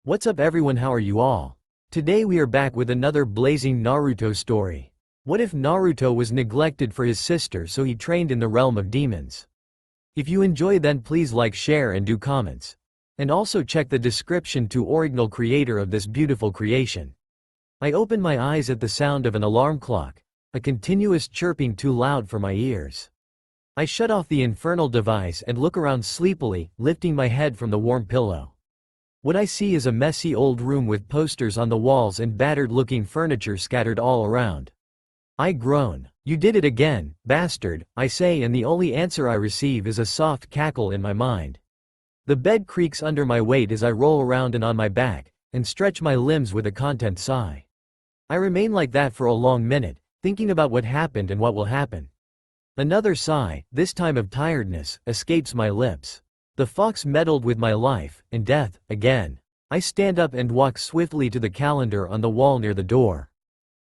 What's up everyone, how are you all? Today we are back with another blazing Naruto story. What if Naruto was neglected for his sister so he trained in the realm of demons? If you enjoy then please like, share and do comments. And also check the description to original creator of this beautiful creation. I open my eyes at the sound of an alarm clock, a continuous chirping too loud for my ears. I shut off the infernal device and look around sleepily, lifting my head from the warm pillow. What I see is a messy old room with posters on the walls and battered-looking furniture scattered all around. I groan. "You did it again, bastard," I say, and the only answer I receive is a soft cackle in my mind. The bed creaks under my weight as I roll around and on my back, and stretch my limbs with a content sigh. I remain like that for a long minute, thinking about what happened and what will happen. Another sigh, this time of tiredness, escapes my lips. The fox meddled with my life and death again. I stand up and walk swiftly to the calendar on the wall near the door.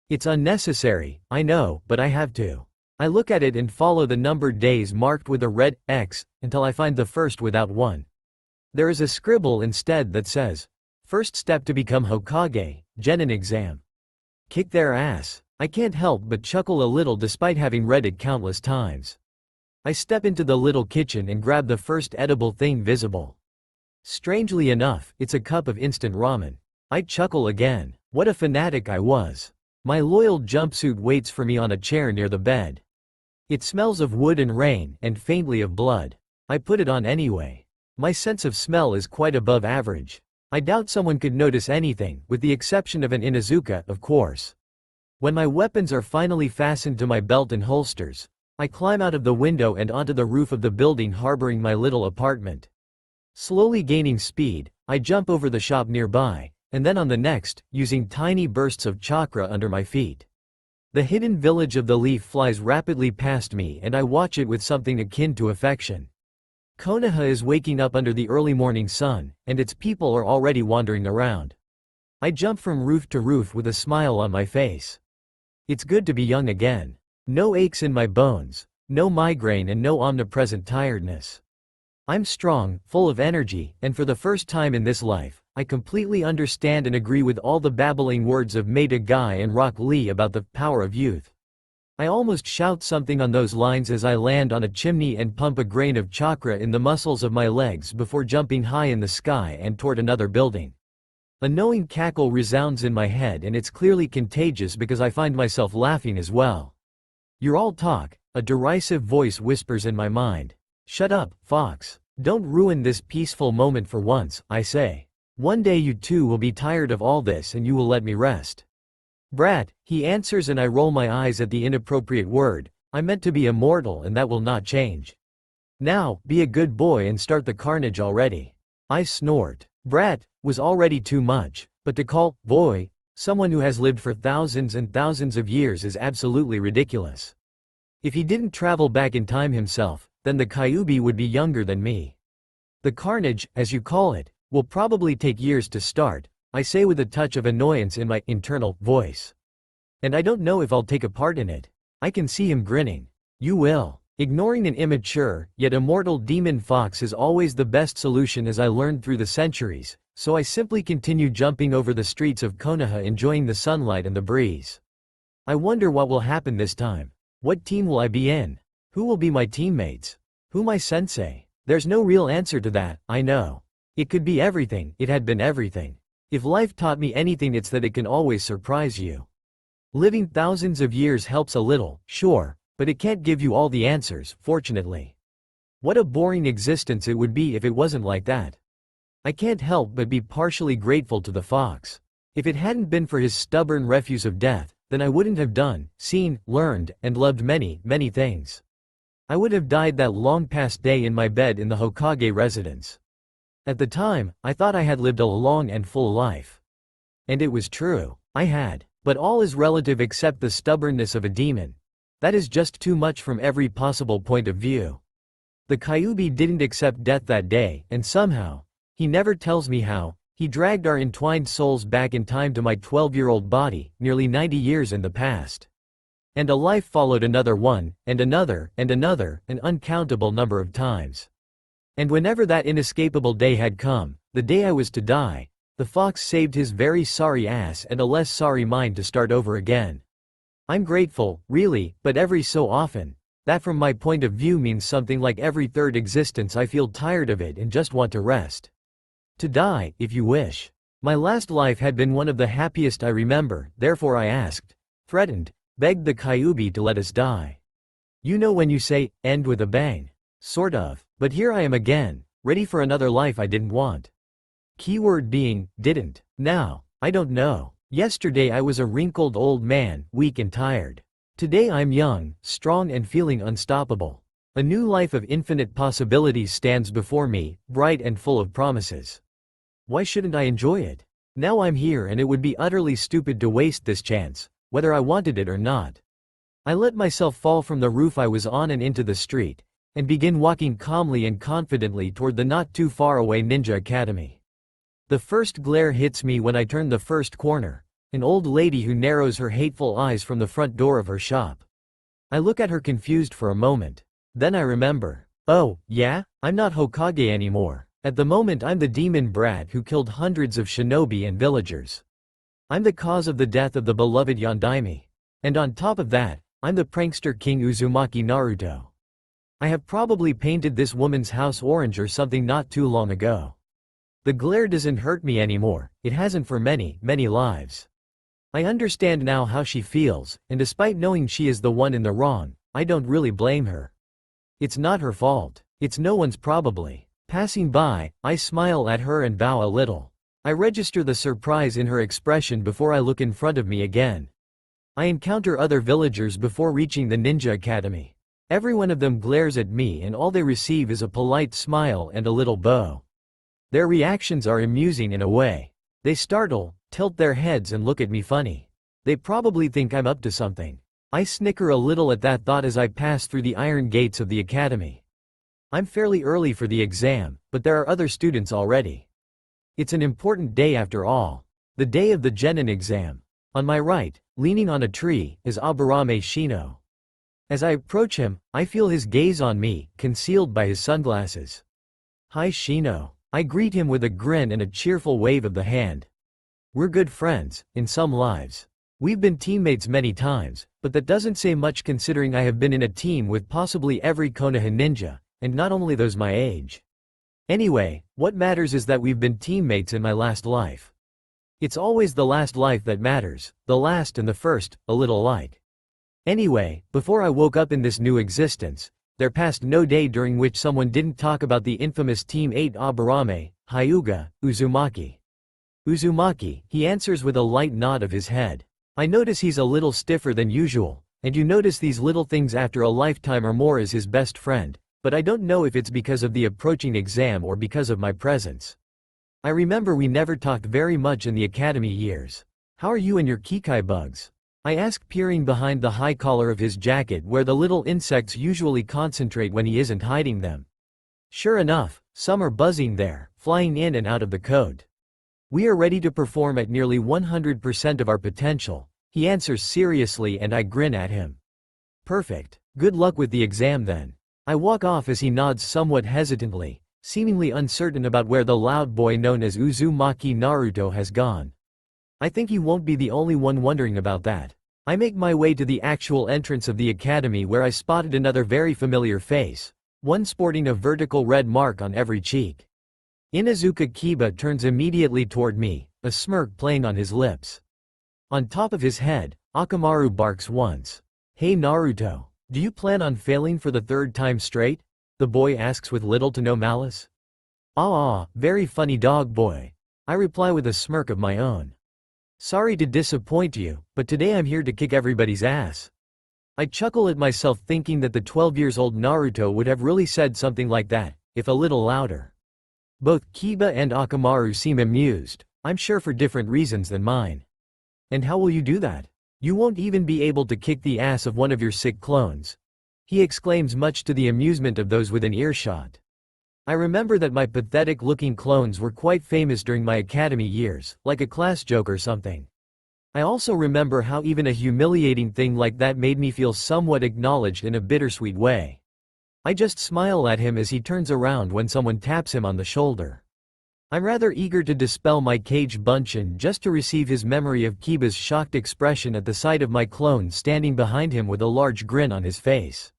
It's unnecessary, I know, but I have to. I look at it and follow the numbered days marked with a red X until I find the first without one. There is a scribble instead that says, "First step to become Hokage, Genin exam." Kick their ass. I can't help but chuckle a little despite having read it countless times. I step into the little kitchen and grab the first edible thing visible. Strangely enough, it's a cup of instant ramen. I chuckle again. What a fanatic I was. My loyal jumpsuit waits for me on a chair near the bed. It smells of wood and rain, and faintly of blood. I put it on anyway. My sense of smell is quite above average. I doubt someone could notice anything, with the exception of an Inuzuka, of course. When my weapons are finally fastened to my belt and holsters, I climb out of the window and onto the roof of the building harboring my little apartment. Slowly gaining speed, I jump over the shop nearby, and then on the next, using tiny bursts of chakra under my feet. The hidden village of the leaf flies rapidly past me and I watch it with something akin to affection. Konoha is waking up under the early morning sun, and its people are already wandering around. I jump from roof to roof with a smile on my face. It's good to be young again. No aches in my bones, no migraine and no omnipresent tiredness. I'm strong, full of energy, and for the first time in this life, I completely understand and agree with all the babbling words of Maida Guy and Rock Lee about the power of youth. I almost shout something on those lines as I land on a chimney and pump a grain of chakra in the muscles of my legs before jumping high in the sky and toward another building. A knowing cackle resounds in my head and it's clearly contagious because I find myself laughing as well. "You're all talk," a derisive voice whispers in my mind. "Shut up, fox. Don't ruin this peaceful moment for once," I say. "One day you too will be tired of all this and you will let me rest." "Brat," he answers, and I roll my eyes at the inappropriate word. "I'm meant to be immortal and that will not change. Now, be a good boy and start the carnage already." I snort. Brat was already too much, but to call boy someone who has lived for thousands and thousands of years is absolutely ridiculous. If he didn't travel back in time himself, then the Kyuubi would be younger than me. "The carnage, as you call it, will probably take years to start," I say with a touch of annoyance in my internal voice. "And I don't know if I'll take a part in it." I can see him grinning. "You will." Ignoring an immature, yet immortal demon fox is always the best solution, as I learned through the centuries, so I simply continue jumping over the streets of Konoha, enjoying the sunlight and the breeze. I wonder what will happen this time. What team will I be in? Who will be my teammates? Who my sensei? There's no real answer to that, I know. It could be everything, it had been everything. If life taught me anything, it's that it can always surprise you. Living thousands of years helps a little, sure, but it can't give you all the answers, fortunately. What a boring existence it would be if it wasn't like that. I can't help but be partially grateful to the fox. If it hadn't been for his stubborn refuse of death, then I wouldn't have done, seen, learned, and loved many, many things. I would have died that long past day in my bed in the Hokage residence. At the time, I thought I had lived a long and full life. And it was true. I had. But all is relative except the stubbornness of a demon. That is just too much from every possible point of view. The Kyuubi didn't accept death that day, and somehow, he never tells me how, he dragged our entwined souls back in time to my 12-year-old body, nearly 90 years in the past. And a life followed another one, and another, an uncountable number of times. And whenever that inescapable day had come, the day I was to die, The fox saved his very sorry ass and a less sorry mind to start over again. I'm grateful, really, but every so often. That from my point of view means something like every third existence I feel tired of it and just want to rest. To die, if you wish. My last life had been one of the happiest I remember, therefore I asked, threatened, begged the Kyuubi to let us die. You know when you say, end with a bang. Sort of, but here I am again, ready for another life I didn't want. Keyword being, didn't. Now, I don't know. Yesterday I was a wrinkled old man, weak and tired. Today I'm young, strong and feeling unstoppable. A new life of infinite possibilities stands before me, bright and full of promises. Why shouldn't I enjoy it? Now I'm here and it would be utterly stupid to waste this chance, whether I wanted it or not. I let myself fall from the roof I was on and into the street, and begin walking calmly and confidently toward the not too far away Ninja Academy. The first glare hits me when I turn the first corner, an old lady who narrows her hateful eyes from the front door of her shop. I look at her confused for a moment. Then I remember. Oh, yeah? I'm not Hokage anymore. At the moment I'm the demon brat who killed hundreds of shinobi and villagers. I'm the cause of the death of the beloved Yondaime. And on top of that, I'm the prankster King Uzumaki Naruto. I have probably painted this woman's house orange or something not too long ago. The glare doesn't hurt me anymore, it hasn't for many, many lives. I understand now how she feels, and despite knowing she is the one in the wrong, I don't really blame her. It's not her fault. It's no one's probably. Passing by, I smile at her and bow a little. I register the surprise in her expression before I look in front of me again. I encounter other villagers before reaching the Ninja Academy. Every one of them glares at me and all they receive is a polite smile and a little bow. Their reactions are amusing in a way. They startle, tilt their heads and look at me funny. They probably think I'm up to something. I snicker a little at that thought as I pass through the iron gates of the academy. I'm fairly early for the exam, but there are other students already. It's an important day after all. The day of the Genin exam. On my right, leaning on a tree, is Aburame Shino. As I approach him, I feel his gaze on me, concealed by his sunglasses. Hi Shino. I greet him with a grin and a cheerful wave of the hand. We're good friends, in some lives. We've been teammates many times, but that doesn't say much considering I have been in a team with possibly every Konoha ninja, and not only those my age. Anyway, what matters is that we've been teammates in my last life. It's always the last life that matters, the last and the first, a little alike. Anyway, before I woke up in this new existence, there passed no day during which someone didn't talk about the infamous Team 8 Aburame, Hyuga, Uzumaki. Uzumaki, he answers with a light nod of his head. I notice he's a little stiffer than usual, and you notice these little things after a lifetime or more as his best friend, but I don't know if it's because of the approaching exam or because of my presence. I remember we never talked very much in the academy years. How are you and your Kikai bugs? I ask peering behind the high collar of his jacket where the little insects usually concentrate when he isn't hiding them. Sure enough, some are buzzing there, flying in and out of the coat. We are ready to perform at nearly 100% of our potential, he answers seriously and I grin at him. Perfect. Good luck with the exam then. I walk off as he nods somewhat hesitantly, seemingly uncertain about where the loud boy known as Uzumaki Naruto has gone. I think he won't be the only one wondering about that. I make my way to the actual entrance of the academy where I spotted another very familiar face, one sporting a vertical red mark on every cheek. Inazuka Kiba turns immediately toward me, a smirk playing on his lips. On top of his head, Akamaru barks once. Hey Naruto, do you plan on failing for the third time straight? The boy asks with little to no malice. Very funny dog boy. I reply with a smirk of my own. Sorry to disappoint you, but today I'm here to kick everybody's ass. I chuckle at myself thinking that the 12-years-old Naruto would have really said something like that, if a little louder. Both Kiba and Akamaru seem amused, I'm sure for different reasons than mine. And how will you do that? You won't even be able to kick the ass of one of your sick clones. He exclaims much to the amusement of those within earshot. I remember that my pathetic-looking clones were quite famous during my academy years, like a class joke or something. I also remember how even a humiliating thing like that made me feel somewhat acknowledged in a bittersweet way. I just smile at him as he turns around when someone taps him on the shoulder. I'm rather eager to dispel my cage Bunshin just to receive his memory of Kiba's shocked expression at the sight of my clone standing behind him with a large grin on his face.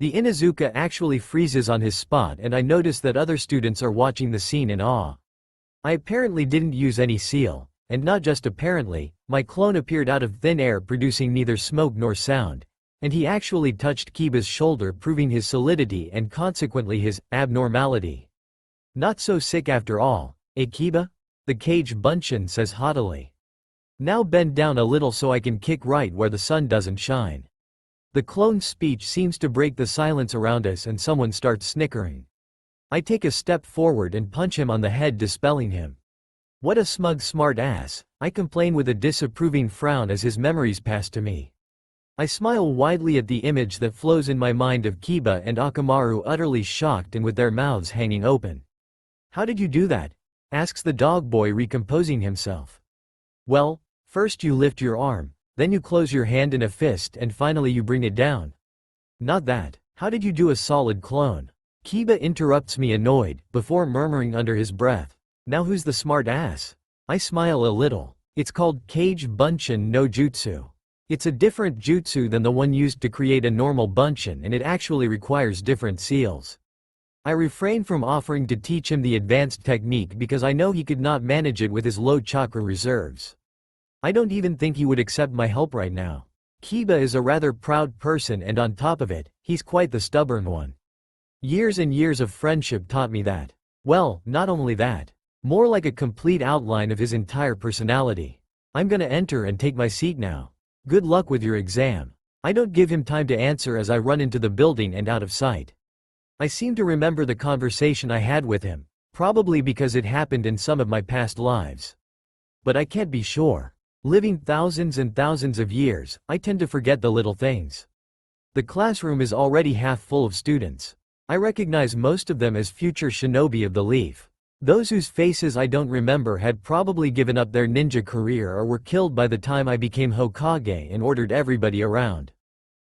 The Inuzuka actually freezes on his spot, and I notice that other students are watching the scene in awe. I apparently didn't use any seal, and not just apparently, my clone appeared out of thin air producing neither smoke nor sound, and he actually touched Kiba's shoulder, proving his solidity and consequently his abnormality. Not so sick after all, eh Kiba? The cage Bunshin says haughtily. Now bend down a little so I can kick right where the sun doesn't shine. The clone's speech seems to break the silence around us and someone starts snickering. I take a step forward and punch him on the head, dispelling him. What a smug smart ass, I complain with a disapproving frown as his memories pass to me. I smile widely at the image that flows in my mind of Kiba and Akamaru utterly shocked and with their mouths hanging open. How did you do that? Asks the dog boy, recomposing himself. Well, first you lift your arm, then you close your hand in a fist, and finally you bring it down. Not that. How did you do a solid clone? Kiba interrupts me, annoyed, before murmuring under his breath. Now who's the smart ass? I smile a little. It's called Cage Bunshin no Jutsu. It's a different jutsu than the one used to create a normal Bunshin, and it actually requires different seals. I refrain from offering to teach him the advanced technique because I know he could not manage it with his low chakra reserves. I don't even think he would accept my help right now. Kiba is a rather proud person, and on top of it, he's quite the stubborn one. Years and years of friendship taught me that. Well, not only that. More like a complete outline of his entire personality. I'm gonna enter and take my seat now. Good luck with your exam. I don't give him time to answer as I run into the building and out of sight. I seem to remember the conversation I had with him, probably because it happened in some of my past lives. But I can't be sure. Living thousands and thousands of years, I tend to forget the little things. The classroom is already half full of students. I recognize most of them as future shinobi of the leaf. Those whose faces I don't remember had probably given up their ninja career or were killed by the time I became Hokage and ordered everybody around.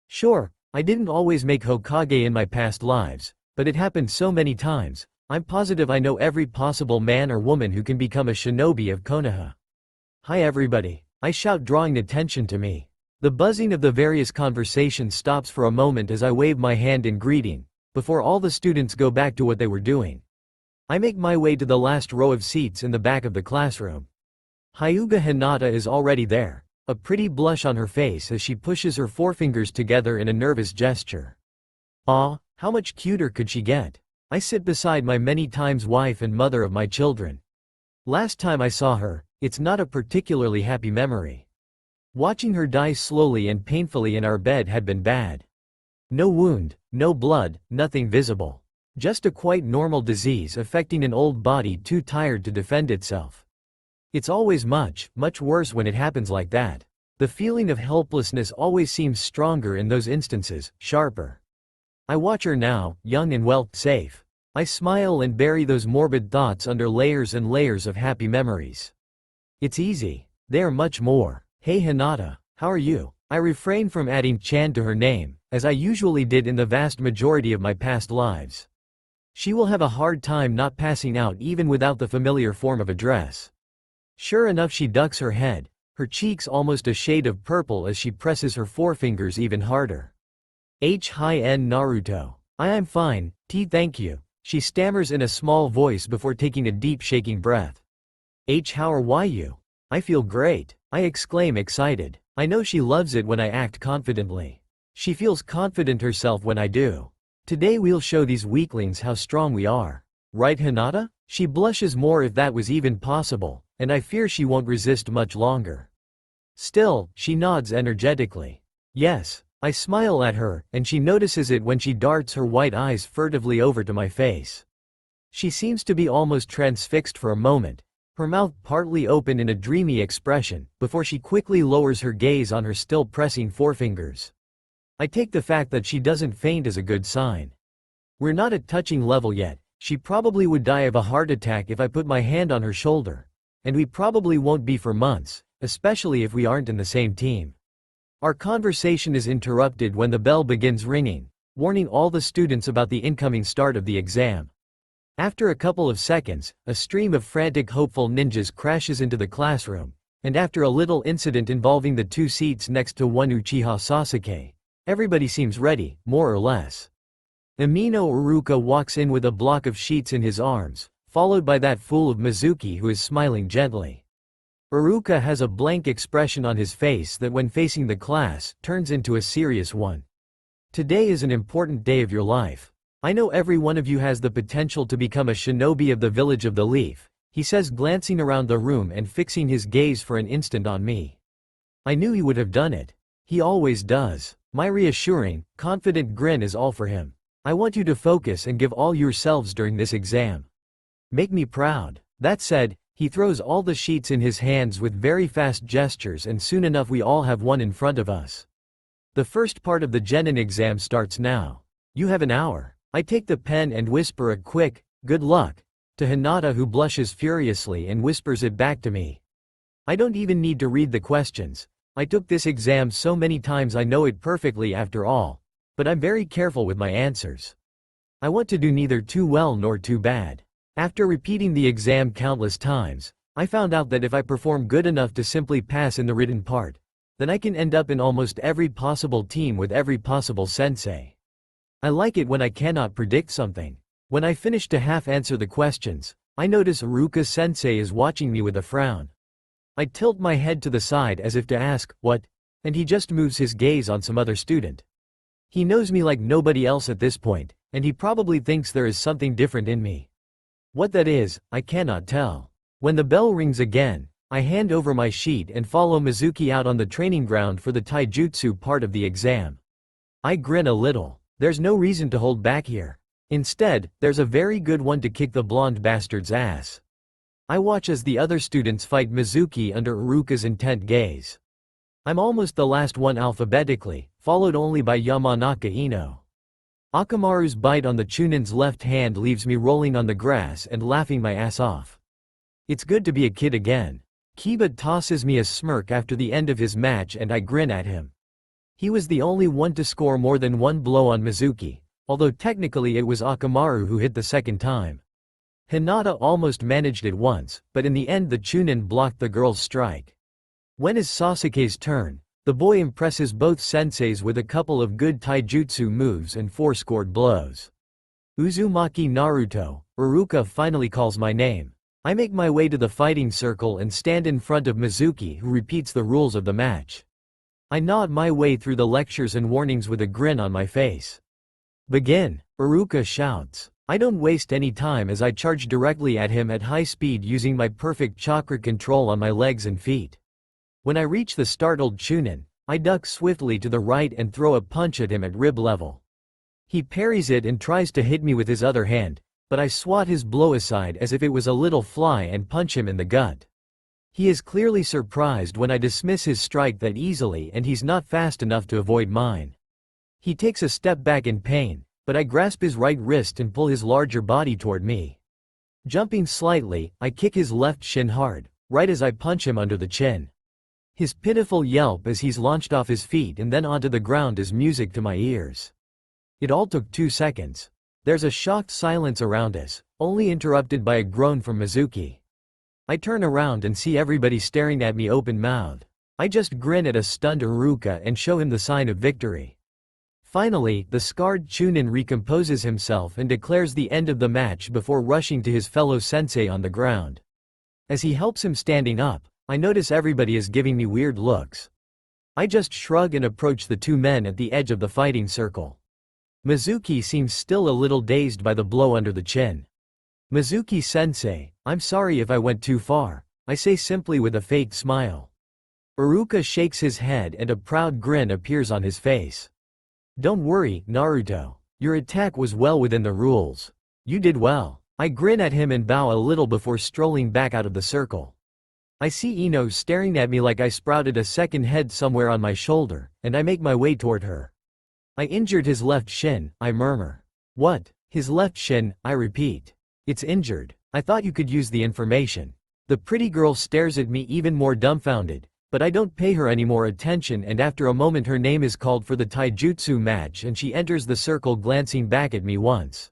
Sure, I didn't always make Hokage in my past lives, but it happened so many times. I'm positive I know every possible man or woman who can become a shinobi of Konoha. Hi everybody, I shout, drawing attention to me. The buzzing of the various conversations stops for a moment as I wave my hand in greeting, before all the students go back to what they were doing. I make my way to the last row of seats in the back of the classroom. Hyuga Hinata is already there, a pretty blush on her face as she pushes her forefingers together in a nervous gesture. Aw, how much cuter could she get? I sit beside my many times wife and mother of my children. Last time I saw her, it's not a particularly happy memory. Watching her die slowly and painfully in our bed had been bad. No wound, no blood, nothing visible. Just a quite normal disease affecting an old body too tired to defend itself. It's always much, much worse when it happens like that. The feeling of helplessness always seems stronger in those instances, sharper. I watch her now, young and well, safe. I smile and bury those morbid thoughts under layers and layers of happy memories. It's easy. They are much more. Hey Hinata, how are you? I refrain from adding Chan to her name, as I usually did in the vast majority of my past lives. She will have a hard time not passing out even without the familiar form of address. Sure enough, she ducks her head, her cheeks almost a shade of purple as she presses her forefingers even harder. Hi-N Naruto. I'm fine, thank you, she stammers in a small voice before taking a deep shaking breath. How are you? I feel great, I exclaim, excited. I know she loves it when I act confidently. She feels confident herself when I do. Today we'll show these weaklings how strong we are. Right Hinata? She blushes more if that was even possible, and I fear she won't resist much longer. Still, she nods energetically. Yes, I smile at her, and she notices it when she darts her white eyes furtively over to my face. She seems to be almost transfixed for a moment, her mouth partly open in a dreamy expression, before she quickly lowers her gaze on her still pressing forefingers. I take the fact that she doesn't faint as a good sign. We're not at touching level yet. She probably would die of a heart attack if I put my hand on her shoulder. And we probably won't be for months, especially if we aren't in the same team. Our conversation is interrupted when the bell begins ringing, warning all the students about the incoming start of the exam. After a couple of seconds, a stream of frantic hopeful ninjas crashes into the classroom, and after a little incident involving the two seats next to one Uchiha Sasuke, everybody seems ready, more or less. Amino Iruka walks in with a block of sheets in his arms, followed by that fool of Mizuki who is smiling gently. Iruka has a blank expression on his face that when facing the class, turns into a serious one. Today is an important day of your life. I know every one of you has the potential to become a shinobi of the village of the leaf, he says, glancing around the room and fixing his gaze for an instant on me. I knew he would have done it. He always does. My reassuring, confident grin is all for him. I want you to focus and give all yourselves during this exam. Make me proud. That said, he throws all the sheets in his hands with very fast gestures, and soon enough we all have one in front of us. The first part of the genin exam starts now. You have an hour. I take the pen and whisper a quick, "Good luck," to Hinata, who blushes furiously and whispers it back to me. I don't even need to read the questions. I took this exam so many times I know it perfectly after all, but I'm very careful with my answers. I want to do neither too well nor too bad. After repeating the exam countless times, I found out that if I perform good enough to simply pass in the written part, then I can end up in almost every possible team with every possible sensei. I like it when I cannot predict something. When I finish to half answer the questions, I notice Iruka-sensei is watching me with a frown. I tilt my head to the side as if to ask, "What?" and he just moves his gaze on some other student. He knows me like nobody else at this point, and he probably thinks there is something different in me. What that is, I cannot tell. When the bell rings again, I hand over my sheet and follow Mizuki out on the training ground for the taijutsu part of the exam. I grin a little. There's no reason to hold back here. Instead, there's a very good one to kick the blonde bastard's ass. I watch as the other students fight Mizuki under Iruka's intent gaze. I'm almost the last one alphabetically, followed only by Yamanaka Ino. Akamaru's bite on the Chunin's left hand leaves me rolling on the grass and laughing my ass off. It's good to be a kid again. Kiba tosses me a smirk after the end of his match and I grin at him. He was the only one to score more than one blow on Mizuki, although technically it was Akamaru who hit the second time. Hinata almost managed it once, but in the end the Chunin blocked the girl's strike. When is Sasuke's turn? The boy impresses both senseis with a couple of good taijutsu moves and 4 scored blows. Uzumaki Naruto, Iruka finally calls my name. I make my way to the fighting circle and stand in front of Mizuki, who repeats the rules of the match. I nod my way through the lectures and warnings with a grin on my face. "Begin," Iruka shouts. I don't waste any time as I charge directly at him at high speed using my perfect chakra control on my legs and feet. When I reach the startled Chunin, I duck swiftly to the right and throw a punch at him at rib level. He parries it and tries to hit me with his other hand, but I swat his blow aside as if it was a little fly and punch him in the gut. He is clearly surprised when I dismiss his strike that easily, and he's not fast enough to avoid mine. He takes a step back in pain, but I grasp his right wrist and pull his larger body toward me. Jumping slightly, I kick his left shin hard, right as I punch him under the chin. His pitiful yelp as he's launched off his feet and then onto the ground is music to my ears. It all took 2 seconds. There's a shocked silence around us, only interrupted by a groan from Mizuki. I turn around and see everybody staring at me open-mouthed. I just grin at a stunned Iruka and show him the sign of victory. Finally, the scarred Chunin recomposes himself and declares the end of the match before rushing to his fellow sensei on the ground. As he helps him standing up, I notice everybody is giving me weird looks. I just shrug and approach the 2 men at the edge of the fighting circle. Mizuki seems still a little dazed by the blow under the chin. "Mizuki-sensei, I'm sorry if I went too far," I say simply with a fake smile. Iruka shakes his head and a proud grin appears on his face. "Don't worry, Naruto. Your attack was well within the rules. You did well." I grin at him and bow a little before strolling back out of the circle. I see Ino staring at me like I sprouted a second head somewhere on my shoulder, and I make my way toward her. "I injured his left shin," I murmur. "What?" "His left shin," I repeat. "It's injured. I thought you could use the information." The pretty girl stares at me even more dumbfounded, but I don't pay her any more attention, and after a moment her name is called for the taijutsu match and she enters the circle, glancing back at me once.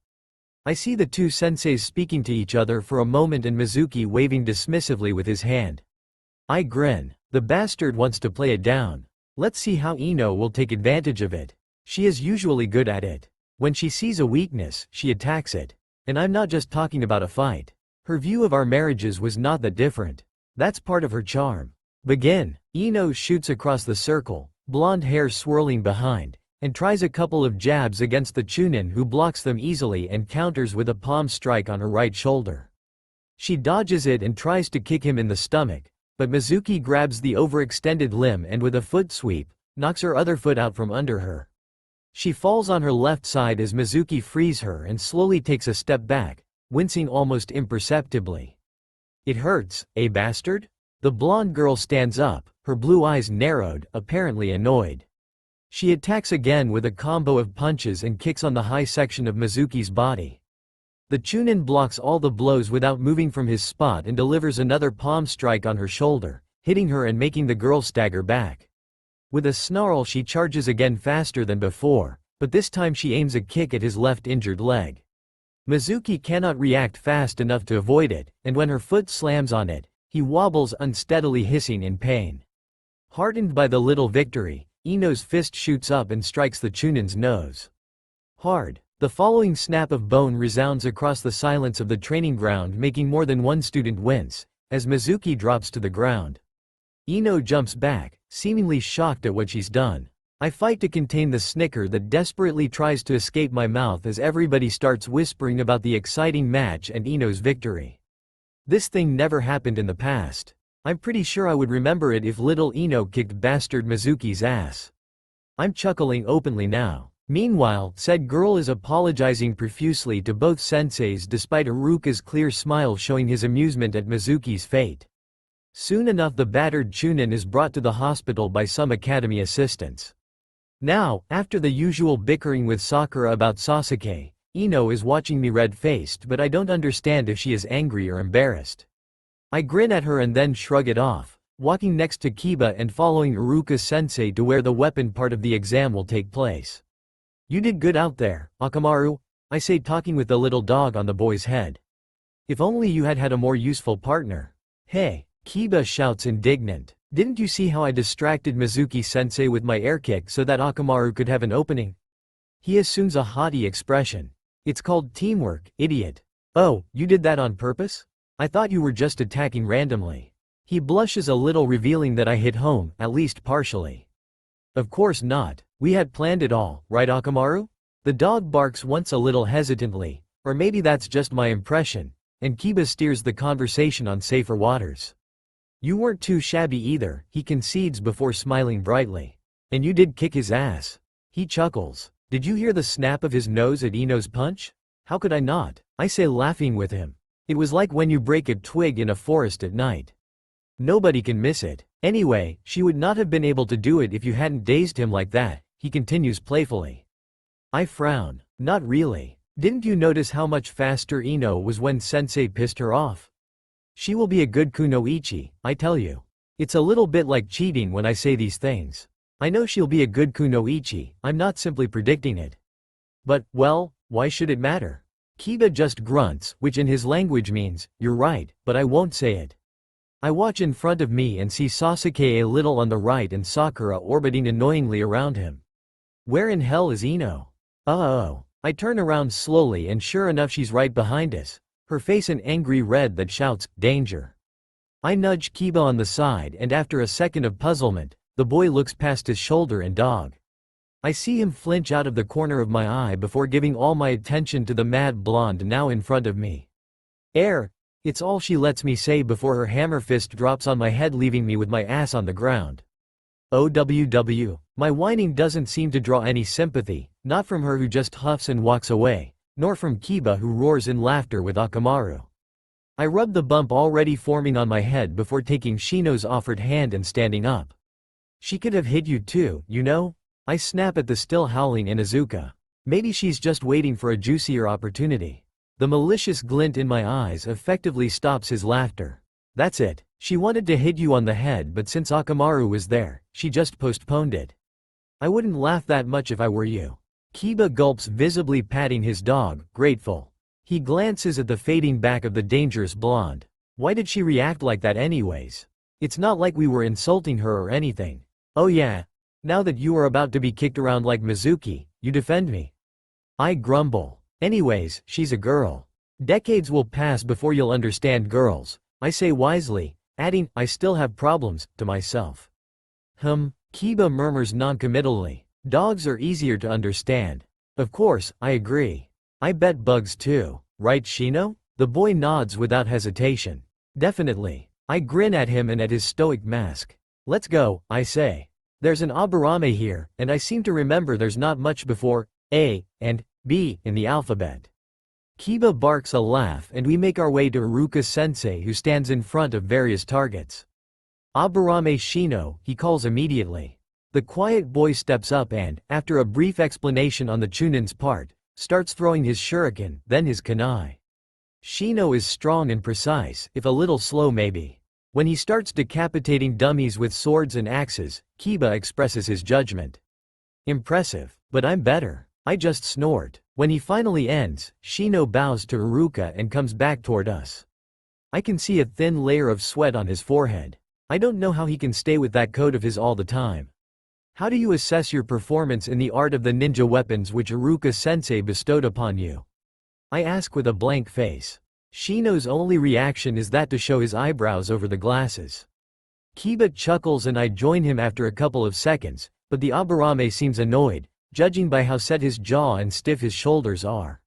I see the two senseis speaking to each other for a moment and Mizuki waving dismissively with his hand. I grin. The bastard wants to play it down. Let's see how Ino will take advantage of it. She is usually good at it. When she sees a weakness, she attacks it. And I'm not just talking about a fight. Her view of our marriages was not that different. That's part of her charm. Begin. Ino shoots across the circle, blonde hair swirling behind, and tries a couple of jabs against the Chunin, who blocks them easily and counters with a palm strike on her right shoulder. She dodges it and tries to kick him in the stomach, but Mizuki grabs the overextended limb and with a foot sweep, knocks her other foot out from under her. She falls on her left side as Mizuki frees her and slowly takes a step back, wincing almost imperceptibly. It hurts, eh, bastard? The blonde girl stands up, her blue eyes narrowed, apparently annoyed. She attacks again with a combo of punches and kicks on the high section of Mizuki's body. The Chunin blocks all the blows without moving from his spot and delivers another palm strike on her shoulder, hitting her and making the girl stagger back. With a snarl, she charges again faster than before, but this time she aims a kick at his left injured leg. Mizuki cannot react fast enough to avoid it, and when her foot slams on it, he wobbles unsteadily, hissing in pain. Heartened by the little victory, Ino's fist shoots up and strikes the Chunin's nose. Hard. The following snap of bone resounds across the silence of the training ground, making more than one student wince, as Mizuki drops to the ground. Ino jumps back, seemingly shocked at what she's done. I fight to contain the snicker that desperately tries to escape my mouth as everybody starts whispering about the exciting match and Ino's victory. This thing never happened in the past. I'm pretty sure I would remember it if little Ino kicked bastard Mizuki's ass. I'm chuckling openly now. Meanwhile, said girl is apologizing profusely to both senseis despite Iruka's clear smile showing his amusement at Mizuki's fate. Soon enough the battered Chunin is brought to the hospital by some academy assistants. Now, after the usual bickering with Sakura about Sasuke, Ino is watching me red-faced, but I don't understand if she is angry or embarrassed. I grin at her and then shrug it off, walking next to Kiba and following Iruka-sensei to where the weapon part of the exam will take place. You did good out there, Akamaru, I say, talking with the little dog on the boy's head. If only you had had a more useful partner. Hey, Kiba shouts indignant. Didn't you see how I distracted Mizuki-sensei with my air kick so that Akamaru could have an opening? He assumes a haughty expression. It's called teamwork, idiot. Oh, you did that on purpose? I thought you were just attacking randomly. He blushes a little, revealing that I hit home, at least partially. Of course not. We had planned it all, right, Akamaru? The dog barks once a little hesitantly, or maybe that's just my impression, and Kiba steers the conversation on safer waters. You weren't too shabby either, he concedes before smiling brightly. And you did kick his ass. He chuckles. Did you hear the snap of his nose at Ino's punch? How could I not? I say, laughing with him. It was like when you break a twig in a forest at night. Nobody can miss it. Anyway, she would not have been able to do it if you hadn't dazed him like that, he continues playfully. I frown. Not really. Didn't you notice how much faster Ino was when sensei pissed her off? She will be a good kunoichi, I tell you. It's a little bit like cheating when I say these things. I know she'll be a good kunoichi, I'm not simply predicting it. But, well, why should it matter? Kiba just grunts, which in his language means, you're right, but I won't say it. I watch in front of me and see Sasuke a little on the right and Sakura orbiting annoyingly around him. Where in hell is Ino? Uh-oh. I turn around slowly and sure enough she's right behind us, her face an angry red that shouts, danger. I nudge Kiba on the side and after a second of puzzlement, the boy looks past his shoulder and dog. I see him flinch out of the corner of my eye before giving all my attention to the mad blonde now in front of me. Air, it's all she lets me say before her hammer fist drops on my head, leaving me with my ass on the ground. OWW. My whining doesn't seem to draw any sympathy, not from her who just huffs and walks away, nor from Kiba who roars in laughter with Akamaru. I rub the bump already forming on my head before taking Shino's offered hand and standing up. She could have hit you too, you know? I snap at the still howling Inuzuka. Maybe she's just waiting for a juicier opportunity. The malicious glint in my eyes effectively stops his laughter. That's it. She wanted to hit you on the head, but since Akamaru was there, she just postponed it. I wouldn't laugh that much if I were you. Kiba gulps, visibly patting his dog, grateful. He glances at the fading back of the dangerous blonde. Why did she react like that anyways? It's not like we were insulting her or anything. Oh yeah? Now that you are about to be kicked around like Mizuki, you defend me. I grumble. Anyways, she's a girl. Decades will pass before you'll understand girls, I say wisely, adding, I still have problems, to myself. Kiba murmurs noncommittally. Dogs are easier to understand. Of course, I agree. I bet bugs too, right Shino? The boy nods without hesitation. Definitely. I grin at him and at his stoic mask. Let's go, I say. There's an aburame here, and I seem to remember there's not much before A and B in the alphabet. Kiba barks a laugh and we make our way to Iruka-sensei who stands in front of various targets. Aburame Shino, he calls immediately. The quiet boy steps up and, after a brief explanation on the Chunin's part, starts throwing his shuriken, then his kunai. Shino is strong and precise, if a little slow maybe. When he starts decapitating dummies with swords and axes, Kiba expresses his judgment. Impressive, but I'm better. I just snort. When he finally ends, Shino bows to Iruka and comes back toward us. I can see a thin layer of sweat on his forehead. I don't know how he can stay with that coat of his all the time. How do you assess your performance in the art of the ninja weapons which Iruka-sensei bestowed upon you? I ask with a blank face. Shino's only reaction is that to show his eyebrows over the glasses. Kiba chuckles and I join him after a couple of seconds, but the aburame seems annoyed, judging by how set his jaw and stiff his shoulders are.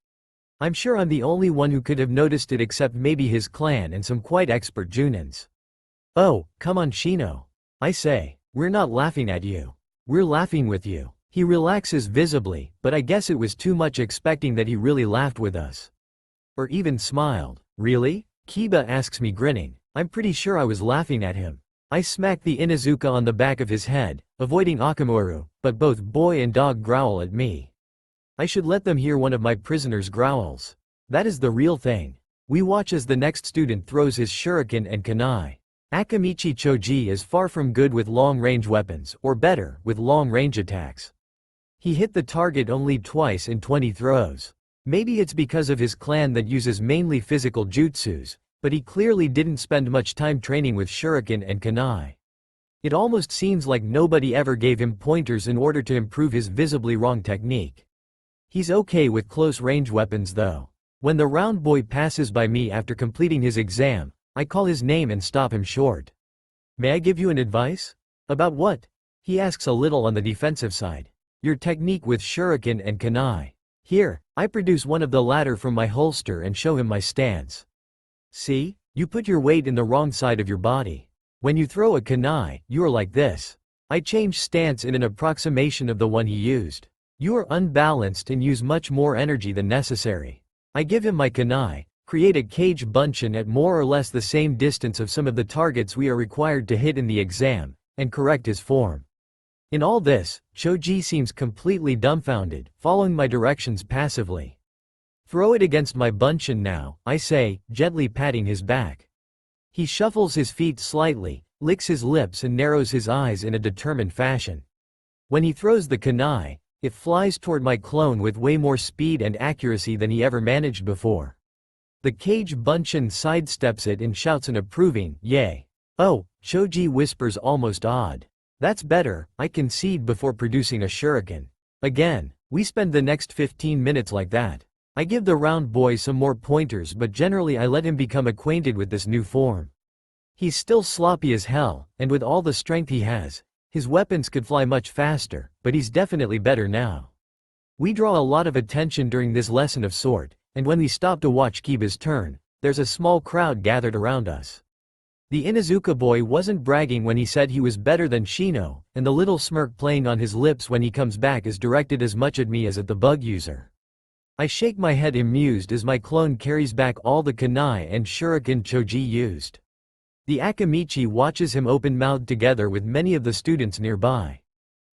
I'm sure I'm the only one who could have noticed it except maybe his clan and some quite expert junins. Oh, come on Shino. I say, we're not laughing at you. We're laughing with you. He relaxes visibly, but I guess it was too much expecting that he really laughed with us. Or even smiled. Really? Kiba asks me grinning. I'm pretty sure I was laughing at him. I smack the Inuzuka on the back of his head, avoiding Akamuru, but both boy and dog growl at me. I should let them hear one of my prisoners' growls. That is the real thing. We watch as the next student throws his shuriken and kunai. Akamichi Choji is far from good with long-range weapons, or better, with long-range attacks. He hit the target only twice in 20 throws. Maybe it's because of his clan that uses mainly physical jutsus, but he clearly didn't spend much time training with shuriken and kunai. It almost seems like nobody ever gave him pointers in order to improve his visibly wrong technique. He's okay with close-range weapons though. When the round boy passes by me after completing his exam, I call his name and stop him short. May I give you an advice? About what? He asks a little on the defensive side. Your technique with shuriken and kunai. Here, I produce one of the latter from my holster and show him my stance. See? You put your weight in the wrong side of your body. When you throw a kunai, you are like this. I change stance in an approximation of the one he used. You are unbalanced and use much more energy than necessary. I give him my kunai, create a cage bunshin at more or less the same distance of some of the targets we are required to hit in the exam, and correct his form. In all this, Choji seems completely dumbfounded, following my directions passively. Throw it against my bunshin now, I say, gently patting his back. He shuffles his feet slightly, licks his lips and narrows his eyes in a determined fashion. When he throws the kunai, it flies toward my clone with way more speed and accuracy than he ever managed before. The cage bunshin sidesteps it and shouts an approving, yay. Oh, Choji whispers almost awed. That's better, I concede before producing a shuriken. Again, we spend the next 15 minutes like that. I give the round boy some more pointers but generally I let him become acquainted with this new form. He's still sloppy as hell, and with all the strength he has, his weapons could fly much faster, but he's definitely better now. We draw a lot of attention during this lesson of sword, and when we stop to watch Kiba's turn, there's a small crowd gathered around us. The Inuzuka boy wasn't bragging when he said he was better than Shino, and the little smirk playing on his lips when he comes back is directed as much at me as at the bug user. I shake my head amused as my clone carries back all the kunai and shuriken Choji used. The Akamichi watches him open-mouthed together with many of the students nearby.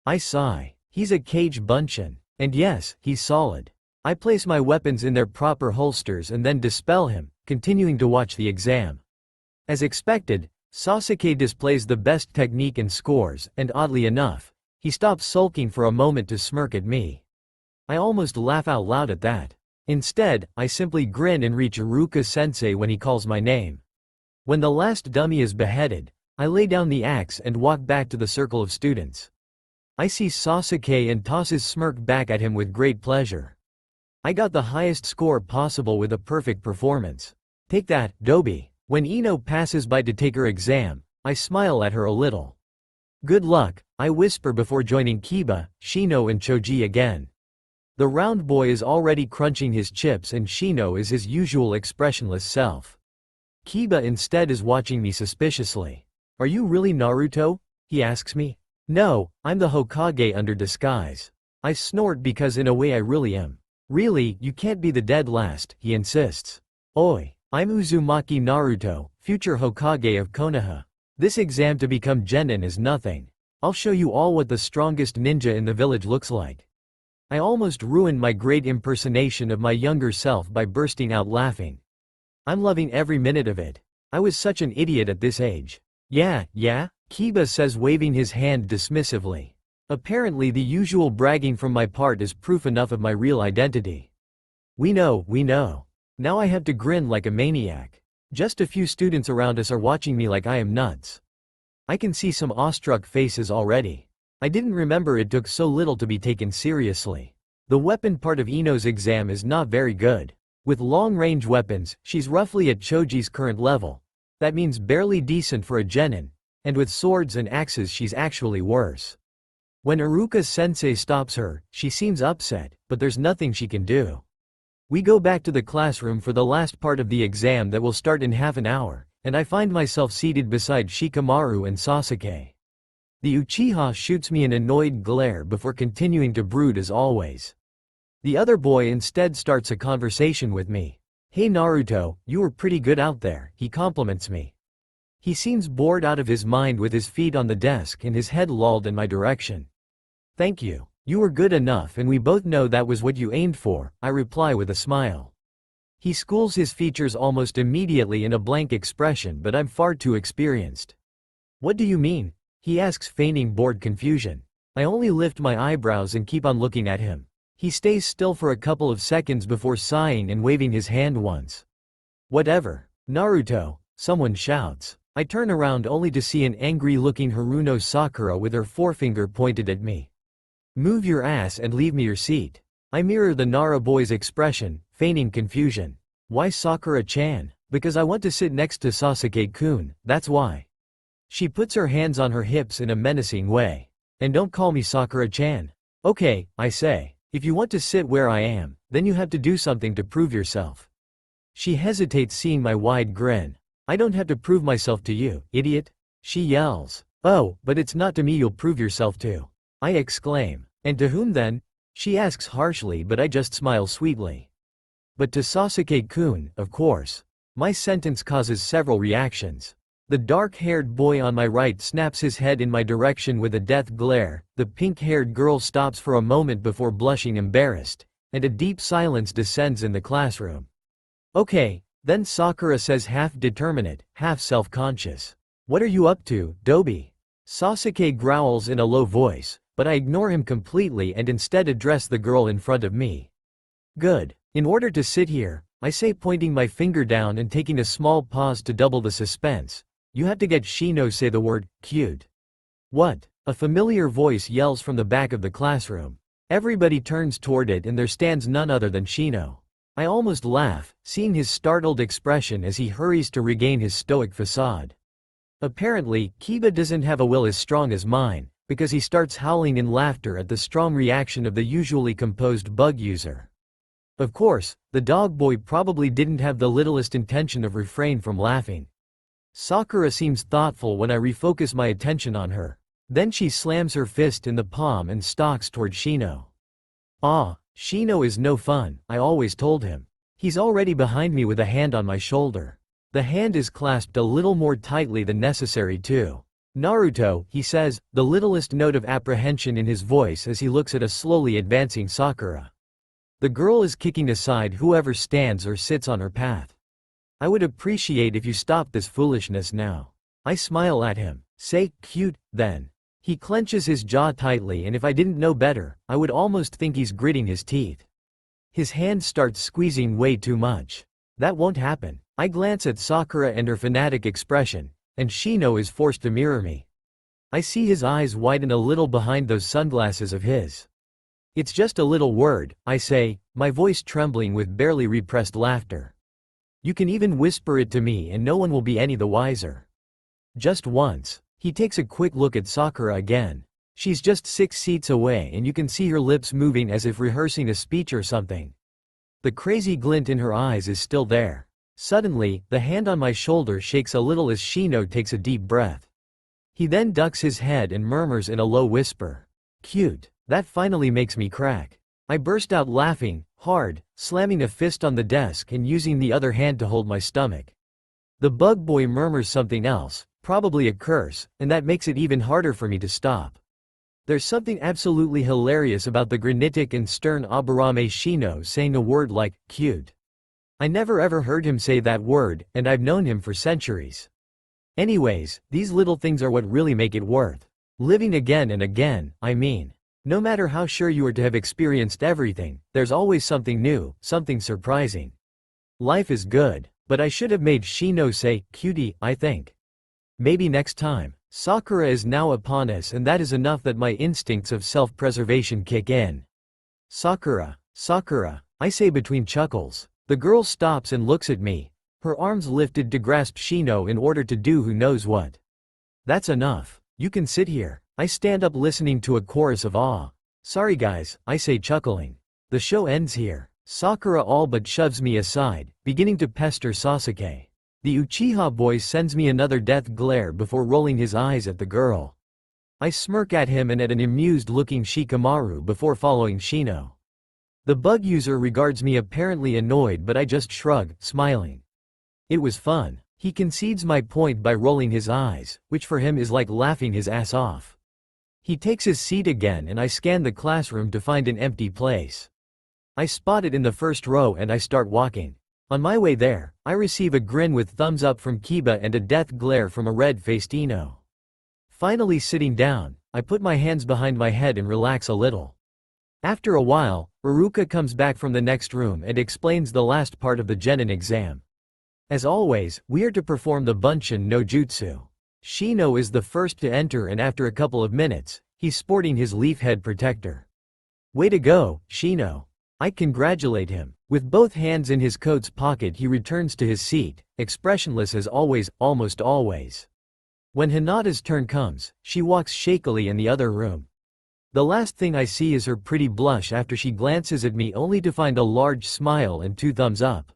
I sigh. He's a cage bunshin. And yes, he's solid. I place my weapons in their proper holsters and then dispel him, continuing to watch the exam. As expected, Sasuke displays the best technique and scores, and oddly enough, he stops sulking for a moment to smirk at me. I almost laugh out loud at that. Instead, I simply grin and reach Iruka-sensei when he calls my name. When the last dummy is beheaded, I lay down the axe and walk back to the circle of students. I see Sasuke and toss his smirk back at him with great pleasure. I got the highest score possible with a perfect performance. Take that, Dobi. When Ino passes by to take her exam, I smile at her a little. Good luck, I whisper before joining Kiba, Shino and Choji again. The round boy is already crunching his chips and Shino is his usual expressionless self. Kiba instead is watching me suspiciously. Are you really Naruto? He asks me. No, I'm the Hokage under disguise. I snort because in a way I really am. Really, you can't be the dead last, he insists. Oi, I'm Uzumaki Naruto, future Hokage of Konoha. This exam to become Genin is nothing. I'll show you all what the strongest ninja in the village looks like. I almost ruined my great impersonation of my younger self by bursting out laughing. I'm loving every minute of it. I was such an idiot at this age. Yeah, Kiba says waving his hand dismissively. Apparently the usual bragging from my part is proof enough of my real identity. We know. Now I have to grin like a maniac. Just a few students around us are watching me like I am nuts. I can see some awestruck faces already. I didn't remember it took so little to be taken seriously. The weapon part of Ino's exam is not very good. With long-range weapons, she's roughly at Choji's current level. That means barely decent for a genin. And with swords and axes she's actually worse. When Iruka-sensei stops her, she seems upset, but there's nothing she can do. We go back to the classroom for the last part of the exam that will start in half an hour, and I find myself seated beside Shikamaru and Sasuke. The Uchiha shoots me an annoyed glare before continuing to brood as always. The other boy instead starts a conversation with me. Hey Naruto, you were pretty good out there, he compliments me. He seems bored out of his mind with his feet on the desk and his head lolled in my direction. Thank you. You were good enough and we both know that was what you aimed for, I reply with a smile. He schools his features almost immediately in a blank expression, but I'm far too experienced. What do you mean? He asks, feigning bored confusion. I only lift my eyebrows and keep on looking at him. He stays still for a couple of seconds before sighing and waving his hand once. Whatever. Naruto, someone shouts. I turn around only to see an angry-looking Haruno Sakura with her forefinger pointed at me. Move your ass and leave me your seat. I mirror the Nara boy's expression, feigning confusion. Why Sakura-chan? Because I want to sit next to Sasuke-kun, that's why. She puts her hands on her hips in a menacing way. And don't call me Sakura-chan. Okay, I say. If you want to sit where I am, then you have to do something to prove yourself. She hesitates, seeing my wide grin. I don't have to prove myself to you, idiot. She yells. Oh, but it's not to me you'll prove yourself to. I exclaim. And to whom then? She asks harshly, but I just smile sweetly. But to Sasuke-kun, of course. My sentence causes several reactions. The dark-haired boy on my right snaps his head in my direction with a death glare, the pink-haired girl stops for a moment before blushing embarrassed, and a deep silence descends in the classroom. Okay, then Sakura says, half determinate, half self-conscious. What are you up to, Dobi? Sasuke growls in a low voice, but I ignore him completely and instead address the girl in front of me. Good. In order to sit here, I say, pointing my finger down and taking a small pause to double the suspense. You have to get Shino say the word, cute. What? A familiar voice yells from the back of the classroom. Everybody turns toward it and there stands none other than Shino. I almost laugh, seeing his startled expression as he hurries to regain his stoic facade. Apparently, Kiba doesn't have a will as strong as mine, because he starts howling in laughter at the strong reaction of the usually composed bug user. Of course, the dog boy probably didn't have the littlest intention of refrain from laughing. Sakura seems thoughtful when I refocus my attention on her. Then she slams her fist in the palm and stalks toward Shino. Ah, Shino is no fun, I always told him. He's already behind me with a hand on my shoulder. The hand is clasped a little more tightly than necessary too. Naruto, he says, the littlest note of apprehension in his voice as he looks at a slowly advancing Sakura. The girl is kicking aside whoever stands or sits on her path. I would appreciate if you stopped this foolishness now. I smile at him. Say, cute, then. He clenches his jaw tightly, and if I didn't know better, I would almost think he's gritting his teeth. His hand starts squeezing way too much. That won't happen. I glance at Sakura and her fanatic expression, and Shino is forced to mirror me. I see his eyes widen a little behind those sunglasses of his. It's just a little word, I say, my voice trembling with barely repressed laughter. You can even whisper it to me and no one will be any the wiser. Just once. He takes a quick look at Sakura again. She's just 6 seats away and you can see her lips moving as if rehearsing a speech or something. The crazy glint in her eyes is still there. Suddenly, the hand on my shoulder shakes a little as Shino takes a deep breath. He then ducks his head and murmurs in a low whisper. Cute. That finally makes me crack. I burst out laughing, hard, slamming a fist on the desk and using the other hand to hold my stomach. The bug boy murmurs something else, probably a curse, and that makes it even harder for me to stop. There's something absolutely hilarious about the granitic and stern Aburame Shino saying a word like, cute. I never ever heard him say that word, and I've known him for centuries. Anyways, these little things are what really make it worth living again and again, I mean. No matter how sure you are to have experienced everything, there's always something new, something surprising. Life is good, but I should have made Shino say, cutie, I think. Maybe next time. Sakura is now upon us and that is enough that my instincts of self-preservation kick in. Sakura, Sakura, I say between chuckles. The girl stops and looks at me, her arms lifted to grasp Shino in order to do who knows what. That's enough. You can sit here. I stand up listening to a chorus of awe. Sorry guys, I say chuckling. The show ends here. Sakura all but shoves me aside, beginning to pester Sasuke. The Uchiha boy sends me another death glare before rolling his eyes at the girl. I smirk at him and at an amused-looking Shikamaru before following Shino. The bug user regards me apparently annoyed but I just shrug, smiling. It was fun. He concedes my point by rolling his eyes, which for him is like laughing his ass off. He takes his seat again and I scan the classroom to find an empty place. I spot it in the first row and I start walking. On my way there, I receive a grin with thumbs up from Kiba and a death glare from a red-faced Ino. Finally sitting down, I put my hands behind my head and relax a little. After a while, Iruka comes back from the next room and explains the last part of the Genin exam. As always, we are to perform the Bunshin no Jutsu. Shino is the first to enter and after a couple of minutes, he's sporting his leaf head protector. Way to go, Shino. I congratulate him. With both hands in his coat's pocket he returns to his seat, expressionless as always, almost always. When Hinata's turn comes, she walks shakily in the other room. The last thing I see is her pretty blush after she glances at me only to find a large smile and 2 thumbs up.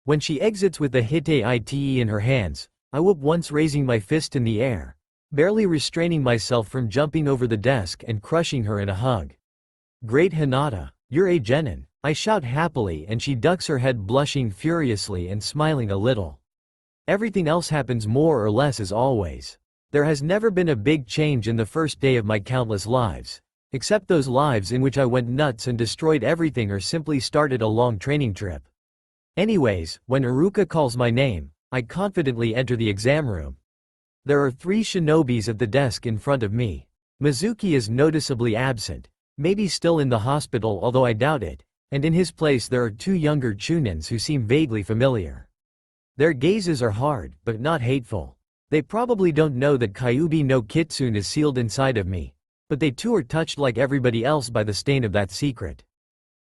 When she exits with the Hite Ite in her hands, I whoop once raising my fist in the air, barely restraining myself from jumping over the desk and crushing her in a hug. Great Hinata, you're a genin, I shout happily and she ducks her head blushing furiously and smiling a little. Everything else happens more or less as always. There has never been a big change in the first day of my countless lives. Except those lives in which I went nuts and destroyed everything or simply started a long training trip. Anyways, when Iruka calls my name, I confidently enter the exam room. There are 3 shinobis at the desk in front of me. Mizuki is noticeably absent, maybe still in the hospital although I doubt it, and in his place there are 2 younger chunins who seem vaguely familiar. Their gazes are hard, but not hateful. They probably don't know that Kyuubi no Kitsune is sealed inside of me. But they too are touched like everybody else by the stain of that secret.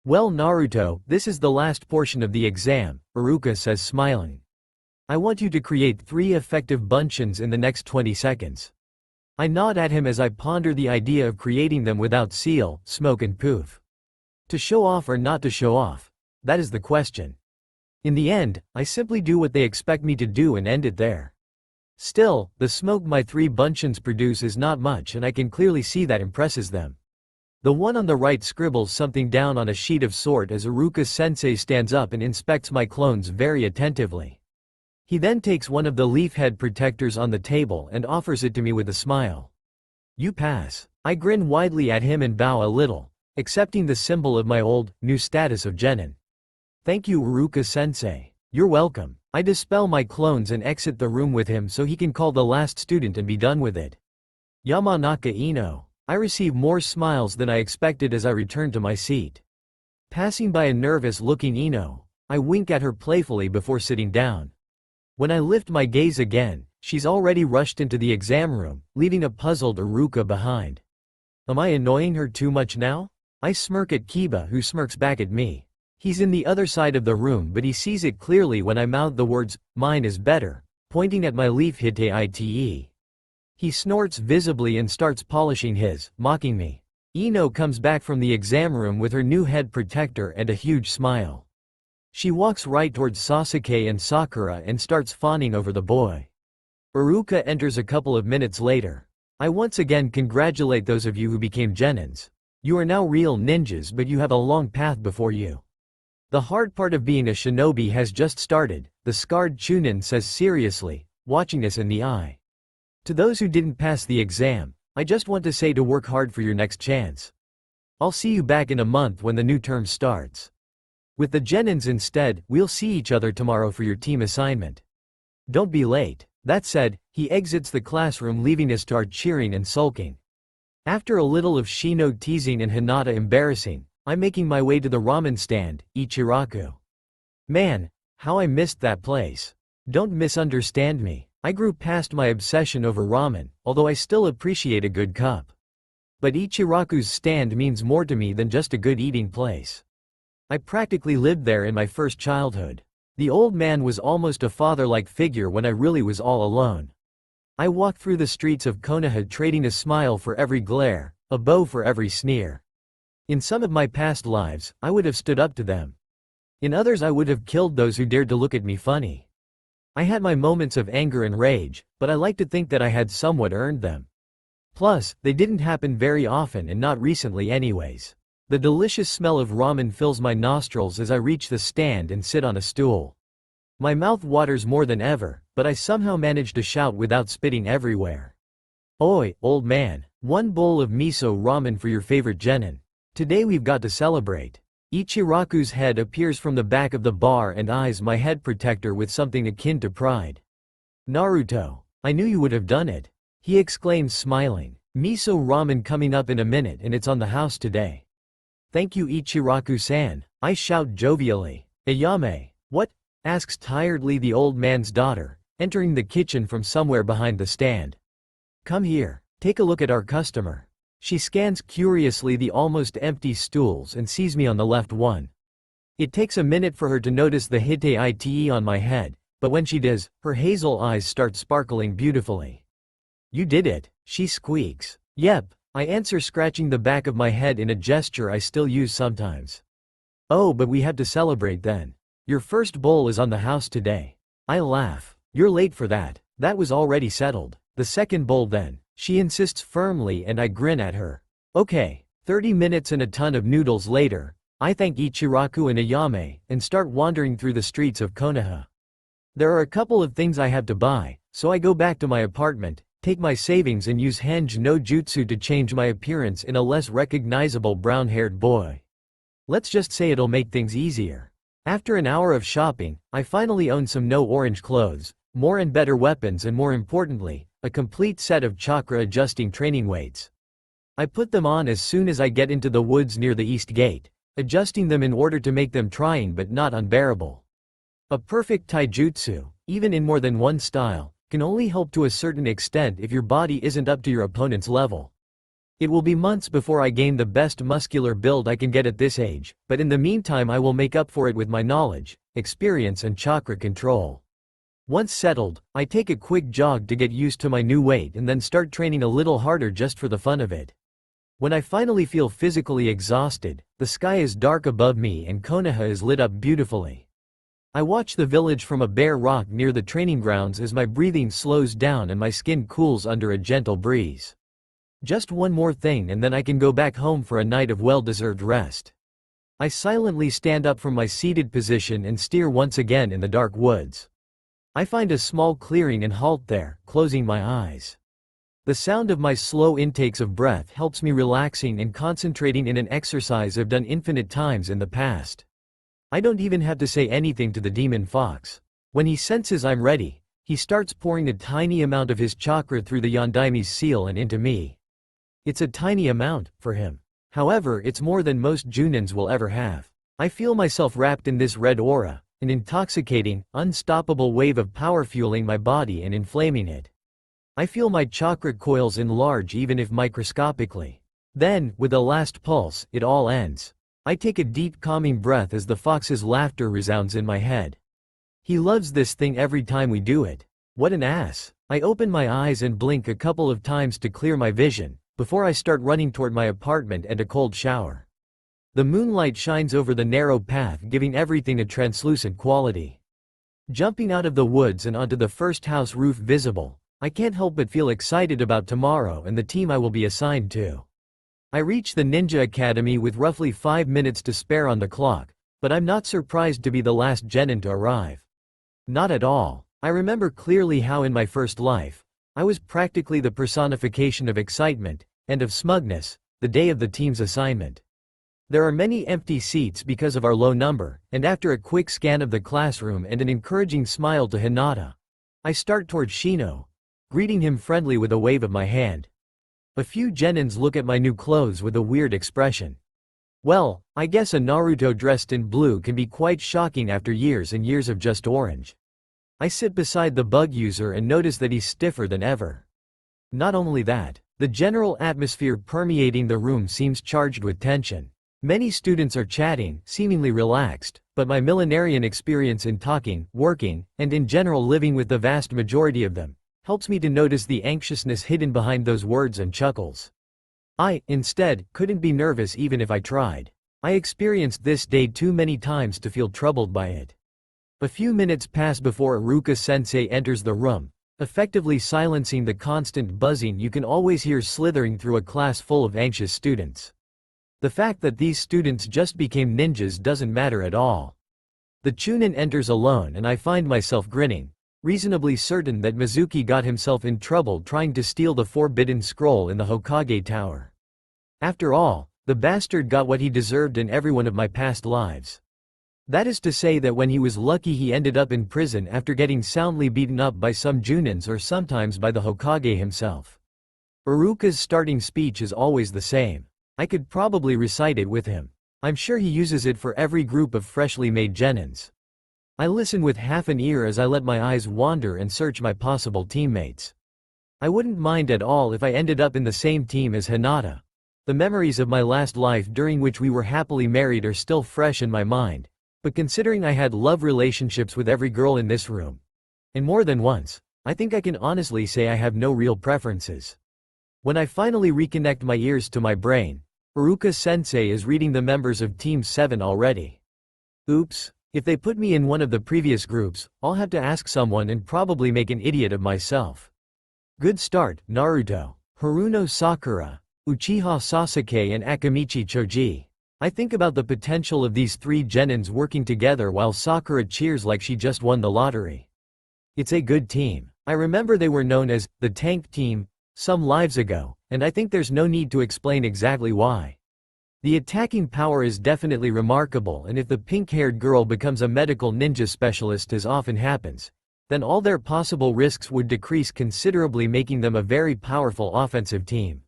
Well Naruto, this is the last portion of the exam, Iruka says smiling. I want you to create 3 effective bunshins in the next 20 seconds. I nod at him as I ponder the idea of creating them without seal, smoke and poof. To show off or not to show off? That is the question. In the end, I simply do what they expect me to do and end it there. Still, the smoke my 3 bunshins produce is not much and I can clearly see that impresses them. The one on the right scribbles something down on a sheet of sort as Iruka-sensei stands up and inspects my clones very attentively. He then takes one of the leaf head protectors on the table and offers it to me with a smile. You pass. I grin widely at him and bow a little, accepting the symbol of my old, new status of genin. Thank you Iruka-sensei. You're welcome. I dispel my clones and exit the room with him so he can call the last student and be done with it. Yamanaka Ino. I receive more smiles than I expected as I return to my seat. Passing by a nervous-looking Ino, I wink at her playfully before sitting down. When I lift my gaze again, she's already rushed into the exam room, leaving a puzzled Iruka behind. Am I annoying her too much now? I smirk at Kiba, who smirks back at me. He's in the other side of the room, but he sees it clearly when I mouth the words, "Mine is better," pointing at my leaf hite. He snorts visibly and starts polishing his, mocking me. Ino comes back from the exam room with her new head protector and a huge smile. She walks right towards Sasuke and Sakura and starts fawning over the boy. Iruka enters a couple of minutes later. I once again congratulate those of you who became genins. You are now real ninjas, but you have a long path before you. The hard part of being a shinobi has just started, the scarred Chunin says seriously, watching us in the eye. To those who didn't pass the exam, I just want to say to work hard for your next chance. I'll see you back in a month when the new term starts. With the genins instead, we'll see each other tomorrow for your team assignment. Don't be late. That said, he exits the classroom, leaving us to our cheering and sulking. After a little of Shino teasing and Hinata embarrassing, I'm making my way to the ramen stand, Ichiraku. Man, how I missed that place. Don't misunderstand me. I grew past my obsession over ramen, although I still appreciate a good cup. But Ichiraku's stand means more to me than just a good eating place. I practically lived there in my first childhood. The old man was almost a father-like figure when I really was all alone. I walked through the streets of Konoha trading a smile for every glare, a bow for every sneer. In some of my past lives, I would have stood up to them. In others, I would have killed those who dared to look at me funny. I had my moments of anger and rage, but I like to think that I had somewhat earned them. Plus, they didn't happen very often and not recently anyways. The delicious smell of ramen fills my nostrils as I reach the stand and sit on a stool. My mouth waters more than ever, but I somehow manage to shout without spitting everywhere. Oi, old man, one bowl of miso ramen for your favorite genin. Today we've got to celebrate. Ichiraku's head appears from the back of the bar and eyes my head protector with something akin to pride. Naruto, I knew you would have done it, he exclaims smiling. Miso ramen coming up in a minute and it's on the house today. Thank you Ichiraku-san, I shout jovially. Ayame, what? Asks tiredly the old man's daughter, entering the kitchen from somewhere behind the stand. Come here, take a look at our customer. She scans curiously the almost empty stools and sees me on the left one. It takes a minute for her to notice the hite on my head, but when she does, her hazel eyes start sparkling beautifully. You did it, she squeaks. Yep, I answer, scratching the back of my head in a gesture I still use sometimes. Oh, but we have to celebrate then. Your first bowl is on the house today. I laugh. You're late for that. That was already settled. The second bowl then. She insists firmly and I grin at her. Okay, 30 minutes and a ton of noodles later, I thank Ichiraku and Ayame, and start wandering through the streets of Konoha. There are a couple of things I have to buy, so I go back to my apartment, take my savings and use Henge no Jutsu to change my appearance in a less recognizable brown-haired boy. Let's just say it'll make things easier. After an hour of shopping, I finally own some no orange clothes, more and better weapons and more importantly, a complete set of chakra-adjusting training weights. I put them on as soon as I get into the woods near the east gate, adjusting them in order to make them trying but not unbearable. A perfect taijutsu, even in more than one style, can only help to a certain extent if your body isn't up to your opponent's level. It will be months before I gain the best muscular build I can get at this age, but in the meantime I will make up for it with my knowledge, experience and chakra control. Once settled, I take a quick jog to get used to my new weight and then start training a little harder just for the fun of it. When I finally feel physically exhausted, the sky is dark above me and Konoha is lit up beautifully. I watch the village from a bare rock near the training grounds as my breathing slows down and my skin cools under a gentle breeze. Just one more thing and then I can go back home for a night of well-deserved rest. I silently stand up from my seated position and steer once again in the dark woods. I find a small clearing and halt there, closing my eyes. The sound of my slow intakes of breath helps me relaxing and concentrating in an exercise I've done infinite times in the past. I don't even have to say anything to the demon fox. When he senses I'm ready, he starts pouring a tiny amount of his chakra through the Yondaime's seal and into me. It's a tiny amount, for him. However, it's more than most Junins will ever have. I feel myself wrapped in this red aura, an intoxicating, unstoppable wave of power fueling my body and inflaming it. I feel my chakra coils enlarge even if microscopically. Then, with a last pulse, it all ends. I take a deep calming breath as the fox's laughter resounds in my head. He loves this thing every time we do it. What an ass. I open my eyes and blink a couple of times to clear my vision, before I start running toward my apartment and a cold shower. The moonlight shines over the narrow path, giving everything a translucent quality. Jumping out of the woods and onto the first house roof visible, I can't help but feel excited about tomorrow and the team I will be assigned to. I reach the Ninja Academy with roughly 5 minutes to spare on the clock, but I'm not surprised to be the last genin to arrive. Not at all. I remember clearly how in my first life, I was practically the personification of excitement, and of smugness, the day of the team's assignment. There are many empty seats because of our low number, and after a quick scan of the classroom and an encouraging smile to Hinata, I start toward Shino, greeting him friendly with a wave of my hand. A few genins look at my new clothes with a weird expression. Well, I guess a Naruto dressed in blue can be quite shocking after years and years of just orange. I sit beside the bug user and notice that he's stiffer than ever. Not only that, the general atmosphere permeating the room seems charged with tension. Many students are chatting, seemingly relaxed, but my millenarian experience in talking, working, and in general living with the vast majority of them, helps me to notice the anxiousness hidden behind those words and chuckles. I, instead, couldn't be nervous even if I tried. I experienced this day too many times to feel troubled by it. A few minutes pass before Iruka-sensei enters the room, effectively silencing the constant buzzing you can always hear slithering through a class full of anxious students. The fact that these students just became ninjas doesn't matter at all. The Chunin enters alone and I find myself grinning, reasonably certain that Mizuki got himself in trouble trying to steal the forbidden scroll in the Hokage Tower. After all, the bastard got what he deserved in every one of my past lives. That is to say that when he was lucky he ended up in prison after getting soundly beaten up by some Junins or sometimes by the Hokage himself. Iruka's starting speech is always the same. I could probably recite it with him. I'm sure he uses it for every group of freshly made genins. I listen with half an ear as I let my eyes wander and search my possible teammates. I wouldn't mind at all if I ended up in the same team as Hinata. The memories of my last life during which we were happily married are still fresh in my mind, but considering I had love relationships with every girl in this room, and more than once, I think I can honestly say I have no real preferences. When I finally reconnect my ears to my brain, Iruka-sensei is reading the members of Team 7 already. Oops, if they put me in one of the previous groups, I'll have to ask someone and probably make an idiot of myself. Good start, Naruto, Haruno Sakura, Uchiha Sasuke and Akamichi Choji. I think about the potential of these three genins working together while Sakura cheers like she just won the lottery. It's a good team. I remember they were known as the Tank Team some lives ago, and I think there's no need to explain exactly why. The attacking power is definitely remarkable, and if the pink-haired girl becomes a medical ninja specialist as often happens, then all their possible risks would decrease considerably, making them a very powerful offensive team.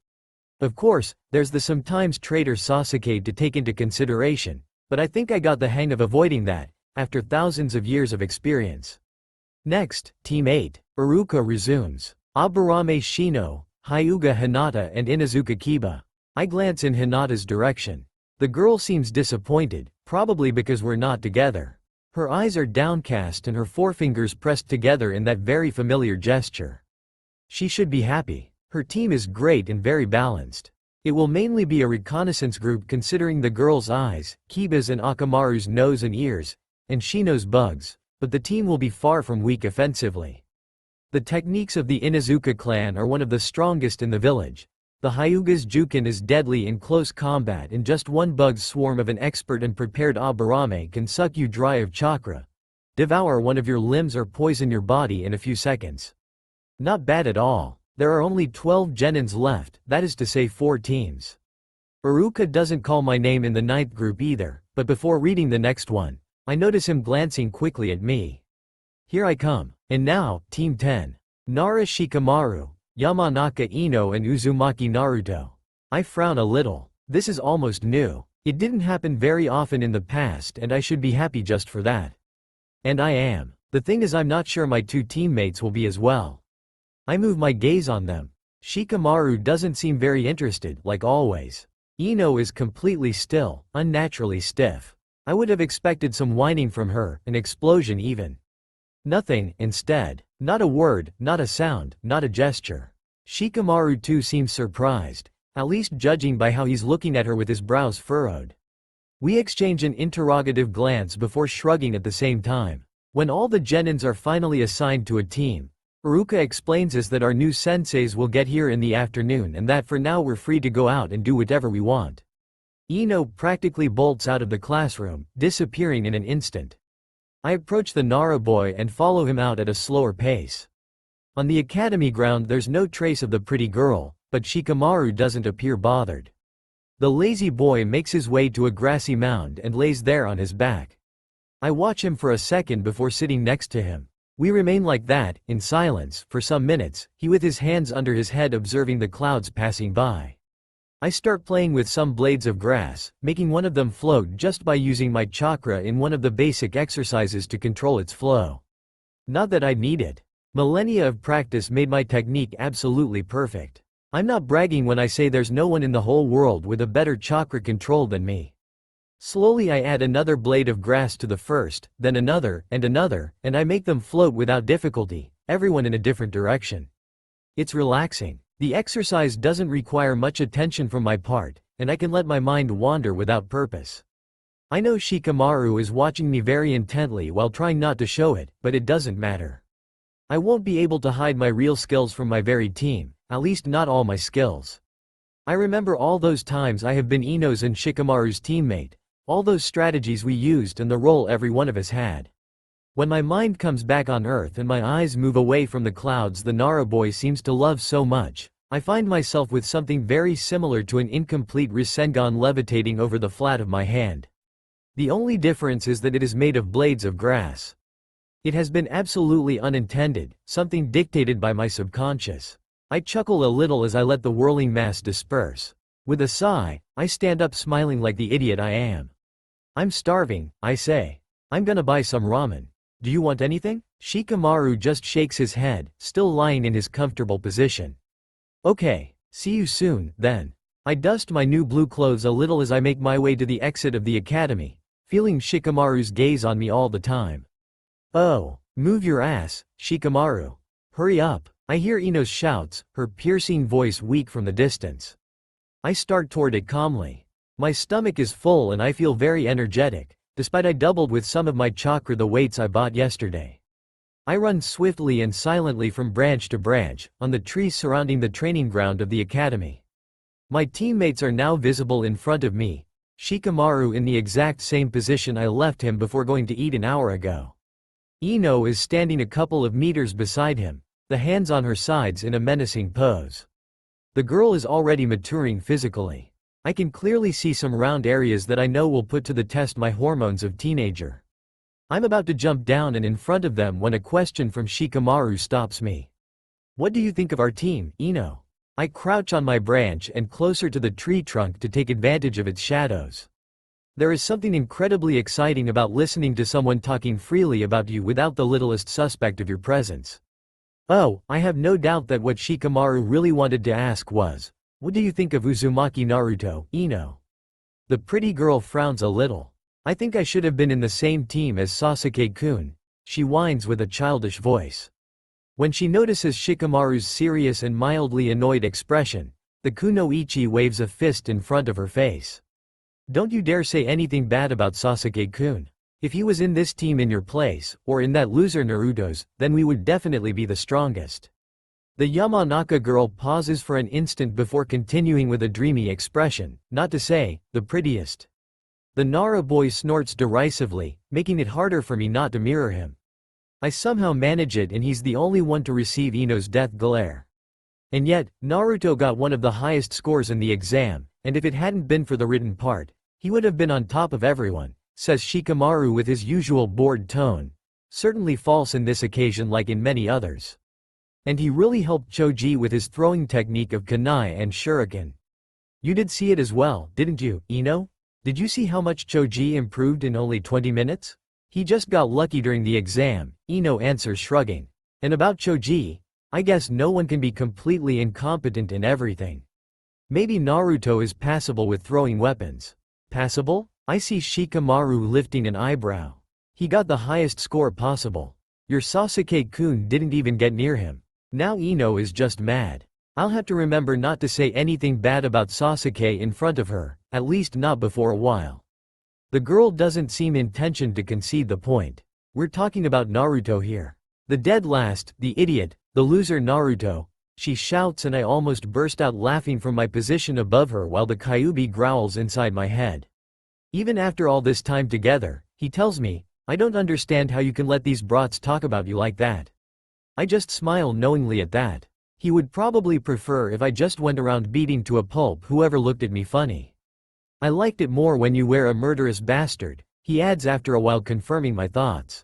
Of course, there's the sometimes traitor Sasuke to take into consideration, but I think I got the hang of avoiding that, after thousands of years of experience. Next, Team 8, Iruka resumes. Aburame Shino, Hyuga Hinata and Inazuka Kiba. I glance in Hinata's direction. The girl seems disappointed, probably because we're not together. Her eyes are downcast and her forefingers pressed together in that very familiar gesture. She should be happy. Her team is great and very balanced. It will mainly be a reconnaissance group considering the girl's eyes, Kiba's and Akamaru's nose and ears, and Shino's bugs, but the team will be far from weak offensively. The techniques of the Inazuka clan are one of the strongest in the village. The Hyuga's Jukin is deadly in close combat, and just one bug's swarm of an expert and prepared Aburame can suck you dry of chakra, devour one of your limbs or poison your body in a few seconds. Not bad at all. There are only 12 genins left, that is to say 4 teams. Iruka doesn't call my name in the 9th group either, but before reading the next one, I notice him glancing quickly at me. Here I come. And now, Team 10. Nara Shikamaru, Yamanaka Ino and Uzumaki Naruto. I frown a little. This is almost new. It didn't happen very often in the past and I should be happy just for that. And I am. The thing is I'm not sure my two teammates will be as well. I move my gaze on them. Shikamaru doesn't seem very interested, like always. Ino is completely still, unnaturally stiff. I would have expected some whining from her, an explosion even. Nothing, instead. Not a word, not a sound, not a gesture. Shikamaru too seems surprised, at least judging by how he's looking at her with his brows furrowed. We exchange an interrogative glance before shrugging at the same time. When all the genins are finally assigned to a team, Uruka explains us that our new senseis will get here in the afternoon and that for now we're free to go out and do whatever we want. Ino practically bolts out of the classroom, disappearing in an instant. I approach the Nara boy and follow him out at a slower pace. On the academy ground there's no trace of the pretty girl, but Shikamaru doesn't appear bothered. The lazy boy makes his way to a grassy mound and lays there on his back. I watch him for a second before sitting next to him. We remain like that, in silence, for some minutes, he with his hands under his head observing the clouds passing by. I start playing with some blades of grass, making one of them float just by using my chakra in one of the basic exercises to control its flow. Not that I need it. Millennia of practice made my technique absolutely perfect. I'm not bragging when I say there's no one in the whole world with a better chakra control than me. Slowly I add another blade of grass to the first, then another, and I make them float without difficulty, everyone in a different direction. It's relaxing. The exercise doesn't require much attention from my part, and I can let my mind wander without purpose. I know Shikamaru is watching me very intently while trying not to show it, but it doesn't matter. I won't be able to hide my real skills from my very team, at least not all my skills. I remember all those times I have been Ino's and Shikamaru's teammate, all those strategies we used and the role every one of us had. When my mind comes back on Earth and my eyes move away from the clouds the Nara boy seems to love so much, I find myself with something very similar to an incomplete Rasengan levitating over the flat of my hand. The only difference is that it is made of blades of grass. It has been absolutely unintended, something dictated by my subconscious. I chuckle a little as I let the whirling mass disperse. With a sigh, I stand up smiling like the idiot I am. I'm starving, I say. I'm gonna buy some ramen. Do you want anything? Shikamaru just shakes his head, still lying in his comfortable position. Okay, see you soon, then. I dust my new blue clothes a little as I make my way to the exit of the academy, feeling Shikamaru's gaze on me all the time. Oh, move your ass, Shikamaru. Hurry up. I hear Ino's shouts, her piercing voice weak from the distance. I start toward it calmly. My stomach is full and I feel very energetic, despite I doubled with some of my chakra the weights I bought yesterday. I run swiftly and silently from branch to branch, on the trees surrounding the training ground of the academy. My teammates are now visible in front of me, Shikamaru in the exact same position I left him before going to eat an hour ago. Ino is standing a couple of meters beside him, the hands on her sides in a menacing pose. The girl is already maturing physically. I can clearly see some round areas that I know will put to the test my hormones of teenager. I'm about to jump down and in front of them when a question from Shikamaru stops me. What do you think of our team, Ino? I crouch on my branch and closer to the tree trunk to take advantage of its shadows. There is something incredibly exciting about listening to someone talking freely about you without the littlest suspect of your presence. Oh, I have no doubt that what Shikamaru really wanted to ask was, what do you think of Uzumaki Naruto, Ino? The pretty girl frowns a little. I think I should have been in the same team as Sasuke-kun, she whines with a childish voice. When she notices Shikamaru's serious and mildly annoyed expression, the kunoichi waves a fist in front of her face. Don't you dare say anything bad about Sasuke-kun. If he was in this team in your place, or in that loser Naruto's, then we would definitely be the strongest. The Yamanaka girl pauses for an instant before continuing with a dreamy expression, not to say, the prettiest. The Nara boy snorts derisively, making it harder for me not to mirror him. I somehow manage it and he's the only one to receive Ino's death glare. And yet, Naruto got one of the highest scores in the exam, and if it hadn't been for the written part, he would have been on top of everyone, says Shikamaru with his usual bored tone, certainly false in this occasion like in many others. And he really helped Choji with his throwing technique of kunai and shuriken. You did see it as well, didn't you, Ino? Did you see how much Choji improved in only 20 minutes? He just got lucky during the exam, Ino answers shrugging. And about Choji, I guess no one can be completely incompetent in everything. Maybe Naruto is passable with throwing weapons. Passable? I see Shikamaru lifting an eyebrow. He got the highest score possible. Your Sasuke-kun didn't even get near him. Now Ino is just mad. I'll have to remember not to say anything bad about Sasuke in front of her, at least not before a while. The girl doesn't seem intentioned to concede the point. We're talking about Naruto here. The dead last, the idiot, the loser Naruto, she shouts, and I almost burst out laughing from my position above her while the Kyuubi growls inside my head. Even after all this time together, he tells me, I don't understand how you can let these brats talk about you like that. I just smile knowingly at that. He would probably prefer if I just went around beating to a pulp whoever looked at me funny. I liked it more when you were a murderous bastard, he adds after a while, confirming my thoughts.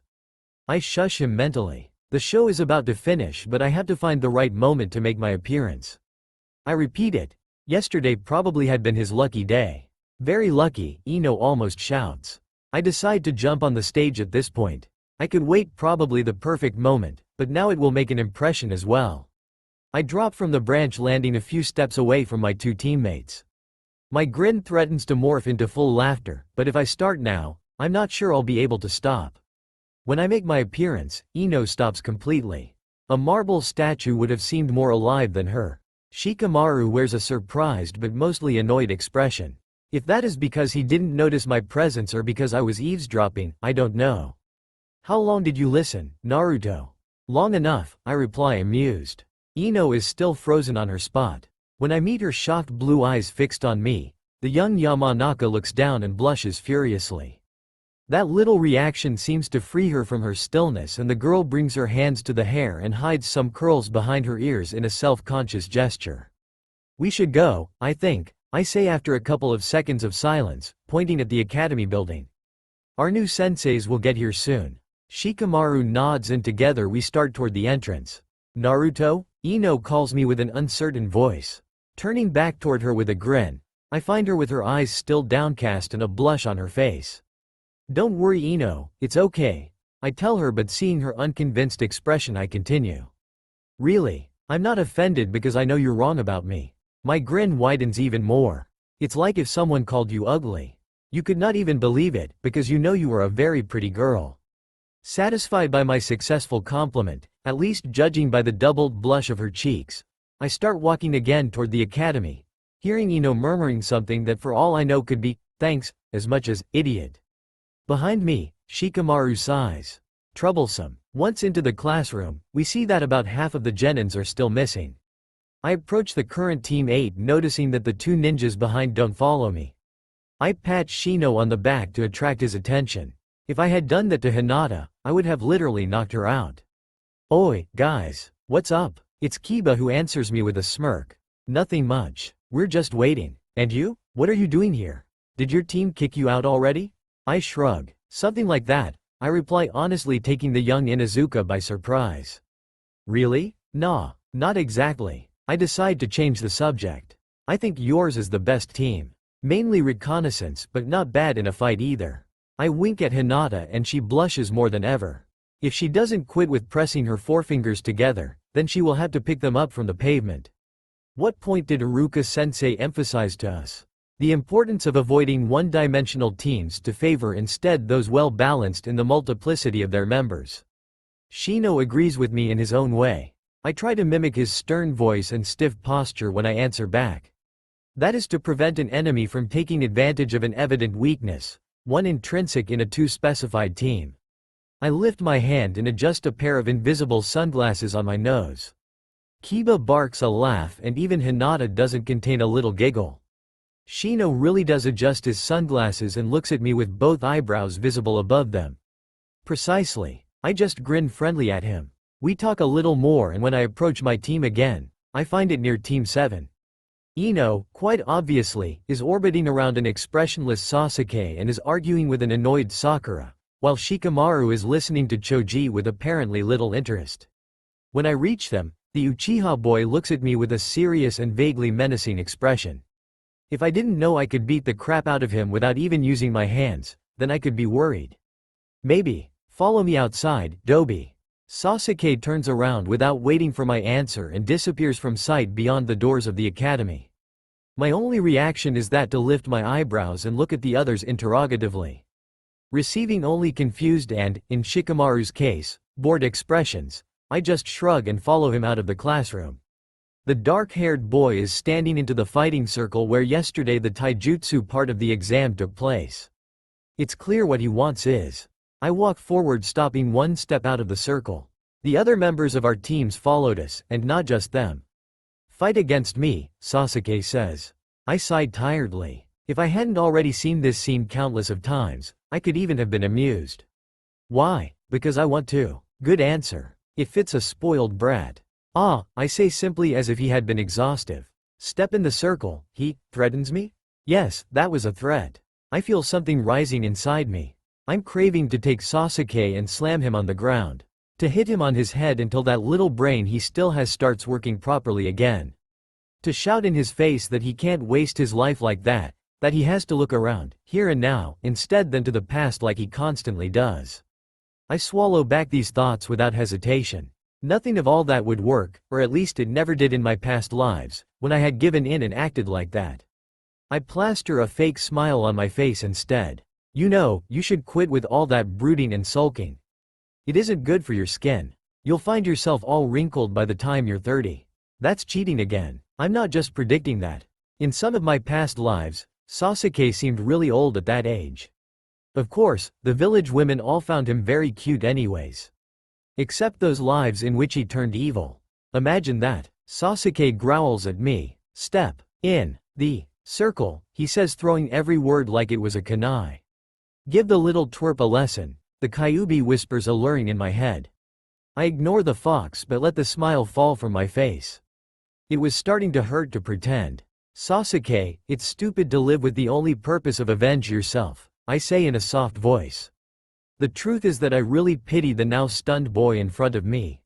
I shush him mentally. The show is about to finish, but I have to find the right moment to make my appearance. I repeat it. Yesterday probably had been his lucky day. Very lucky, Ino almost shouts. I decide to jump on the stage at this point. I could wait, probably the perfect moment, but now it will make an impression as well. I drop from the branch, landing a few steps away from my two teammates. My grin threatens to morph into full laughter, but if I start now, I'm not sure I'll be able to stop. When I make my appearance, Ino stops completely. A marble statue would have seemed more alive than her. Shikamaru wears a surprised but mostly annoyed expression. If that is because he didn't notice my presence or because I was eavesdropping, I don't know. How long did you listen, Naruto? Long enough, I reply, amused. Ino is still frozen on her spot. When I meet her shocked blue eyes fixed on me, the young Yamanaka looks down and blushes furiously. That little reaction seems to free her from her stillness, and the girl brings her hands to the hair and hides some curls behind her ears in a self-conscious gesture. We should go, I think, I say after a couple of seconds of silence, pointing at the academy building. Our new senseis will get here soon. Shikamaru nods, and together we start toward the entrance. Naruto? Ino calls me with an uncertain voice. Turning back toward her with a grin, I find her with her eyes still downcast and a blush on her face. Don't worry, Ino, it's okay, I tell her, but seeing her unconvinced expression, I continue. Really? I'm not offended because I know you're wrong about me. My grin widens even more. It's like if someone called you ugly. You could not even believe it, because you know you are a very pretty girl. Satisfied by my successful compliment, at least judging by the doubled blush of her cheeks, I start walking again toward the academy, hearing Ino murmuring something that for all I know could be, thanks, as much as, idiot. Behind me, Shikamaru sighs. Troublesome. Once into the classroom, we see that about half of the genins are still missing. I approach the current Team 8, noticing that the two ninjas behind don't follow me. I pat Shino on the back to attract his attention. If I had done that to Hinata, I would have literally knocked her out. Oi, guys, what's up? It's Kiba who answers me with a smirk. Nothing much. We're just waiting. And you? What are you doing here? Did your team kick you out already? I shrug. Something like that, I reply, honestly taking the young Inuzuka by surprise. Really? Nah, not exactly. I decide to change the subject. I think yours is the best team. Mainly reconnaissance, but not bad in a fight either. I wink at Hinata and she blushes more than ever. If she doesn't quit with pressing her forefingers together, then she will have to pick them up from the pavement. What point did Iruka-sensei emphasize to us? The importance of avoiding one-dimensional teams to favor instead those well-balanced in the multiplicity of their members. Shino agrees with me in his own way. I try to mimic his stern voice and stiff posture when I answer back. That is to prevent an enemy from taking advantage of an evident weakness, one intrinsic in a two-specified team. I lift my hand and adjust a pair of invisible sunglasses on my nose. Kiba barks a laugh, and even Hinata doesn't contain a little giggle. Shino really does adjust his sunglasses and looks at me with both eyebrows visible above them. Precisely. I just grin friendly at him. We talk a little more, and when I approach my team again, I find it near Team 7. Ino, quite obviously, is orbiting around an expressionless Sasuke and is arguing with an annoyed Sakura, while Shikamaru is listening to Choji with apparently little interest. When I reach them, the Uchiha boy looks at me with a serious and vaguely menacing expression. If I didn't know I could beat the crap out of him without even using my hands, then I could be worried. Maybe. Follow me outside, Dobi. Sasuke turns around without waiting for my answer and disappears from sight beyond the doors of the academy. My only reaction is that to lift my eyebrows and look at the others interrogatively. Receiving only confused and, in Shikamaru's case, bored expressions, I just shrug and follow him out of the classroom. The dark-haired boy is standing into the fighting circle where yesterday the taijutsu part of the exam took place. It's clear what he wants is. I walk forward, stopping one step out of the circle. The other members of our teams followed us, and not just them. Fight against me, Sasuke says. I sighed tiredly. If I hadn't already seen this scene countless of times, I could even have been amused. Why? Because I want to. Good answer. It fits a spoiled brat. Ah, I say simply as if he had been exhaustive. Step in the circle, he threatens me? Yes, that was a threat. I feel something rising inside me. I'm craving to take Sasuke and slam him on the ground. To hit him on his head until that little brain he still has starts working properly again. To shout in his face that he can't waste his life like that he has to look around, here and now, instead than to the past like he constantly does. I swallow back these thoughts without hesitation. Nothing of all that would work, or at least it never did in my past lives, when I had given in and acted like that. I plaster a fake smile on my face instead. You know, you should quit with all that brooding and sulking. It isn't good for your skin. You'll find yourself all wrinkled by the time you're 30. That's cheating again. I'm not just predicting that. In some of my past lives, Sasuke seemed really old at that age. Of course, the village women all found him very cute anyways. Except those lives in which he turned evil. Imagine that. Sasuke growls at me. Step in the circle, he says, throwing every word like it was a kunai. Give the little twerp a lesson, the Kyuubi whispers alluring in my head. I ignore the fox but let the smile fall from my face. It was starting to hurt to pretend. Sasuke, it's stupid to live with the only purpose of avenge yourself, I say in a soft voice. The truth is that I really pity the now stunned boy in front of me.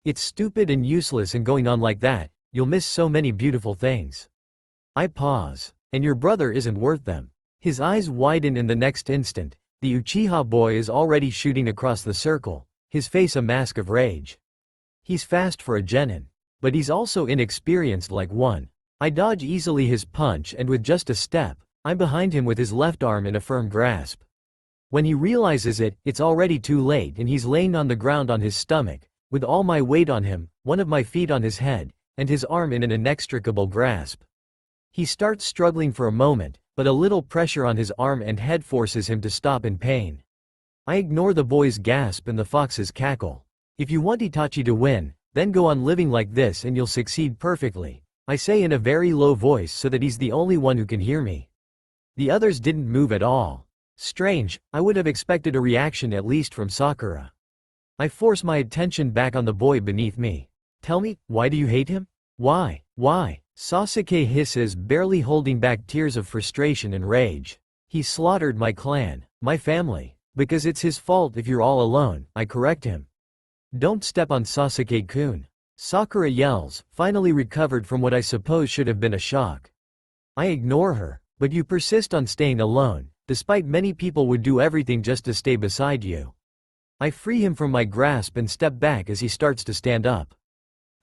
It's stupid and useless, and going on like that, you'll miss so many beautiful things. I pause. And your brother isn't worth them. His eyes widen in the next instant. The Uchiha boy is already shooting across the circle, his face a mask of rage. He's fast for a genin. But he's also inexperienced like one. I dodge easily his punch, and with just a step, I'm behind him with his left arm in a firm grasp. When he realizes it, it's already too late and he's laying on the ground on his stomach, with all my weight on him, one of my feet on his head, and his arm in an inextricable grasp. He starts struggling for a moment, but a little pressure on his arm and head forces him to stop in pain. I ignore the boy's gasp and the fox's cackle. If you want Itachi to win, then go on living like this and you'll succeed perfectly, I say in a very low voice so that he's the only one who can hear me. The others didn't move at all. Strange, I would have expected a reaction at least from Sakura. I force my attention back on the boy beneath me. Tell me, why do you hate him? Why? Sasuke hisses, barely holding back tears of frustration and rage. He slaughtered my clan, my family. Because it's his fault if you're all alone, I correct him. Don't step on Sasuke-kun. Sakura yells, finally recovered from what I suppose should have been a shock. I ignore her. But you persist on staying alone, despite many people would do everything just to stay beside you. I free him from my grasp and step back as he starts to stand up.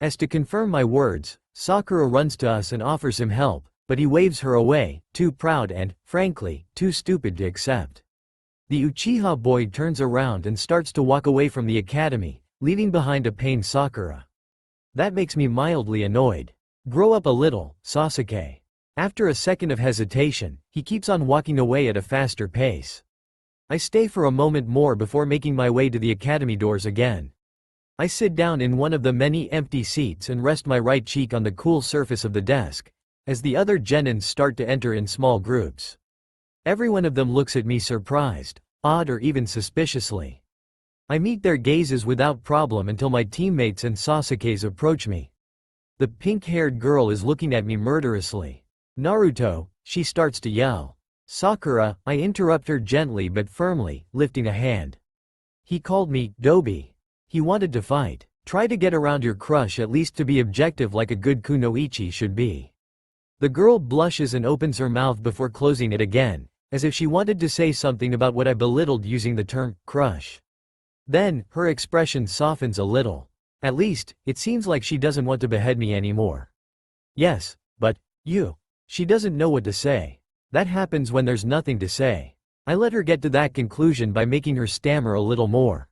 As to confirm my words, Sakura runs to us and offers him help, but he waves her away, too proud and, frankly, too stupid to accept. The Uchiha boy turns around and starts to walk away from the academy, leaving behind a pained Sakura. That makes me mildly annoyed. Grow up a little, Sasuke. After a second of hesitation, he keeps on walking away at a faster pace. I stay for a moment more before making my way to the academy doors again. I sit down in one of the many empty seats and rest my right cheek on the cool surface of the desk, as the other genins start to enter in small groups. Every one of them looks at me surprised, odd, or even suspiciously. I meet their gazes without problem until my teammates and Sasuke's approach me. The pink-haired girl is looking at me murderously. Naruto, she starts to yell. Sakura, I interrupt her gently but firmly, lifting a hand. He called me Dobi. He wanted to fight. Try to get around your crush, at least to be objective like a good kunoichi should be. The girl blushes and opens her mouth before closing it again, as if she wanted to say something about what I belittled using the term crush. Then, her expression softens a little. At least, it seems like she doesn't want to behead me anymore. Yes, but, you. She doesn't know what to say. That happens when there's nothing to say. I let her get to that conclusion by making her stammer a little more.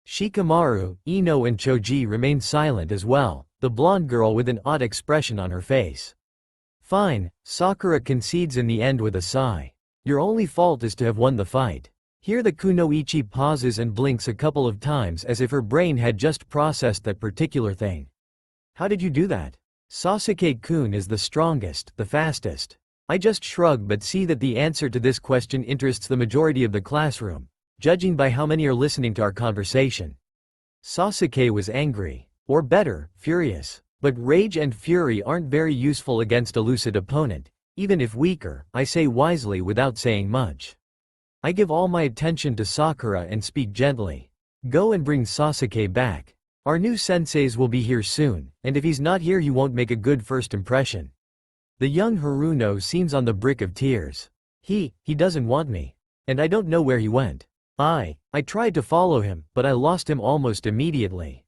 Shikamaru, Ino and Choji remain silent as well, the blonde girl with an odd expression on her face. Fine, Sakura concedes in the end with a sigh. Your only fault is to have won the fight. Here the kunoichi pauses and blinks a couple of times as if her brain had just processed that particular thing. How did you do that? Sasuke-kun is the strongest, the fastest. I just shrug but see that the answer to this question interests the majority of the classroom, judging by how many are listening to our conversation. Sasuke was angry. Or better, furious. But rage and fury aren't very useful against a lucid opponent, even if weaker, I say wisely without saying much. I give all my attention to Sakura and speak gently. Go and bring Sasuke back. Our new senseis will be here soon, and if he's not here he won't make a good first impression. The young Haruno seems on the brink of tears. He doesn't want me. And I don't know where he went. I tried to follow him, but I lost him almost immediately.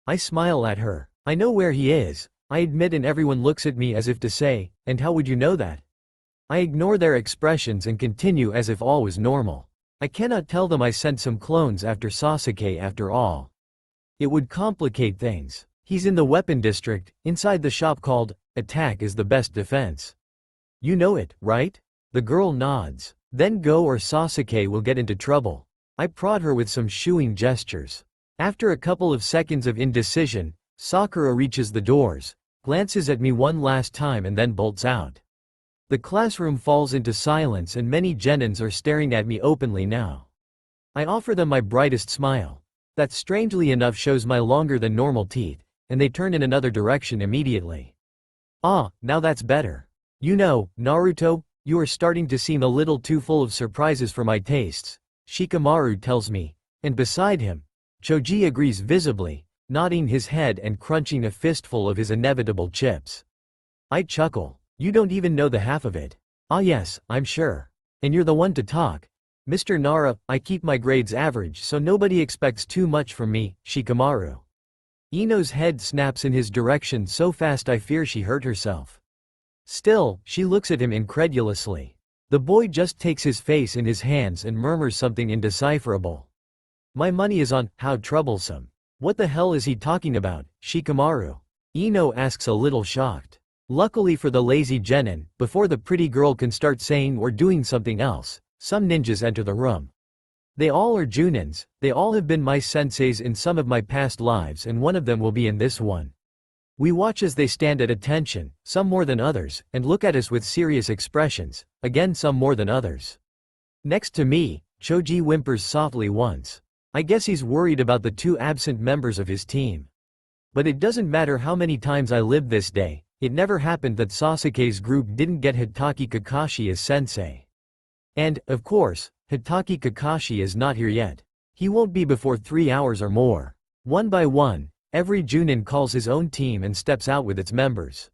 I smile at her. I know where he is, I admit, and everyone looks at me as if to say, and how would you know that? I ignore their expressions and continue as if all was normal. I cannot tell them I sent some clones after Sasuke after all. It would complicate things. He's in the weapon district, inside the shop called, Attack is the Best Defense. You know it, right? The girl nods. Then go or Sasuke will get into trouble. I prod her with some shooing gestures. After a couple of seconds of indecision, Sakura reaches the doors, glances at me one last time and then bolts out. The classroom falls into silence and many genins are staring at me openly now. I offer them my brightest smile. That strangely enough shows my longer than normal teeth, and they turn in another direction immediately. Ah, now that's better. You know, Naruto, you are starting to seem a little too full of surprises for my tastes, Shikamaru tells me, and beside him, Choji agrees visibly, nodding his head and crunching a fistful of his inevitable chips. I chuckle. You don't even know the half of it. Ah yes, I'm sure. And you're the one to talk. Mr. Nara, I keep my grades average so nobody expects too much from me, Shikamaru. Ino's head snaps in his direction so fast I fear she hurt herself. Still, she looks at him incredulously. The boy just takes his face in his hands and murmurs something indecipherable. My money is on, how troublesome. What the hell is he talking about, Shikamaru? Ino asks a little shocked. Luckily for the lazy genin, before the pretty girl can start saying or doing something else, some ninjas enter the room. They all are junins, they all have been my senseis in some of my past lives and one of them will be in this one. We watch as they stand at attention, some more than others, and look at us with serious expressions, again some more than others. Next to me, Choji whimpers softly once. I guess he's worried about the two absent members of his team. But it doesn't matter how many times I lived this day, it never happened that Sasuke's group didn't get Hitaki Kakashi as sensei. And, of course, Hitaki Kakashi is not here yet. He won't be before 3 hours or more. One by one, every Junin calls his own team and steps out with its members.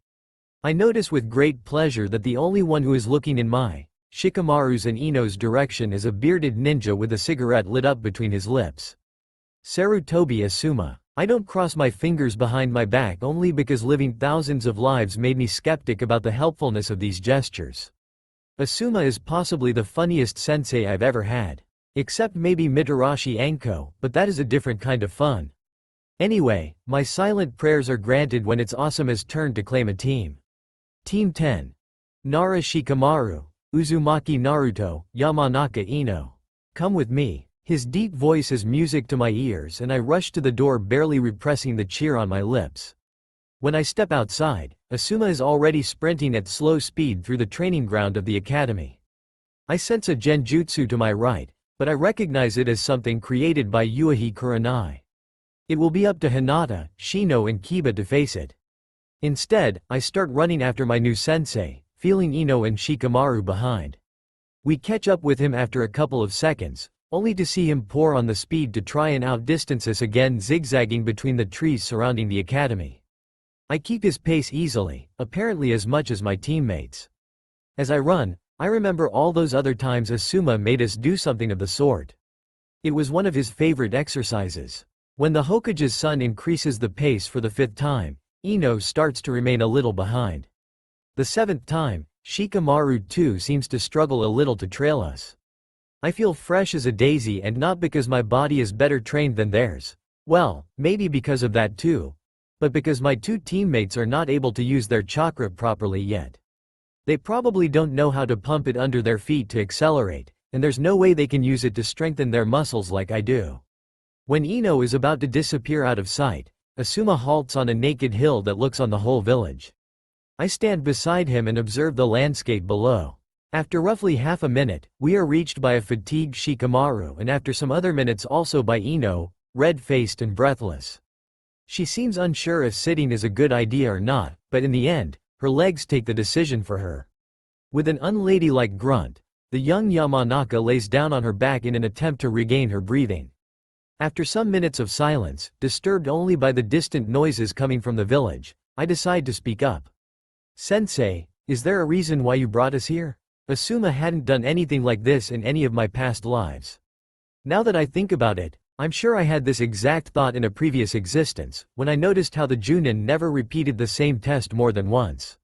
I notice with great pleasure that the only one who is looking in my, Shikamaru's and Ino's direction is a bearded ninja with a cigarette lit up between his lips. Sarutobi Asuma. I don't cross my fingers behind my back only because living thousands of lives made me skeptic about the helpfulness of these gestures. Asuma is possibly the funniest sensei I've ever had. Except maybe Mitarashi Anko, but that is a different kind of fun. Anyway, my silent prayers are granted when it's Asuma's turn to claim a team. Team 10. Nara Shikamaru, Uzumaki Naruto, Yamanaka Ino. Come with me. His deep voice is music to my ears and I rush to the door barely repressing the cheer on my lips. When I step outside, Asuma is already sprinting at slow speed through the training ground of the academy. I sense a genjutsu to my right, but I recognize it as something created by Yuichi Kurenai. It will be up to Hinata, Shino and Kiba to face it. Instead, I start running after my new sensei, feeling Ino and Shikamaru behind. We catch up with him after a couple of seconds, only to see him pour on the speed to try and outdistance us again, zigzagging between the trees surrounding the academy. I keep his pace easily, apparently as much as my teammates. As I run, I remember all those other times Asuma made us do something of the sort. It was one of his favorite exercises. When the Hokage's son increases the pace for the 5th time, Ino starts to remain a little behind. The 7th time, Shikamaru too seems to struggle a little to trail us. I feel fresh as a daisy, and not because my body is better trained than theirs. Well, maybe because of that too. But because my two teammates are not able to use their chakra properly yet. They probably don't know how to pump it under their feet to accelerate, and there's no way they can use it to strengthen their muscles like I do. When Ino is about to disappear out of sight, Asuma halts on a naked hill that looks on the whole village. I stand beside him and observe the landscape below. After roughly half a minute, we are reached by a fatigued Shikamaru, and after some other minutes also by Ino, red-faced and breathless. She seems unsure if sitting is a good idea or not, but in the end, her legs take the decision for her. With an unladylike grunt, the young Yamanaka lays down on her back in an attempt to regain her breathing. After some minutes of silence, disturbed only by the distant noises coming from the village, I decide to speak up. "Sensei, is there a reason why you brought us here? Asuma hadn't done anything like this in any of my past lives. Now that I think about it, I'm sure I had this exact thought in a previous existence, when I noticed how the Junin never repeated the same test more than once.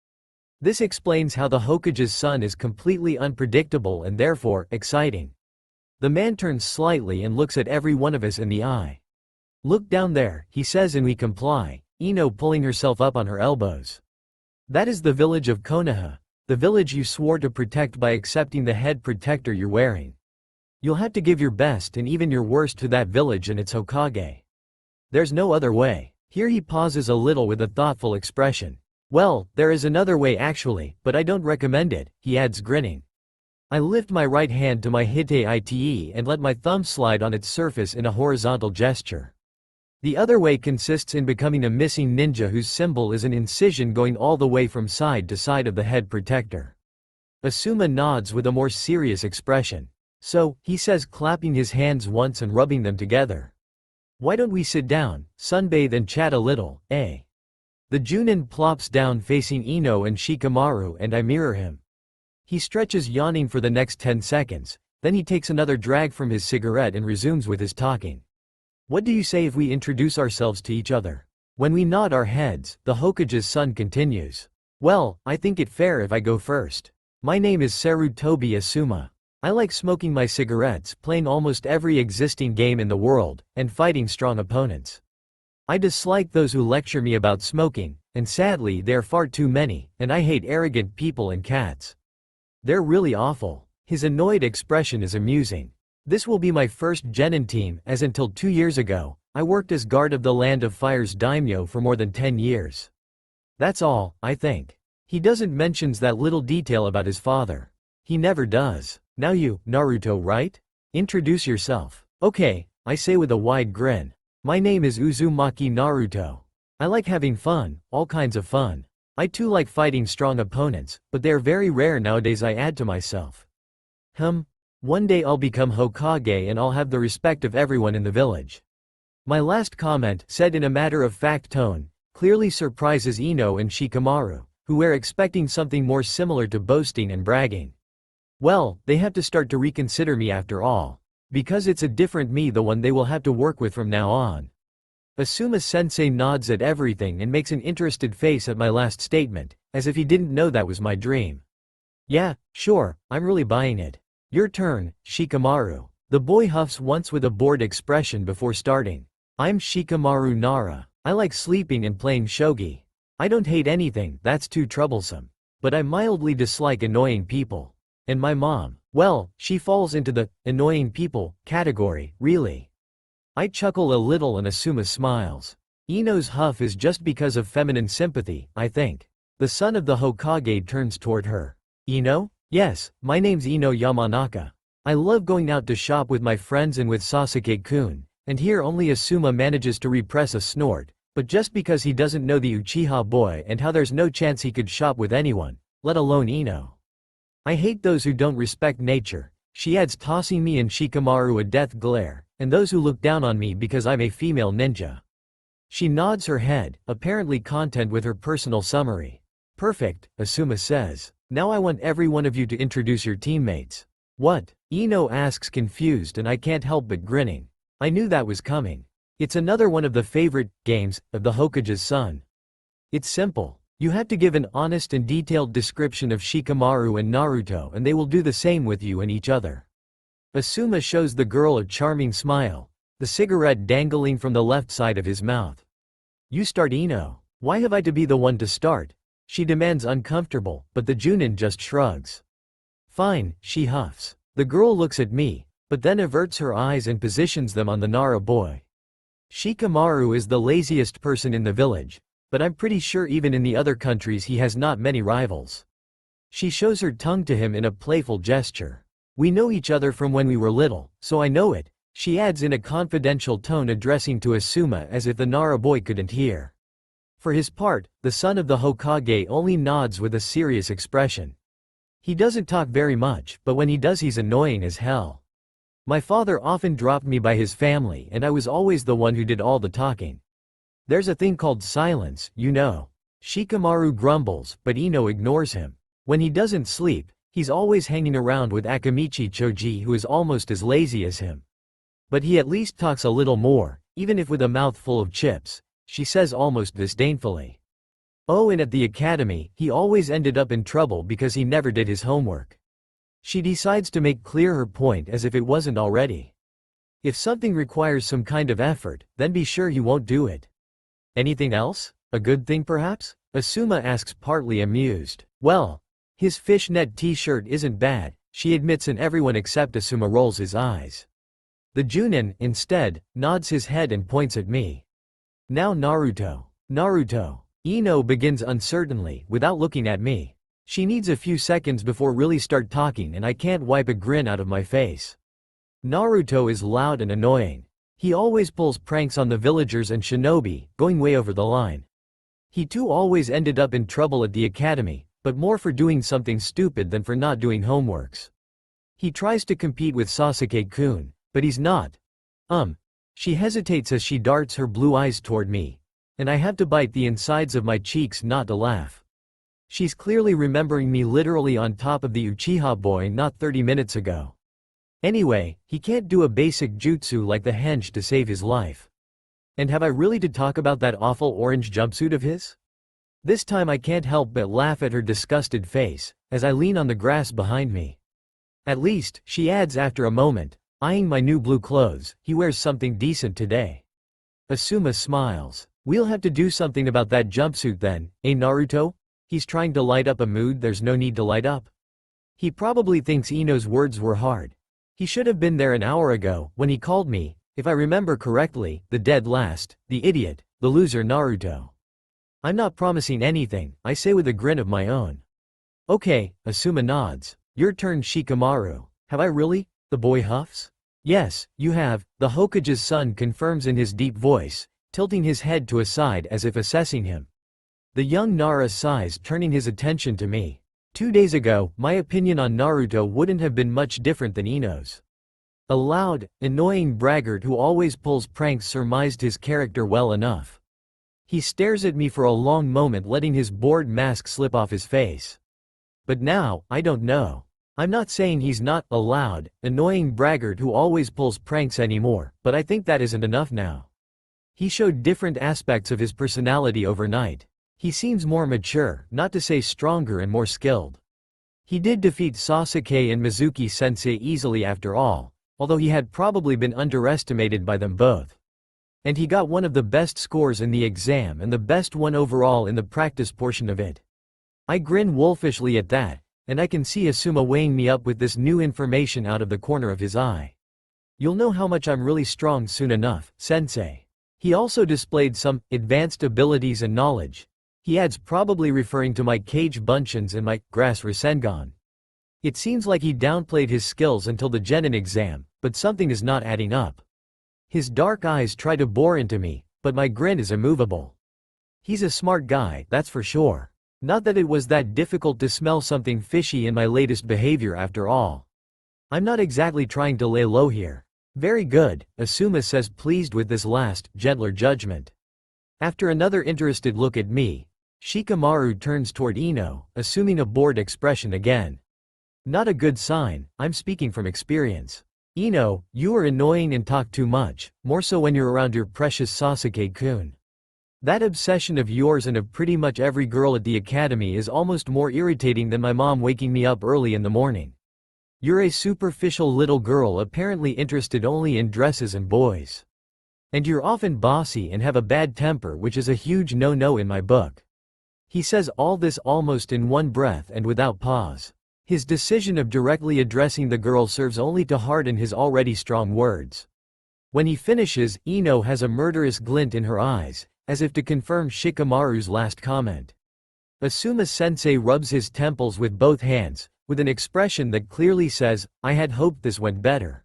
This explains how the Hokage's son is completely unpredictable and therefore exciting." The man turns slightly and looks at every one of us in the eye. "Look down there," he says, and we comply, Ino pulling herself up on her elbows. "That is the village of Konoha, the village you swore to protect by accepting the head protector you're wearing. You'll have to give your best and even your worst to that village and its Hokage. There's no other way." Here he pauses a little with a thoughtful expression. "Well, there is another way actually, but I don't recommend it," he adds, grinning. I lift my right hand to my hite and let my thumb slide on its surface in a horizontal gesture. The other way consists in becoming a missing ninja whose symbol is an incision going all the way from side to side of the head protector. Asuma nods with a more serious expression. "So," he says, clapping his hands once and rubbing them together. "Why don't we sit down, sunbathe and chat a little, eh?" The Junin plops down facing Ino and Shikamaru, and I mirror him. He stretches, yawning for the next 10 seconds, then he takes another drag from his cigarette and resumes with his talking. "What do you say if we introduce ourselves to each other?" When we nod our heads, the Hokage's son continues. "Well, I think it fair if I go first. My name is Sarutobi Asuma. I like smoking my cigarettes, playing almost every existing game in the world, and fighting strong opponents. I dislike those who lecture me about smoking, and sadly there are far too many, and I hate arrogant people and cats. They're really awful." His annoyed expression is amusing. "This will be my first genin team, as until 2 years ago, I worked as guard of the Land of Fire's daimyo for more than 10 years. That's all, I think." He doesn't mention that little detail about his father. He never does. "Now you, Naruto, right? Introduce yourself." "Okay," I say with a wide grin. "My name is Uzumaki Naruto. I like having fun, all kinds of fun. I too like fighting strong opponents, but they are very rare nowadays," I add to myself. One day I'll become Hokage and I'll have the respect of everyone in the village." My last comment, said in a matter-of-fact tone, clearly surprises Ino and Shikamaru, who were expecting something more similar to boasting and bragging. Well, they have to start to reconsider me after all. Because it's a different me, the one they will have to work with from now on. Asuma-sensei nods at everything and makes an interested face at my last statement, as if he didn't know that was my dream. "Yeah, sure, I'm really buying it. Your turn, Shikamaru." The boy huffs once with a bored expression before starting. "I'm Shikamaru Nara. I like sleeping and playing shogi. I don't hate anything that's too troublesome. But I mildly dislike annoying people. And my mom, well, she falls into the annoying people category, really." I chuckle a little and Asuma smiles. Ino's huff is just because of feminine sympathy, I think. The son of the Hokage turns toward her. "Ino?" "Yes, my name's Ino Yamanaka. I love going out to shop with my friends and with Sasuke-kun," and here only Asuma manages to repress a snort, but just because he doesn't know the Uchiha boy and how there's no chance he could shop with anyone, let alone Ino. "I hate those who don't respect nature," she adds, tossing me and Shikamaru a death glare, "and those who look down on me because I'm a female ninja." She nods her head, apparently content with her personal summary. Perfect, Asuma says. Now I want every one of you to introduce your teammates. What? Ino asks confused and I can't help but grinning. I knew that was coming. It's another one of the favorite games of the Hokage's son. It's simple. You have to give an honest and detailed description of Shikamaru and Naruto and they will do the same with you and each other. Asuma shows the girl a charming smile, the cigarette dangling from the left side of his mouth. You start, Ino. Why have I to be the one to start? She demands, uncomfortable, but the Junin just shrugs. Fine, she huffs. The girl looks at me, but then averts her eyes and positions them on the Nara boy. Shikamaru is the laziest person in the village, but I'm pretty sure even in the other countries he has not many rivals. She shows her tongue to him in a playful gesture. We know each other from when we were little, so I know it, she adds in a confidential tone, addressing to Asuma as if the Nara boy couldn't hear. For his part, the son of the Hokage only nods with a serious expression. He doesn't talk very much, but when he does he's annoying as hell. My father often dropped me by his family and I was always the one who did all the talking. There's a thing called silence, you know. Shikamaru grumbles, but Ino ignores him. When he doesn't sleep, he's always hanging around with Akamichi Choji, who is almost as lazy as him. But he at least talks a little more, even if with a mouthful of chips, she says almost disdainfully. Oh, and at the academy, he always ended up in trouble because he never did his homework. She decides to make clear her point as if it wasn't already. If something requires some kind of effort, then be sure you won't do it. Anything else? A good thing perhaps? Asuma asks, partly amused. Well, his fishnet t-shirt isn't bad, she admits, and everyone except Asuma rolls his eyes. The Junin, instead, nods his head and points at me. Now Naruto. Naruto. Ino begins uncertainly, without looking at me. She needs a few seconds before really start talking and I can't wipe a grin out of my face. Naruto is loud and annoying. He always pulls pranks on the villagers and shinobi, going way over the line. He too always ended up in trouble at the academy, but more for doing something stupid than for not doing homeworks. He tries to compete with Sasuke-kun, but he's not. She hesitates as she darts her blue eyes toward me, and I have to bite the insides of my cheeks not to laugh. She's clearly remembering me literally on top of the Uchiha boy not 30 minutes ago. Anyway, he can't do a basic jutsu like the henge to save his life. And have I really to talk about that awful orange jumpsuit of his? This time I can't help but laugh at her disgusted face, as I lean on the grass behind me. At least, she adds after a moment, eyeing my new blue clothes, he wears something decent today. Asuma smiles. We'll have to do something about that jumpsuit then, eh Naruto? He's trying to light up a mood there's no need to light up. He probably thinks Ino's words were hard. He should have been there an hour ago, when he called me, if I remember correctly, the dead last, the idiot, the loser Naruto. I'm not promising anything, I say with a grin of my own. Okay, Asuma nods. Your turn, Shikamaru. Have I really? The boy huffs. Yes, you have, the Hokage's son confirms in his deep voice, tilting his head to a side as if assessing him. The young Nara sighs, turning his attention to me. 2 days ago, my opinion on Naruto wouldn't have been much different than Ino's. A loud, annoying braggart who always pulls pranks surmised his character well enough. He stares at me for a long moment, letting his bored mask slip off his face. But now, I don't know. I'm not saying he's not a loud, annoying braggart who always pulls pranks anymore, but I think that isn't enough now. He showed different aspects of his personality overnight. He seems more mature, not to say stronger and more skilled. He did defeat Sasuke and Mizuki-sensei easily after all, although he had probably been underestimated by them both. And he got one of the best scores in the exam and the best one overall in the practice portion of it. I grin wolfishly at that, and I can see Asuma weighing me up with this new information out of the corner of his eye. You'll know how much I'm really strong soon enough, sensei. He also displayed some advanced abilities and knowledge. He adds, probably referring to my Kage Bunshins and my Grass Rasengan. It seems like he downplayed his skills until the Genin exam, but something is not adding up. His dark eyes try to bore into me, but my grin is immovable. He's a smart guy, that's for sure. Not that it was that difficult to smell something fishy in my latest behavior after all. I'm not exactly trying to lay low here. Very good, Asuma says, pleased with this last, gentler judgment. After another interested look at me, Shikamaru turns toward Ino, assuming a bored expression again. Not a good sign, I'm speaking from experience. Ino, you are annoying and talk too much, more so when you're around your precious Sasuke-kun. That obsession of yours and of pretty much every girl at the academy is almost more irritating than my mom waking me up early in the morning. You're a superficial little girl apparently interested only in dresses and boys. And you're often bossy and have a bad temper, which is a huge no-no in my book. He says all this almost in one breath and without pause. His decision of directly addressing the girl serves only to harden his already strong words. When he finishes, Ino has a murderous glint in her eyes, as if to confirm Shikamaru's last comment. Asuma-sensei rubs his temples with both hands, with an expression that clearly says, I had hoped this went better.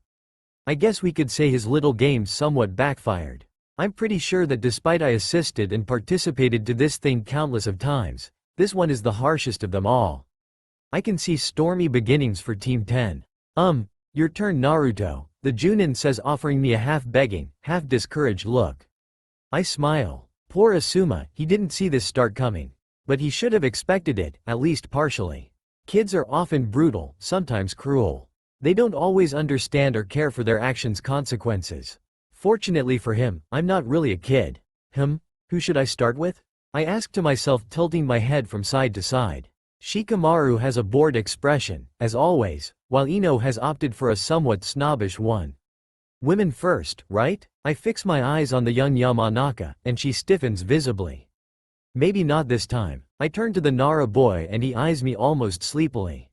I guess we could say his little games somewhat backfired. I'm pretty sure that despite I assisted and participated to this thing countless of times, this one is the harshest of them all. I can see stormy beginnings for Team 10. Your turn, Naruto, the Junin says, offering me a half-begging, half-discouraged look. I smile. Poor Asuma, he didn't see this start coming. But he should have expected it, at least partially. Kids are often brutal, sometimes cruel. They don't always understand or care for their actions' consequences. Fortunately for him, I'm not really a kid. Who should I start with? I ask to myself, tilting my head from side to side. Shikamaru has a bored expression, as always, while Ino has opted for a somewhat snobbish one. Women first, right? I fix my eyes on the young Yamanaka, and she stiffens visibly. Maybe not this time. I turn to the Nara boy and he eyes me almost sleepily.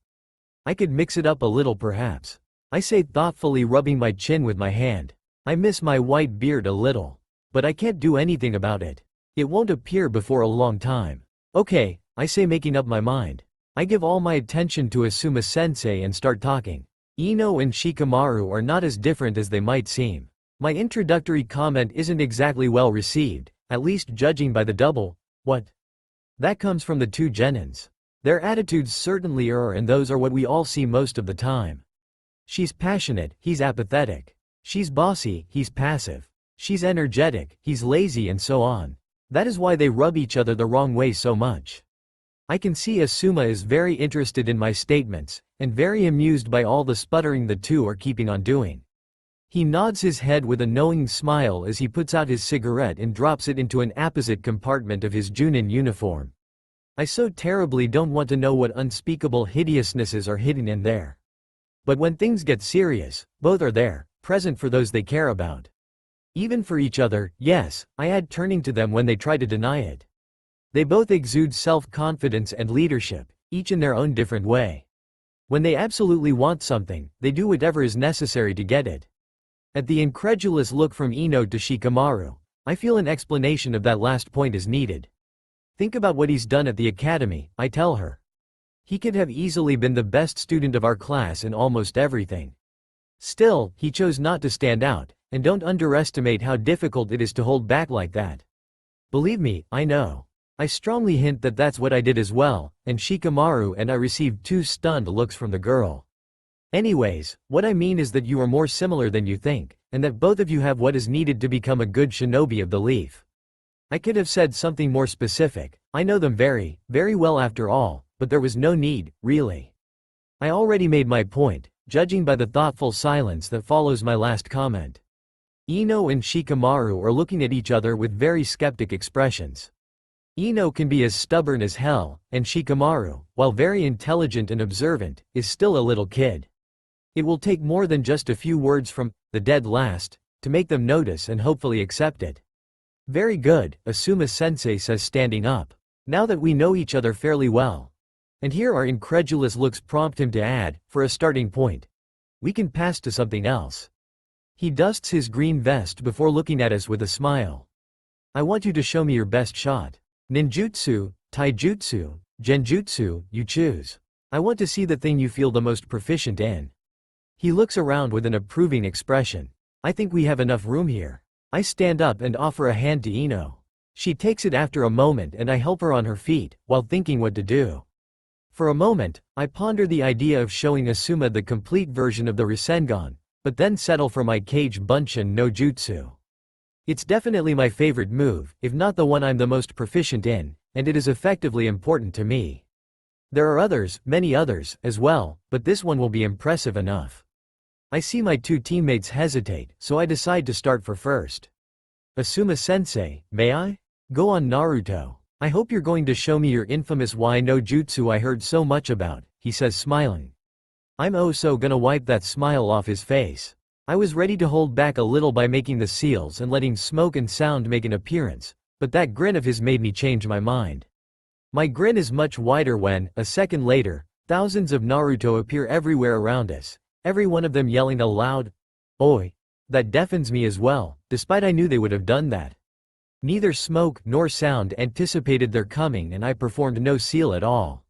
I could mix it up a little perhaps. I say thoughtfully, rubbing my chin with my hand. I miss my white beard a little. But I can't do anything about it. It won't appear before a long time. Okay, I say, making up my mind. I give all my attention to Asuma-sensei and start talking. Ino and Shikamaru are not as different as they might seem. My introductory comment isn't exactly well received, at least judging by the double, what? That comes from the two genins. Their attitudes certainly are, and those are what we all see most of the time. She's passionate, he's apathetic. She's bossy, he's passive. She's energetic, he's lazy, and so on. That is why they rub each other the wrong way so much. I can see Asuma is very interested in my statements, and very amused by all the sputtering the two are keeping on doing. He nods his head with a knowing smile as he puts out his cigarette and drops it into an opposite compartment of his Junin uniform. I so terribly don't want to know what unspeakable hideousnesses are hidden in there. But when things get serious, both are there, present for those they care about. Even for each other, yes, I add, turning to them when they try to deny it. They both exude self-confidence and leadership, each in their own different way. When they absolutely want something, they do whatever is necessary to get it. At the incredulous look from Ino to Shikamaru, I feel an explanation of that last point is needed. Think about what he's done at the academy, I tell her. He could have easily been the best student of our class in almost everything. Still, he chose not to stand out, and don't underestimate how difficult it is to hold back like that. Believe me, I know. I strongly hint that that's what I did as well, and Shikamaru and I received two stunned looks from the girl. Anyways, what I mean is that you are more similar than you think, and that both of you have what is needed to become a good shinobi of the leaf. I could have said something more specific. I know them very, very well after all, but there was no need, really. I already made my point, judging by the thoughtful silence that follows my last comment. Ino and Shikamaru are looking at each other with very skeptic expressions. Ino can be as stubborn as hell, and Shikamaru, while very intelligent and observant, is still a little kid. It will take more than just a few words from the dead last to make them notice and hopefully accept it. Very good, Asuma-sensei says, standing up. Now that we know each other fairly well. And here our incredulous looks prompt him to add, for a starting point. We can pass to something else. He dusts his green vest before looking at us with a smile. I want you to show me your best shot. Ninjutsu, taijutsu, genjutsu, you choose. I want to see the thing you feel the most proficient in. He looks around with an approving expression. I think we have enough room here. I stand up and offer a hand to Ino. She takes it after a moment and I help her on her feet, while thinking what to do. For a moment, I ponder the idea of showing Asuma the complete version of the Rasengan, but then settle for my Kage Bunshin no Jutsu. It's definitely my favorite move, if not the one I'm the most proficient in, and it is effectively important to me. There are others, many others, as well, but this one will be impressive enough. I see my two teammates hesitate, so I decide to start for first. Asuma-sensei, may I? Go on Naruto. I hope you're going to show me your infamous Y no jutsu I heard so much about, he says smiling. I'm oh so gonna wipe that smile off his face. I was ready to hold back a little by making the seals and letting smoke and sound make an appearance, but that grin of his made me change my mind. My grin is much wider when, a second later, thousands of Naruto appear everywhere around us, every one of them yelling a loud, "Oi!" That deafens me as well, despite I knew they would have done that. Neither smoke nor sound anticipated their coming and I performed no seal at all.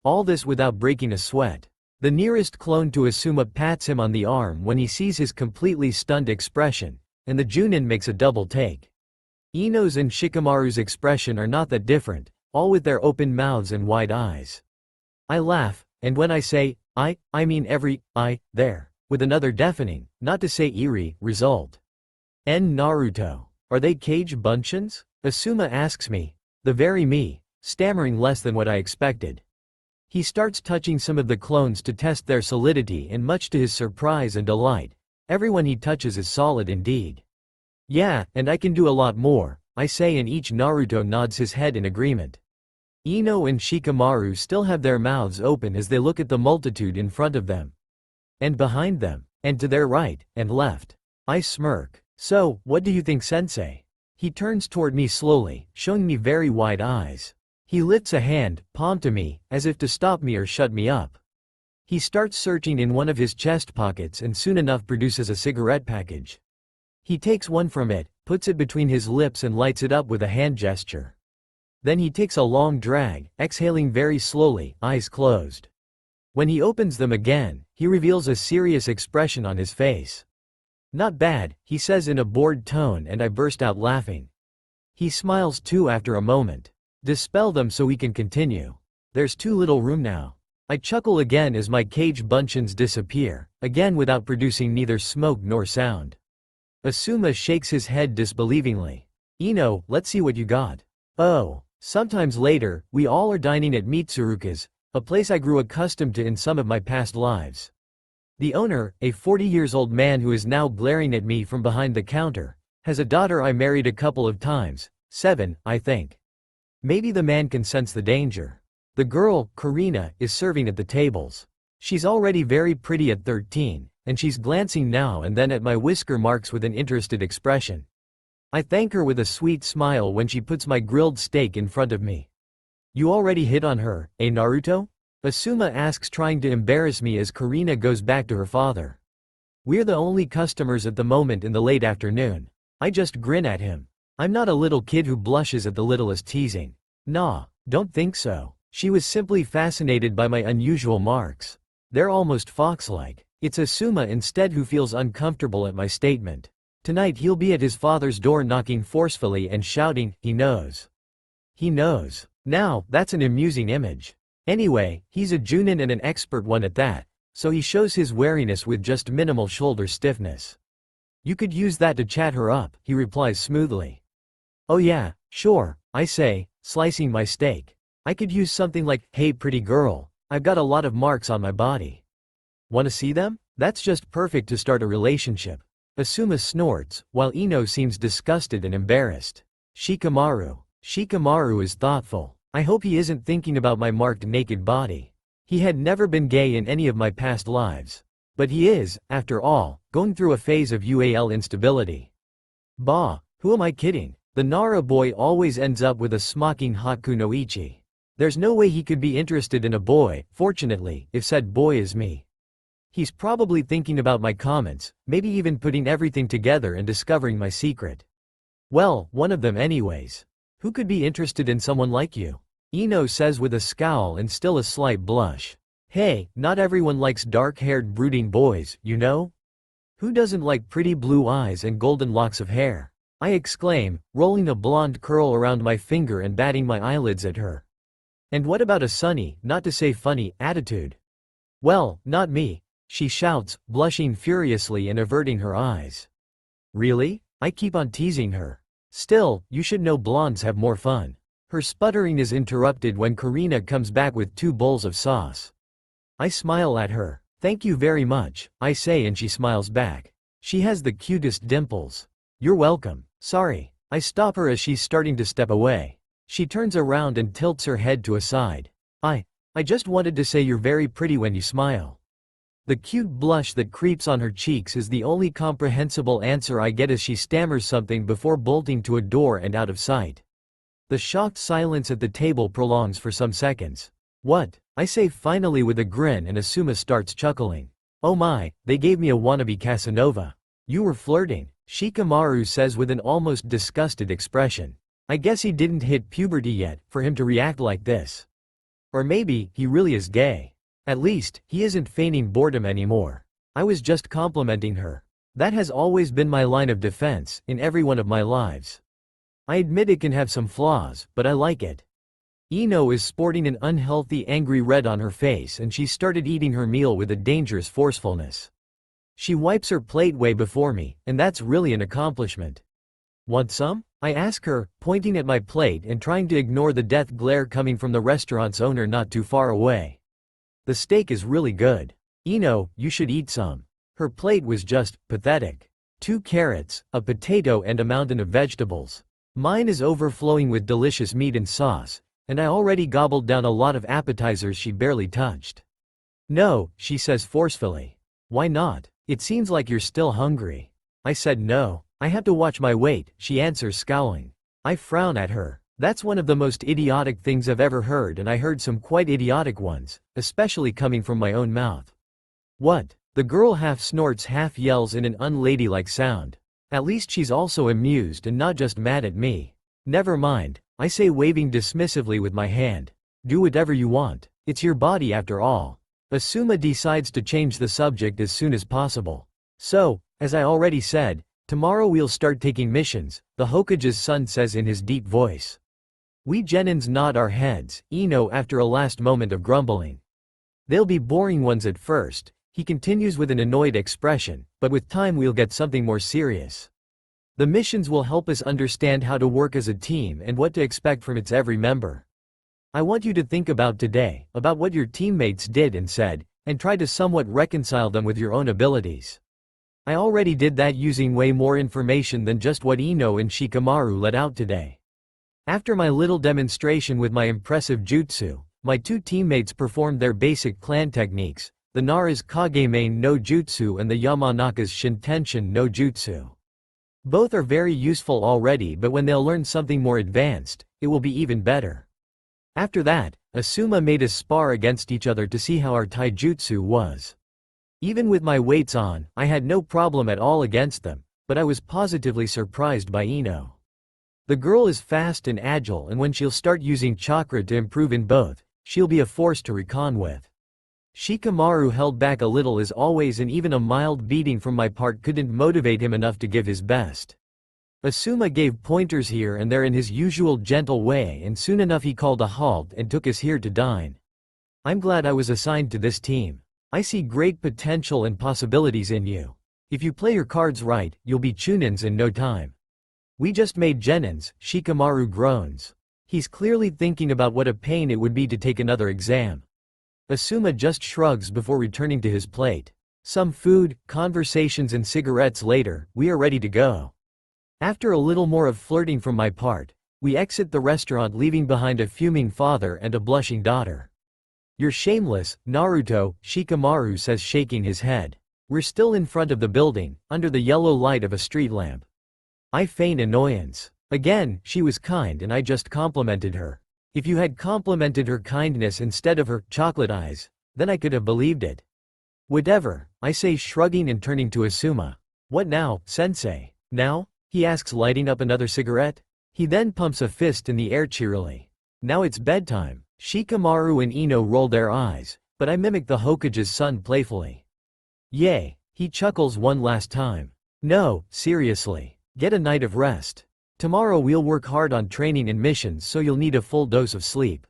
All this without breaking a sweat. The nearest clone to Asuma pats him on the arm when he sees his completely stunned expression, and the Junin makes a double take. Ino's and Shikamaru's expression are not that different, all with their open mouths and wide eyes. I laugh, and when I say, I mean every I there, with another deafening, not to say eerie, result. Naruto. Are they cage buncheons? Asuma asks me, the very me, stammering less than what I expected. He starts touching some of the clones to test their solidity and much to his surprise and delight, everyone he touches is solid indeed. Yeah, and I can do a lot more, I say, and each Naruto nods his head in agreement. Ino and Shikamaru still have their mouths open as they look at the multitude in front of them. And behind them, and to their right and left. I smirk. So, what do you think, sensei? He turns toward me slowly, showing me very wide eyes. He lifts a hand, palm to me, as if to stop me or shut me up. He starts searching in one of his chest pockets and soon enough produces a cigarette package. He takes one from it, puts it between his lips and lights it up with a hand gesture. Then he takes a long drag, exhaling very slowly, eyes closed. When he opens them again, he reveals a serious expression on his face. Not bad, he says in a bored tone, and I burst out laughing. He smiles too after a moment. Dispel them so we can continue. There's too little room now. I chuckle again as my cage buncheons disappear, again without producing neither smoke nor sound. Asuma shakes his head disbelievingly. Ino, let's see what you got. Oh. Sometimes later, we all are dining at Mitsuruka's, a place I grew accustomed to in some of my past lives. The owner, a 40-years-old man who is now glaring at me from behind the counter, has a daughter I married a couple of times, 7, I think. Maybe the man can sense the danger. The girl, Karina, is serving at the tables. She's already very pretty at 13, and she's glancing now and then at my whisker marks with an interested expression. I thank her with a sweet smile when she puts my grilled steak in front of me. You already hit on her, eh Naruto? Asuma asks, trying to embarrass me as Karina goes back to her father. We're the only customers at the moment in the late afternoon. I just grin at him. I'm not a little kid who blushes at the littlest teasing. Nah, don't think so. She was simply fascinated by my unusual marks. They're almost fox-like. It's Asuma instead who feels uncomfortable at my statement. Tonight he'll be at his father's door knocking forcefully and shouting, he knows. He knows. Now, that's an amusing image. Anyway, he's a Junin and an expert one at that, so he shows his wariness with just minimal shoulder stiffness. You could use that to chat her up, he replies smoothly. Oh yeah, sure, I say, slicing my steak. I could use something like, hey pretty girl, I've got a lot of marks on my body. Wanna see them? That's just perfect to start a relationship. Asuma snorts, while Ino seems disgusted and embarrassed. Shikamaru. Shikamaru is thoughtful. I hope he isn't thinking about my marked naked body. He had never been gay in any of my past lives. But he is, after all, going through a phase of UAL instability. Bah, who am I kidding? The Nara boy always ends up with a smocking Haku no Ichi. There's no way he could be interested in a boy, fortunately, if said boy is me. He's probably thinking about my comments, maybe even putting everything together and discovering my secret. Well, one of them anyways. Who could be interested in someone like you? Ino says with a scowl and still a slight blush. Hey, not everyone likes dark-haired brooding boys, you know? Who doesn't like pretty blue eyes and golden locks of hair? I exclaim, rolling a blonde curl around my finger and batting my eyelids at her. And what about a sunny, not to say funny, attitude? Well, not me, she shouts, blushing furiously and averting her eyes. Really? I keep on teasing her. Still, you should know blondes have more fun. Her sputtering is interrupted when Karina comes back with 2 bowls of sauce. I smile at her. Thank you very much, I say, and she smiles back. She has the cutest dimples. You're welcome. Sorry. I stop her as she's starting to step away. She turns around and tilts her head to a side. I just wanted to say you're very pretty when you smile. The cute blush that creeps on her cheeks is the only comprehensible answer I get as she stammers something before bolting to a door and out of sight. The shocked silence at the table prolongs for some seconds. What? I say finally with a grin, and Asuma starts chuckling. Oh my, they gave me a wannabe Casanova. You were flirting, Shikamaru says with an almost disgusted expression. I guess he didn't hit puberty yet, for him to react like this. Or maybe, he really is gay. At least, he isn't feigning boredom anymore. I was just complimenting her. That has always been my line of defense, in every one of my lives. I admit it can have some flaws, but I like it. Ino is sporting an unhealthy angry red on her face, and she started eating her meal with a dangerous forcefulness. She wipes her plate way before me, and that's really an accomplishment. Want some? I ask her, pointing at my plate and trying to ignore the death glare coming from the restaurant's owner not too far away. The steak is really good. Ino, you should eat some. Her plate was just pathetic. 2 carrots, a potato, and a mountain of vegetables. Mine is overflowing with delicious meat and sauce, and I already gobbled down a lot of appetizers she barely touched. No, she says forcefully. Why not? It seems like you're still hungry. I said no. I have to watch my weight, she answers, scowling. I frown at her. That's one of the most idiotic things I've ever heard, and I heard some quite idiotic ones, especially coming from my own mouth. What? The girl half snorts, half yells in an unladylike sound. At least she's also amused and not just mad at me. Never mind, I say, waving dismissively with my hand. Do whatever you want. It's your body after all. Asuma decides to change the subject as soon as possible. So, as I already said, tomorrow we'll start taking missions, the Hokage's son says in his deep voice. We genins nod our heads, Ino after a last moment of grumbling. They'll be boring ones at first, he continues with an annoyed expression, but with time we'll get something more serious. The missions will help us understand how to work as a team and what to expect from its every member. I want you to think about today, about what your teammates did and said, and try to somewhat reconcile them with your own abilities. I already did that using way more information than just what Ino and Shikamaru let out today. After my little demonstration with my impressive jutsu, my 2 teammates performed their basic clan techniques, the Nara's Kagemain no Jutsu and the Yamanaka's Shintenshin no Jutsu. Both are very useful already, but when they'll learn something more advanced, it will be even better. After that, Asuma made us spar against each other to see how our taijutsu was. Even with my weights on, I had no problem at all against them, but I was positively surprised by Ino. The girl is fast and agile, and when she'll start using chakra to improve in both, she'll be a force to reckon with. Shikamaru held back a little as always, and even a mild beating from my part couldn't motivate him enough to give his best. Asuma gave pointers here and there in his usual gentle way, and soon enough he called a halt and took us here to dine. I'm glad I was assigned to this team. I see great potential and possibilities in you. If you play your cards right, you'll be chunins in no time. We just made genins, Shikamaru groans. He's clearly thinking about what a pain it would be to take another exam. Asuma just shrugs before returning to his plate. Some food, conversations and cigarettes later, we are ready to go. After a little more of flirting from my part, we exit the restaurant, leaving behind a fuming father and a blushing daughter. You're shameless, Naruto, Shikamaru says, shaking his head. We're still in front of the building, under the yellow light of a street lamp. I feign annoyance. Again, she was kind and I just complimented her. If you had complimented her kindness instead of her chocolate eyes, then I could have believed it. Whatever, I say, shrugging and turning to Asuma. What now, sensei? Now? He asks, lighting up another cigarette. He then pumps a fist in the air cheerily. Now it's bedtime. Shikamaru and Ino roll their eyes, but I mimic the Hokage's son playfully. Yay, he chuckles one last time. No, seriously, get a night of rest. Tomorrow we'll work hard on training and missions, so you'll need a full dose of sleep.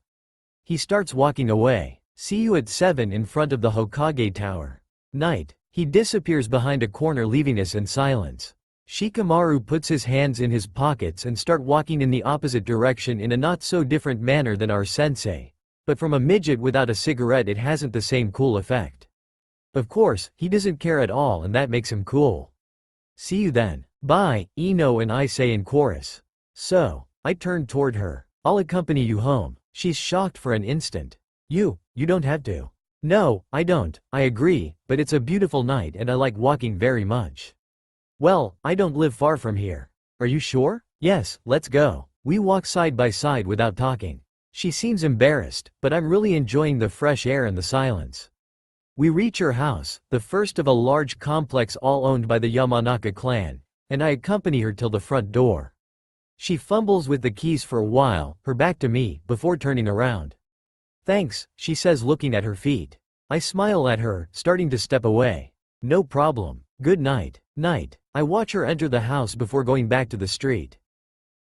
He starts walking away. See you at 7 in front of the Hokage Tower. Night. He disappears behind a corner, leaving us in silence. Shikamaru puts his hands in his pockets and start walking in the opposite direction in a not-so-different manner than our sensei. But from a midget without a cigarette it hasn't the same cool effect. Of course, he doesn't care at all and that makes him cool. See you then. Bye, Ino and I say in chorus. So, I turn toward her. I'll accompany you home. She's shocked for an instant. You don't have to. No, I don't, I agree, but it's a beautiful night and I like walking very much. Well, I don't live far from here. Are you sure? Yes, let's go. We walk side by side without talking. She seems embarrassed, but I'm really enjoying the fresh air and the silence. We reach her house, the first of a large complex all owned by the Yamanaka clan, and I accompany her till the front door. She fumbles with the keys for a while, her back to me, before turning around. Thanks, she says looking at her feet. I smile at her, starting to step away. No problem. Good night. Night. I watch her enter the house before going back to the street.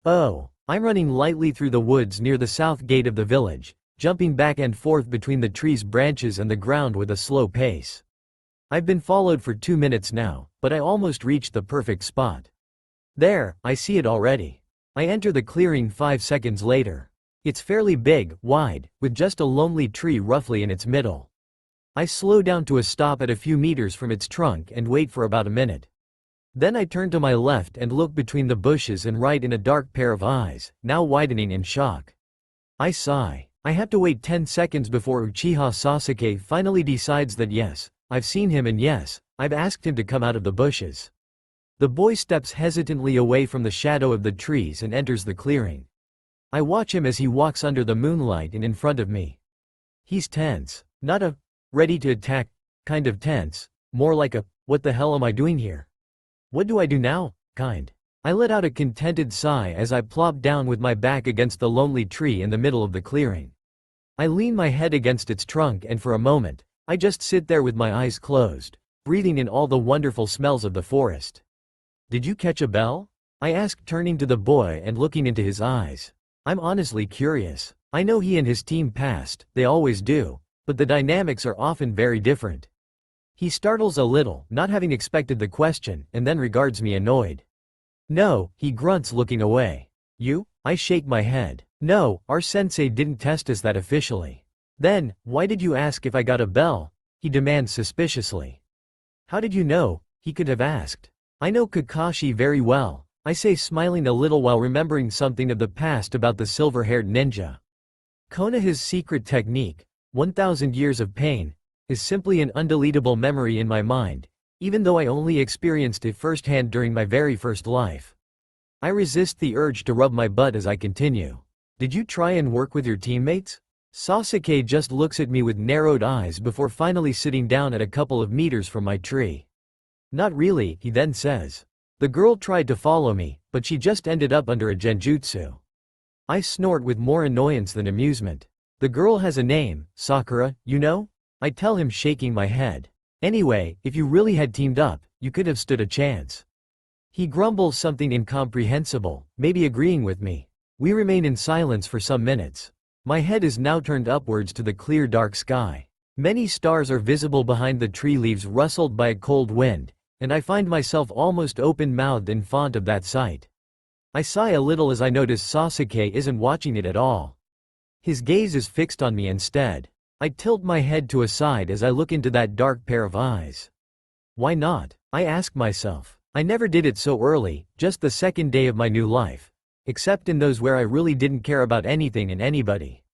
Oh, I'm running lightly through the woods near the south gate of the village, jumping back and forth between the tree's branches and the ground with a slow pace. I've been followed for 2 minutes now, but I almost reached the perfect spot. There, I see it already. I enter the clearing 5 seconds later. It's fairly big, wide, with just a lonely tree roughly in its middle. I slow down to a stop at a few meters from its trunk and wait for about a minute. Then I turn to my left and look between the bushes and right in a dark pair of eyes, now widening in shock. I sigh. I have to wait 10 seconds before Uchiha Sasuke finally decides that yes, I've seen him and yes, I've asked him to come out of the bushes. The boy steps hesitantly away from the shadow of the trees and enters the clearing. I watch him as he walks under the moonlight and in front of me. He's tense. Not a ready to attack kind of tense, more like a what the hell am I doing here? What do I do now kind. I let out a contented sigh as I plop down with my back against the lonely tree in the middle of the clearing. I lean my head against its trunk and for a moment, I just sit there with my eyes closed, breathing in all the wonderful smells of the forest. Did you catch a bell? I asked turning to the boy and looking into his eyes. I'm honestly curious. I know he and his team passed, they always do, but the dynamics are often very different. He startles a little, not having expected the question, and then regards me annoyed. No, he grunts looking away. You? I shake my head. No, our sensei didn't test us that officially. Then, why did you ask if I got a bell? He demands suspiciously. How did you know? He could have asked. I know Kakashi very well, I say smiling a little while remembering something of the past about the silver-haired ninja. Konoha's secret technique, 1,000 years of pain, is simply an undeletable memory in my mind, even though I only experienced it firsthand during my very first life. I resist the urge to rub my butt as I continue. Did you try and work with your teammates? Sasuke just looks at me with narrowed eyes before finally sitting down at a couple of meters from my tree. Not really, he then says. The girl tried to follow me, but she just ended up under a genjutsu. I snort with more annoyance than amusement. The girl has a name, Sakura, you know? I tell him shaking my head. Anyway, if you really had teamed up, you could have stood a chance. He grumbles something incomprehensible, maybe agreeing with me. We remain in silence for some minutes. My head is now turned upwards to the clear dark sky. Many stars are visible behind the tree leaves rustled by a cold wind, and I find myself almost open-mouthed in font of that sight. I sigh a little as I notice Sasuke isn't watching it at all. His gaze is fixed on me instead. I tilt my head to a side as I look into that dark pair of eyes. Why not? I ask myself. I never did it so early, just the second day of my new life. Except in those where I really didn't care about anything and anybody.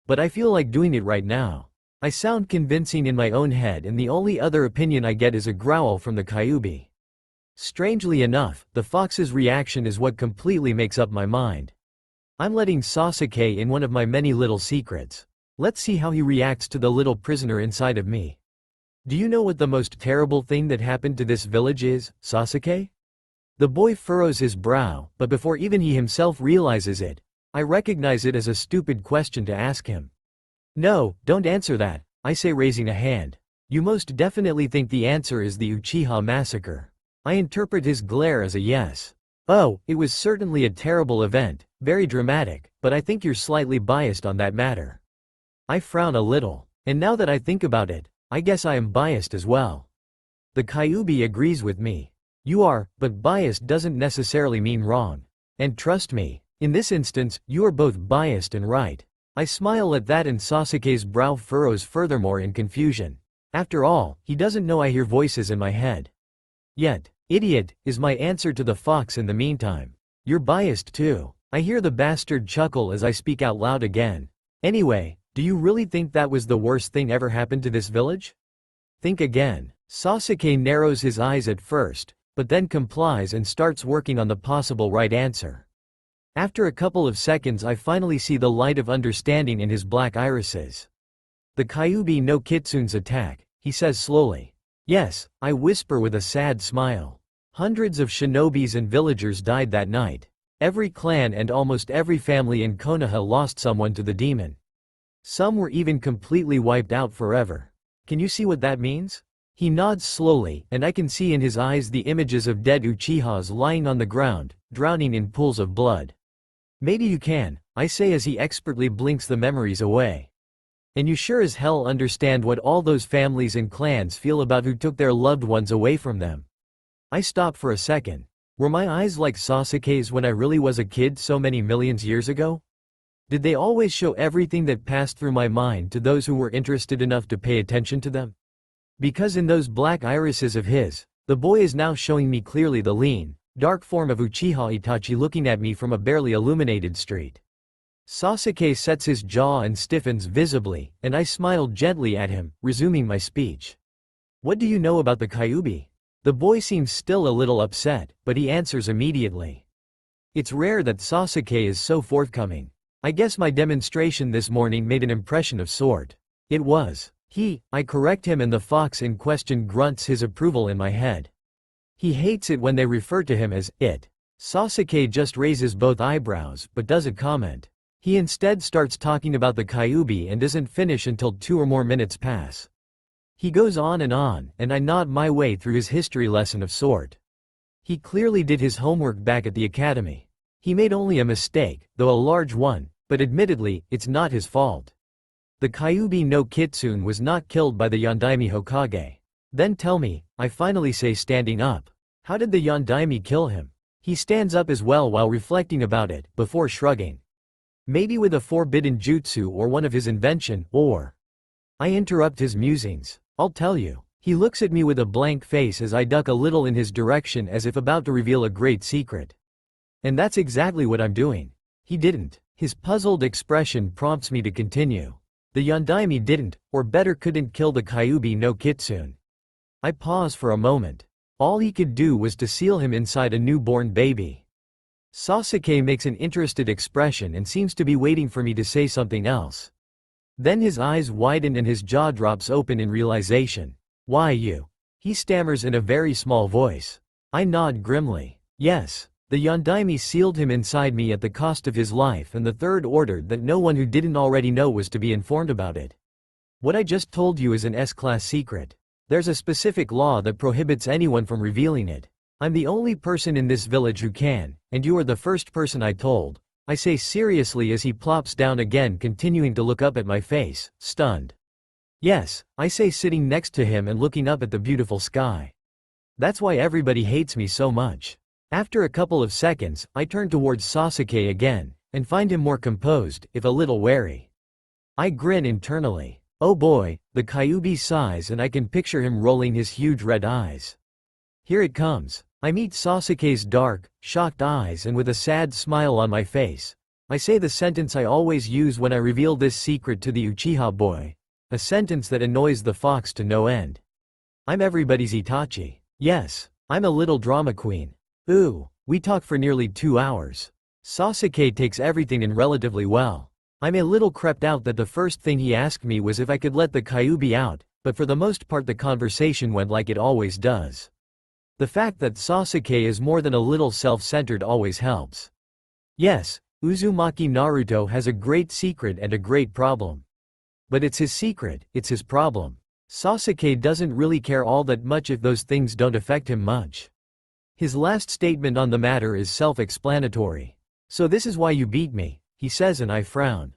But I feel like doing it right now. I sound convincing in my own head and the only other opinion I get is a growl from the Kyuubi. Strangely enough, the fox's reaction is what completely makes up my mind. I'm letting Sasuke in one of my many little secrets. Let's see how he reacts to the little prisoner inside of me. Do you know what the most terrible thing that happened to this village is, Sasuke? The boy furrows his brow, but before even he himself realizes it, I recognize it as a stupid question to ask him. No, don't answer that, I say raising a hand. You most definitely think the answer is the Uchiha massacre. I interpret his glare as a yes. Oh, it was certainly a terrible event, very dramatic, but I think you're slightly biased on that matter. I frown a little, and now that I think about it, I guess I am biased as well. The Kyuubi agrees with me. You are, but biased doesn't necessarily mean wrong. And trust me, in this instance, you are both biased and right. I smile at that and Sasuke's brow furrows furthermore in confusion. After all, he doesn't know I hear voices in my head. Yet, idiot, is my answer to the fox in the meantime. You're biased too. I hear the bastard chuckle as I speak out loud again. Anyway, do you really think that was the worst thing ever happened to this village? Think again. Sasuke narrows his eyes at first, but then complies and starts working on the possible right answer. After a couple of seconds I finally see the light of understanding in his black irises. The Kyuubi no Kitsune's attack, he says slowly. Yes, I whisper with a sad smile. Hundreds of shinobis and villagers died that night. Every clan and almost every family in Konoha lost someone to the demon. Some were even completely wiped out forever. Can you see what that means? He nods slowly, and I can see in his eyes the images of dead Uchihas lying on the ground, drowning in pools of blood. Maybe you can, I say as he expertly blinks the memories away. And you sure as hell understand what all those families and clans feel about who took their loved ones away from them. I stop for a second. Were my eyes like Sasuke's when I really was a kid so many millions years ago? Did they always show everything that passed through my mind to those who were interested enough to pay attention to them? Because in those black irises of his, the boy is now showing me clearly the lean, dark form of Uchiha Itachi looking at me from a barely illuminated street. Sasuke sets his jaw and stiffens visibly, and I smile gently at him, resuming my speech. What do you know about the Kyuubi? The boy seems still a little upset, but he answers immediately. It's rare that Sasuke is so forthcoming. I guess my demonstration this morning made an impression of sort. It was. I correct him and the fox in question grunts his approval in my head. He hates it when they refer to him as it. Sasuke just raises both eyebrows but doesn't comment. He instead starts talking about the Kyuubi and doesn't finish until 2 or more minutes pass. He goes on, and I nod my way through his history lesson of sort. He clearly did his homework back at the academy. He made only a mistake, though a large one, but admittedly, it's not his fault. The Kyuubi no Kitsune was not killed by the Yondaime Hokage. Then tell me, I finally say standing up. How did the Yondaime kill him? He stands up as well while reflecting about it, before shrugging. Maybe with a forbidden jutsu or one of his invention, or... I interrupt his musings. I'll tell you. He looks at me with a blank face as I duck a little in his direction as if about to reveal a great secret. And that's exactly what I'm doing. He didn't. His puzzled expression prompts me to continue. The Yondaime didn't, or better couldn't kill the Kyuubi no Kitsune. I pause for a moment. All he could do was to seal him inside a newborn baby. Sasuke makes an interested expression and seems to be waiting for me to say something else. Then his eyes widen and his jaw drops open in realization. Why you? He stammers in a very small voice. I nod grimly. Yes. The Yondaime sealed him inside me at the cost of his life, and the Third ordered that no one who didn't already know was to be informed about it. What I just told you is an S-class secret. There's a specific law that prohibits anyone from revealing it. I'm the only person in this village who can, and you are the first person I told. I say seriously as he plops down again, continuing to look up at my face, stunned. Yes, I say, sitting next to him and looking up at the beautiful sky. That's why everybody hates me so much. After a couple of seconds, I turn towards Sasuke again, and find him more composed, if a little wary. I grin internally. Oh boy, the Kyuubi sighs and I can picture him rolling his huge red eyes. Here it comes. I meet Sasuke's dark, shocked eyes, and with a sad smile on my face, I say the sentence I always use when I reveal this secret to the Uchiha boy. A sentence that annoys the fox to no end. I'm everybody's Itachi. Yes, I'm a little drama queen. Ooh, we talk for nearly 2 hours. Sasuke takes everything in relatively well. I'm a little creeped out that the first thing he asked me was if I could let the Kyuubi out, but for the most part the conversation went like it always does. The fact that Sasuke is more than a little self-centered always helps. Yes, Uzumaki Naruto has a great secret and a great problem. But it's his secret, it's his problem. Sasuke doesn't really care all that much if those things don't affect him much. His last statement on the matter is self-explanatory. So this is why you beat me, he says, and I frown.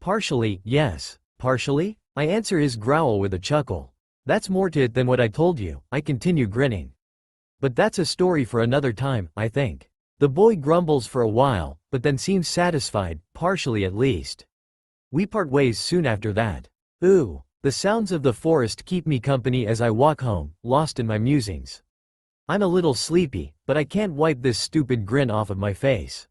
Partially, yes. Partially? I answer his growl with a chuckle. That's more to it than what I told you, I continue grinning. But that's a story for another time, I think. The boy grumbles for a while, but then seems satisfied, partially at least. We part ways soon after that. Ooh, the sounds of the forest keep me company as I walk home, lost in my musings. I'm a little sleepy, but I can't wipe this stupid grin off of my face.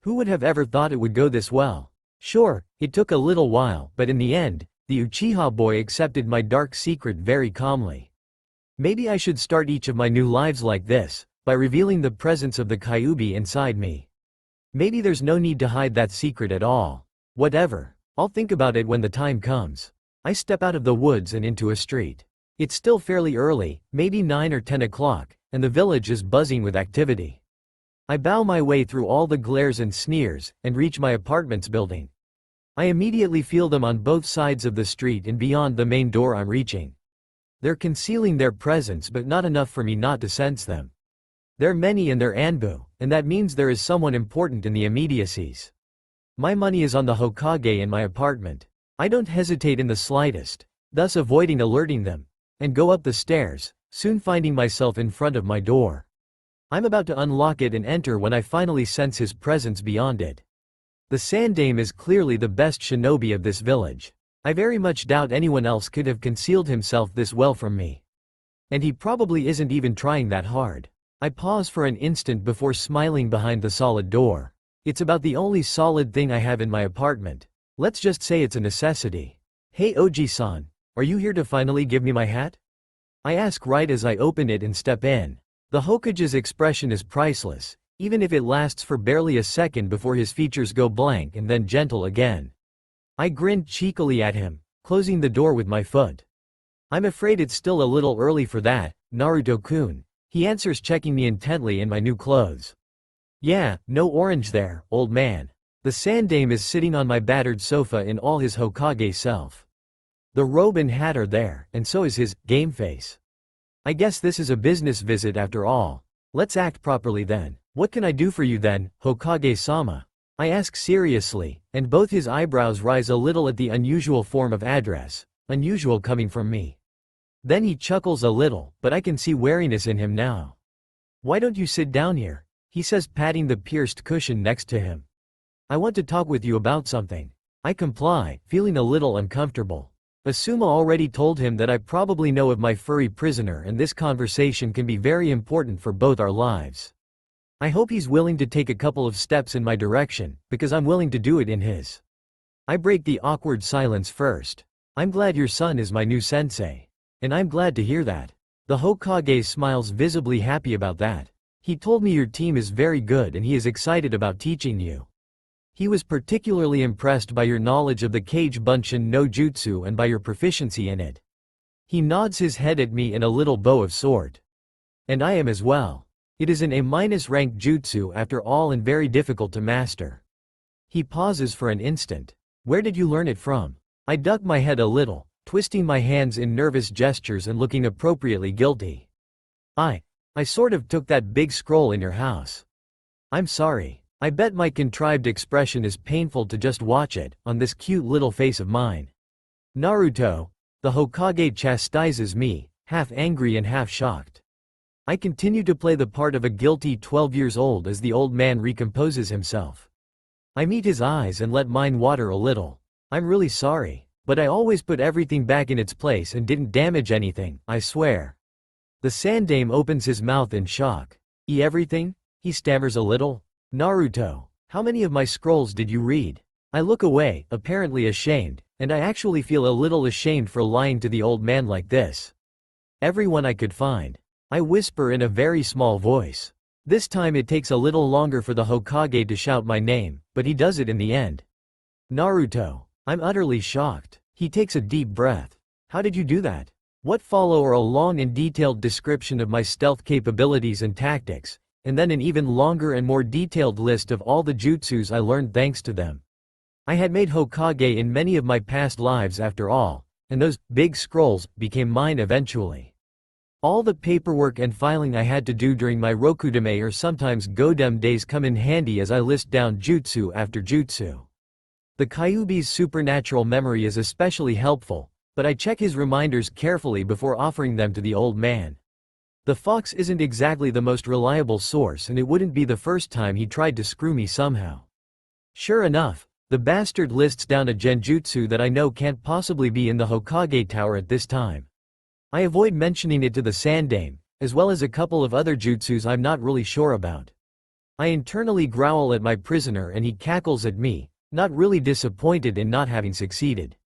Who would have ever thought it would go this well? Sure, it took a little while, but in the end, the Uchiha boy accepted my dark secret very calmly. Maybe I should start each of my new lives like this, by revealing the presence of the Kyuubi inside me. Maybe there's no need to hide that secret at all. Whatever, I'll think about it when the time comes. I step out of the woods and into a street. It's still fairly early, maybe 9 or 10 o'clock, and the village is buzzing with activity. I bow my way through all the glares and sneers, and reach my apartment's building. I immediately feel them on both sides of the street and beyond the main door I'm reaching. They're concealing their presence, but not enough for me not to sense them. They're many and they're Anbu, and that means there is someone important in the immediacies. My money is on the Hokage in my apartment. I don't hesitate in the slightest, thus avoiding alerting them, and go up the stairs, soon finding myself in front of my door. I'm about to unlock it and enter when I finally sense his presence beyond it. The Sandaime is clearly the best shinobi of this village. I very much doubt anyone else could have concealed himself this well from me. And he probably isn't even trying that hard. I pause for an instant before smiling behind the solid door. It's about the only solid thing I have in my apartment. Let's just say it's a necessity. Hey Oji-san, are you here to finally give me my hat? I ask right as I open it and step in. The Hokage's expression is priceless, even if it lasts for barely a second before his features go blank and then gentle again. I grin cheekily at him, closing the door with my foot. I'm afraid it's still a little early for that, Naruto-kun. He answers, checking me intently in my new clothes. Yeah, no orange there, old man. The Sandaime is sitting on my battered sofa in all his Hokage self. The robe and hat are there, and so is his game face. I guess this is a business visit after all. Let's act properly then. What can I do for you then, Hokage-sama? I ask seriously, and both his eyebrows rise a little at the unusual form of address, unusual coming from me. Then he chuckles a little, but I can see wariness in him now. Why don't you sit down here? He says, patting the pierced cushion next to him. I want to talk with you about something. I comply, feeling a little uncomfortable. Asuma already told him that I probably know of my furry prisoner, and this conversation can be very important for both our lives. I hope he's willing to take a couple of steps in my direction, because I'm willing to do it in his. I break the awkward silence first. I'm glad your son is my new sensei. And I'm glad to hear that. The Hokage smiles, visibly happy about that. He told me your team is very good and he is excited about teaching you. He was particularly impressed by your knowledge of the Kage Bunshin no Jutsu and by your proficiency in it. He nods his head at me in a little bow of sort. And I am as well. It is an A- ranked jutsu after all and very difficult to master. He pauses for an instant. Where did you learn it from? I duck my head a little, twisting my hands in nervous gestures and looking appropriately guilty. I sort of took that big scroll in your house. I'm sorry. I bet my contrived expression is painful to just watch it, on this cute little face of mine. Naruto, the Hokage chastises me, half angry and half shocked. I continue to play the part of a guilty 12 years old as the old man recomposes himself. I meet his eyes and let mine water a little. I'm really sorry, but I always put everything back in its place and didn't damage anything, I swear. The Sandaime opens his mouth in shock. Everything? He stammers a little. Naruto, how many of my scrolls did you read? I look away, apparently ashamed, and I actually feel a little ashamed for lying to the old man like this. Everyone I could find. I whisper in a very small voice. This time it takes a little longer for the Hokage to shout my name, but he does it in the end. Naruto. I'm utterly shocked. He takes a deep breath. How did you do that? What follow are a long and detailed description of my stealth capabilities and tactics, and then an even longer and more detailed list of all the jutsus I learned thanks to them. I had made Hokage in many of my past lives after all, and those big scrolls became mine eventually. All the paperwork and filing I had to do during my Rokudame or sometimes Godem days come in handy as I list down jutsu after jutsu. The Kyuubi's supernatural memory is especially helpful, but I check his reminders carefully before offering them to the old man. The fox isn't exactly the most reliable source, and it wouldn't be the first time he tried to screw me somehow. Sure enough, the bastard lists down a genjutsu that I know can't possibly be in the Hokage Tower at this time. I avoid mentioning it to the Sandame, as well as a couple of other jutsus I'm not really sure about. I internally growl at my prisoner and he cackles at me, not really disappointed in not having succeeded.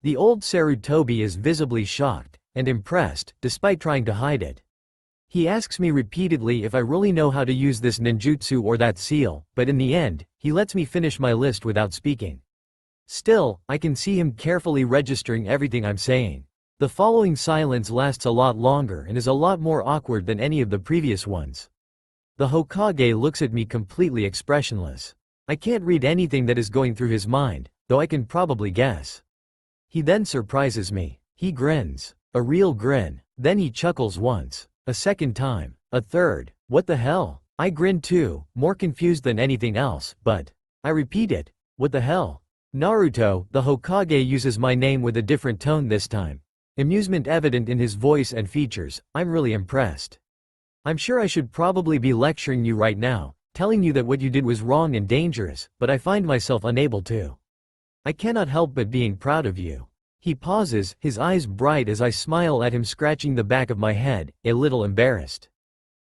The old Sarutobi is visibly shocked and impressed, despite trying to hide it. He asks me repeatedly if I really know how to use this ninjutsu or that seal, but in the end, he lets me finish my list without speaking. Still, I can see him carefully registering everything I'm saying. The following silence lasts a lot longer and is a lot more awkward than any of the previous ones. The Hokage looks at me completely expressionless. I can't read anything that is going through his mind, though I can probably guess. He then surprises me. He grins. A real grin. Then he chuckles once. A second time. A third. What the hell? I grin too, more confused than anything else, but I repeat it. What the hell? Naruto, the Hokage uses my name with a different tone this time. Amusement evident in his voice and features. I'm really impressed. I'm sure I should probably be lecturing you right now, telling you that what you did was wrong and dangerous, but I find myself unable to. I cannot help but being proud of you. He pauses, his eyes bright as I smile at him, scratching the back of my head, a little embarrassed.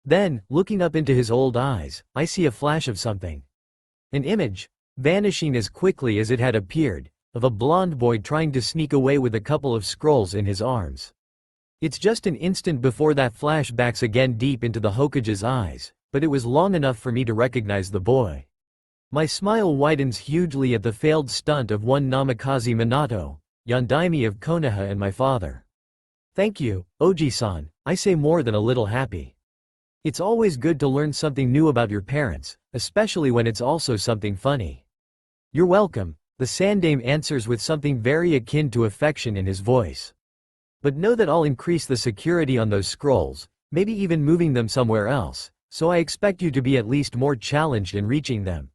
Then, looking up into his old eyes, I see a flash of something. An image, vanishing as quickly as it had appeared, of a blond boy trying to sneak away with a couple of scrolls in his arms. It's just an instant before that flash backs again deep into the Hokage's eyes, but it was long enough for me to recognize the boy. My smile widens hugely at the failed stunt of one Namikaze Minato, Yondaime of Konoha, and my father. Thank you, Oji-san, I say, more than a little happy. It's always good to learn something new about your parents, especially when it's also something funny. You're welcome, the Sandame answers with something very akin to affection in his voice. But know that I'll increase the security on those scrolls, maybe even moving them somewhere else, so I expect you to be at least more challenged in reaching them.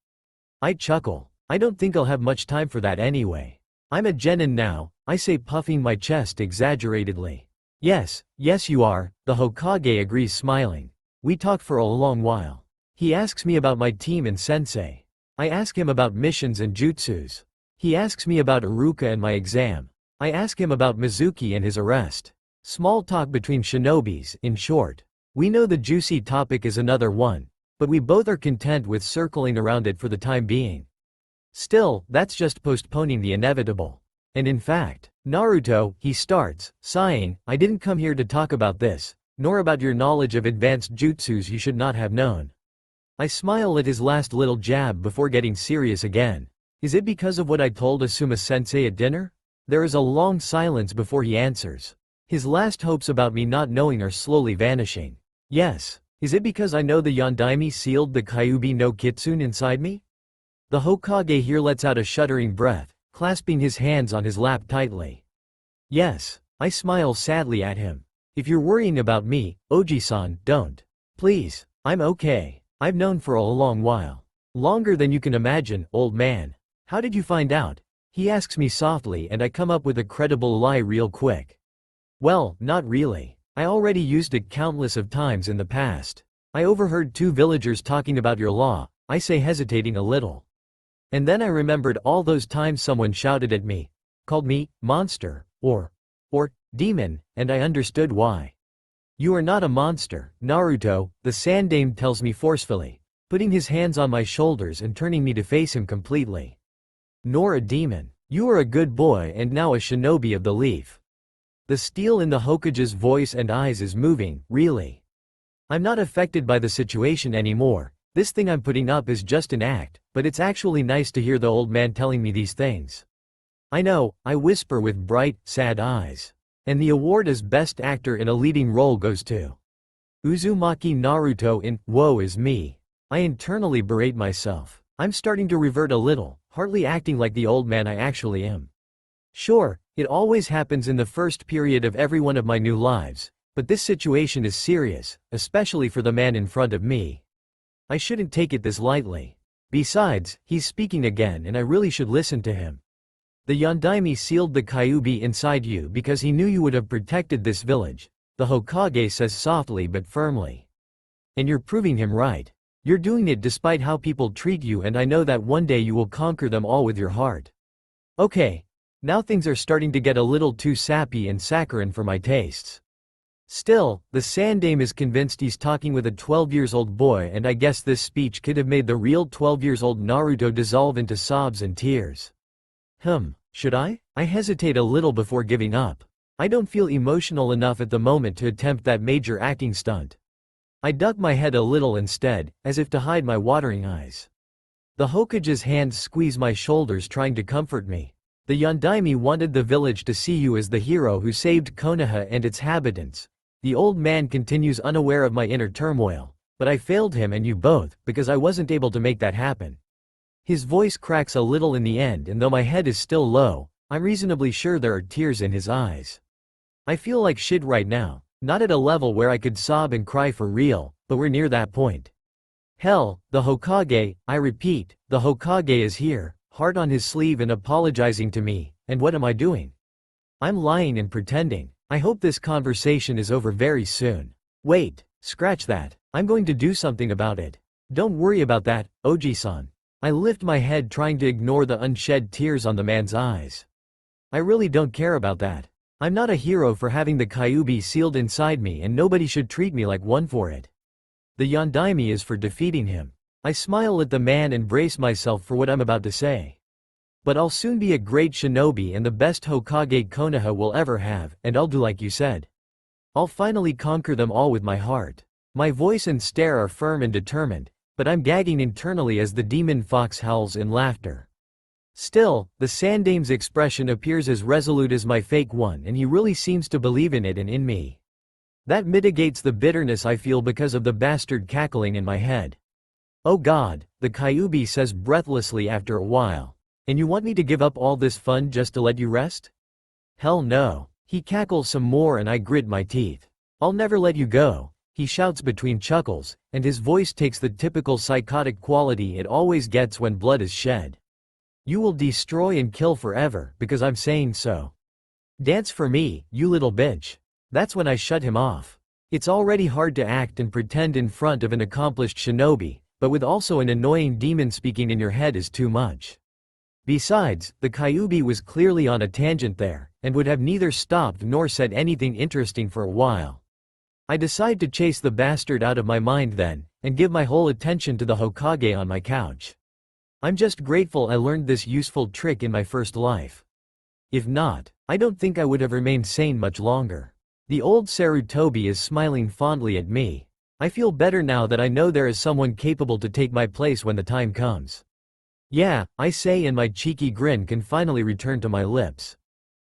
I chuckle. I don't think I'll have much time for that anyway. I'm a genin now, I say, puffing my chest exaggeratedly. Yes you are, the Hokage agrees, smiling. We talk for a long while. He asks me about my team and sensei. I ask him about missions and jutsus. He asks me about Iruka and my exam. I ask him about Mizuki and his arrest. Small talk between shinobis, in short. We know the juicy topic is another one, but we both are content with circling around it for the time being. Still, that's just postponing the inevitable. And in fact, Naruto, he starts, sighing, I didn't come here to talk about this, nor about your knowledge of advanced jutsus you should not have known. I smile at his last little jab before getting serious again. Is it because of what I told Asuma-sensei at dinner? There is a long silence before he answers. His last hopes about me not knowing are slowly vanishing. Yes. Is it because I know the Yondaime sealed the Kyuubi no Kitsune inside me? The Hokage here lets out a shuddering breath, clasping his hands on his lap tightly. Yes. I smile sadly at him. If you're worrying about me, Oji-san, don't. Please. I'm okay. I've known for a long while. Longer than you can imagine, old man. How did you find out? He asks me softly, and I come up with a credible lie real quick. Well, not really. I already used it countless of times in the past. I overheard two villagers talking about your law, I say, hesitating a little. And then I remembered all those times someone shouted at me, called me monster, or demon, and I understood why. You are not a monster, Naruto, the Sandame tells me forcefully, putting his hands on my shoulders and turning me to face him completely. Nor a demon. You are a good boy and now a shinobi of the leaf. The steel in the Hokage's voice and eyes is moving, really. I'm not affected by the situation anymore. This thing I'm putting up is just an act, but it's actually nice to hear the old man telling me these things. I know, I whisper with bright, sad eyes. And the award as best actor in a leading role goes to Uzumaki Naruto in Woe Is Me. I internally berate myself. I'm starting to revert a little, hardly acting like the old man I actually am. Sure, it always happens in the first period of every one of my new lives, but this situation is serious, especially for the man in front of me. I shouldn't take it this lightly. Besides, he's speaking again and I really should listen to him. The Yondaime sealed the Kyuubi inside you because he knew you would have protected this village, the Hokage says softly but firmly. And you're proving him right. You're doing it despite how people treat you, and I know that one day you will conquer them all with your heart. Okay. Now things are starting to get a little too sappy and saccharine for my tastes. Still, the Sandaime is convinced he's talking with a 12-years-old boy, and I guess this speech could have made the real 12-years-old Naruto dissolve into sobs and tears. Should I? I hesitate a little before giving up. I don't feel emotional enough at the moment to attempt that major acting stunt. I duck my head a little instead, as if to hide my watering eyes. The Hokage's hands squeeze my shoulders, trying to comfort me. The Yondaime wanted the village to see you as the hero who saved Konoha and its inhabitants. The old man continues, unaware of my inner turmoil. But I failed him and you both, because I wasn't able to make that happen. His voice cracks a little in the end, and though my head is still low, I'm reasonably sure there are tears in his eyes. I feel like shit right now, not at a level where I could sob and cry for real, but we're near that point. Hell, the Hokage, I repeat, the Hokage is here, heart on his sleeve and apologizing to me, and what am I doing? I'm lying and pretending. I hope this conversation is over very soon. Wait, scratch that, I'm going to do something about it. Don't worry about that, Oji-san. I lift my head, trying to ignore the unshed tears on the man's eyes. I really don't care about that. I'm not a hero for having the Kyuubi sealed inside me, and nobody should treat me like one for it. The Yondaime is for defeating him. I smile at the man and brace myself for what I'm about to say. But I'll soon be a great shinobi and the best Hokage Konoha will ever have, and I'll do like you said. I'll finally conquer them all with my heart. My voice and stare are firm and determined, but I'm gagging internally as the demon fox howls in laughter. Still, the Sandaime's expression appears as resolute as my fake one, and he really seems to believe in it and in me. That mitigates the bitterness I feel because of the bastard cackling in my head. Oh God, the Kyuubi says breathlessly after a while. And you want me to give up all this fun just to let you rest? Hell no. He cackles some more and I grit my teeth. I'll never let you go, he shouts between chuckles, and his voice takes the typical psychotic quality it always gets when blood is shed. You will destroy and kill forever, because I'm saying so. Dance for me, you little bitch. That's when I shut him off. It's already hard to act and pretend in front of an accomplished shinobi, but with also an annoying demon speaking in your head is too much. Besides, the Kyuubi was clearly on a tangent there, and would have neither stopped nor said anything interesting for a while. I decide to chase the bastard out of my mind then, and give my whole attention to the Hokage on my couch. I'm just grateful I learned this useful trick in my first life. If not, I don't think I would have remained sane much longer. The old Sarutobi is smiling fondly at me. I feel better now that I know there is someone capable to take my place when the time comes. Yeah, I say, and my cheeky grin can finally return to my lips.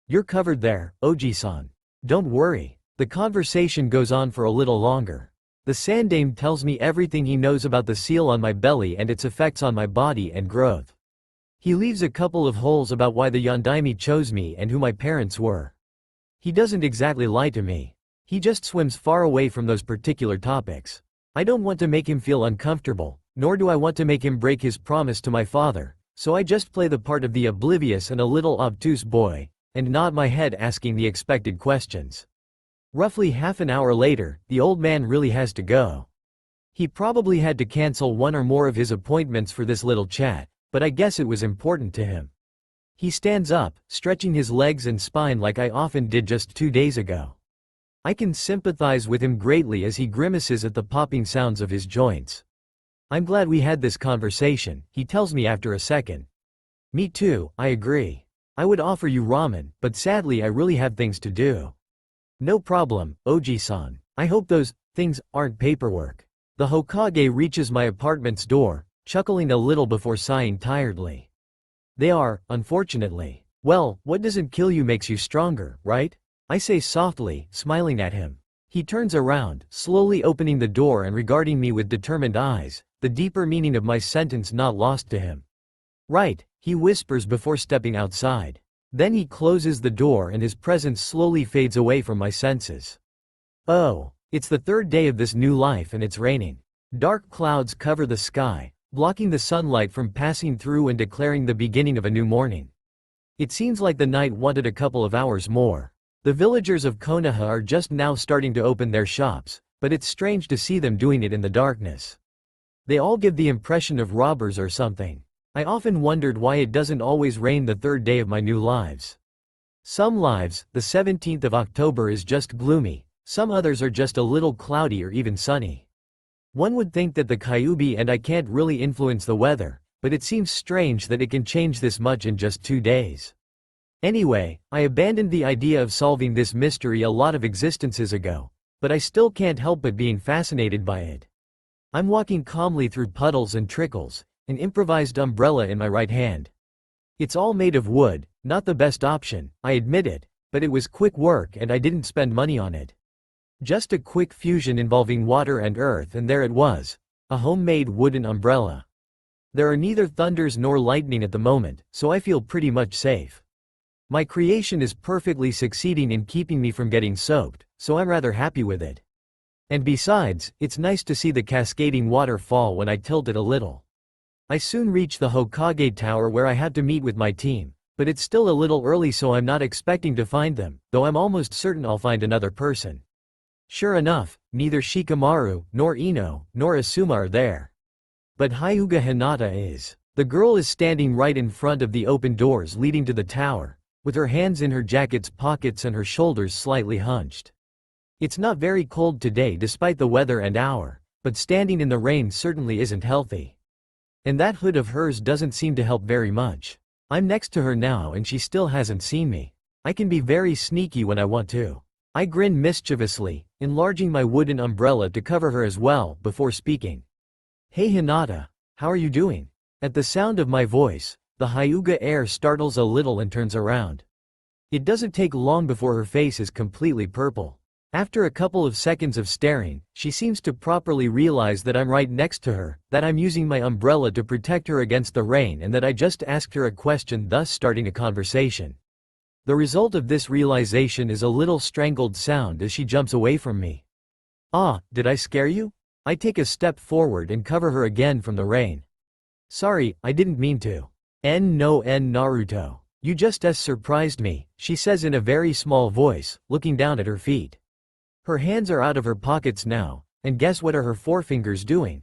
You're covered there, Oji-san. Don't worry. The conversation goes on for a little longer. The Sandaime tells me everything he knows about the seal on my belly and its effects on my body and growth. He leaves a couple of holes about why the Yondaime chose me and who my parents were. He doesn't exactly lie to me. He just swims far away from those particular topics. I don't want to make him feel uncomfortable, nor do I want to make him break his promise to my father, so I just play the part of the oblivious and a little obtuse boy, and nod my head asking the expected questions. Roughly half an hour later, the old man really has to go. He probably had to cancel one or more of his appointments for this little chat, but I guess it was important to him. He stands up, stretching his legs and spine like I often did just 2 days ago. I can sympathize with him greatly as he grimaces at the popping sounds of his joints. I'm glad we had this conversation, he tells me after a second. Me too, I agree. I would offer you ramen, but sadly I really have things to do. No problem, Oji-san. I hope those things aren't paperwork. The Hokage reaches my apartment's door, chuckling a little before sighing tiredly. They are, unfortunately. Well, what doesn't kill you makes you stronger, right? I say softly, smiling at him. He turns around, slowly opening the door and regarding me with determined eyes, the deeper meaning of my sentence not lost to him. Right, he whispers before stepping outside. Then he closes the door and his presence slowly fades away from my senses. Oh, it's the third day of this new life and it's raining. Dark clouds cover the sky, blocking the sunlight from passing through and declaring the beginning of a new morning. It seems like the night wanted a couple of hours more. The villagers of Konoha are just now starting to open their shops, but it's strange to see them doing it in the darkness. They all give the impression of robbers or something. I often wondered why it doesn't always rain the third day of my new lives. Some lives, the 17th of October is just gloomy, some others are just a little cloudy or even sunny. One would think that the Kyuubi and I can't really influence the weather, but it seems strange that it can change this much in just 2 days. Anyway, I abandoned the idea of solving this mystery a lot of existences ago, but I still can't help but being fascinated by it. I'm walking calmly through puddles and trickles, an improvised umbrella in my right hand. It's all made of wood, not the best option, I admit it, but it was quick work and I didn't spend money on it. Just a quick fusion involving water and earth and there it was, a homemade wooden umbrella. There are neither thunders nor lightning at the moment, so I feel pretty much safe. My creation is perfectly succeeding in keeping me from getting soaked, so I'm rather happy with it. And besides, it's nice to see the cascading water fall when I tilt it a little. I soon reach the Hokage Tower where I have to meet with my team, but it's still a little early so I'm not expecting to find them, though I'm almost certain I'll find another person. Sure enough, neither Shikamaru, nor Ino, nor Asuma are there. But Hyuga Hinata is. The girl is standing right in front of the open doors leading to the tower, with her hands in her jacket's pockets and her shoulders slightly hunched. It's not very cold today despite the weather and hour, but standing in the rain certainly isn't healthy. And that hood of hers doesn't seem to help very much. I'm next to her now and she still hasn't seen me. I can be very sneaky when I want to. I grin mischievously, enlarging my wooden umbrella to cover her as well, before speaking. Hey Hinata, how are you doing? At the sound of my voice, the Hyuga heir startles a little and turns around. It doesn't take long before her face is completely purple. After a couple of seconds of staring, she seems to properly realize that I'm right next to her, that I'm using my umbrella to protect her against the rain and that I just asked her a question, thus starting a conversation. The result of this realization is a little strangled sound as she jumps away from me. Ah, did I scare you? I take a step forward and cover her again from the rain. Sorry, I didn't mean to. No Naruto. You just surprised me, she says in a very small voice, looking down at her feet. Her hands are out of her pockets now, and guess what are her forefingers doing?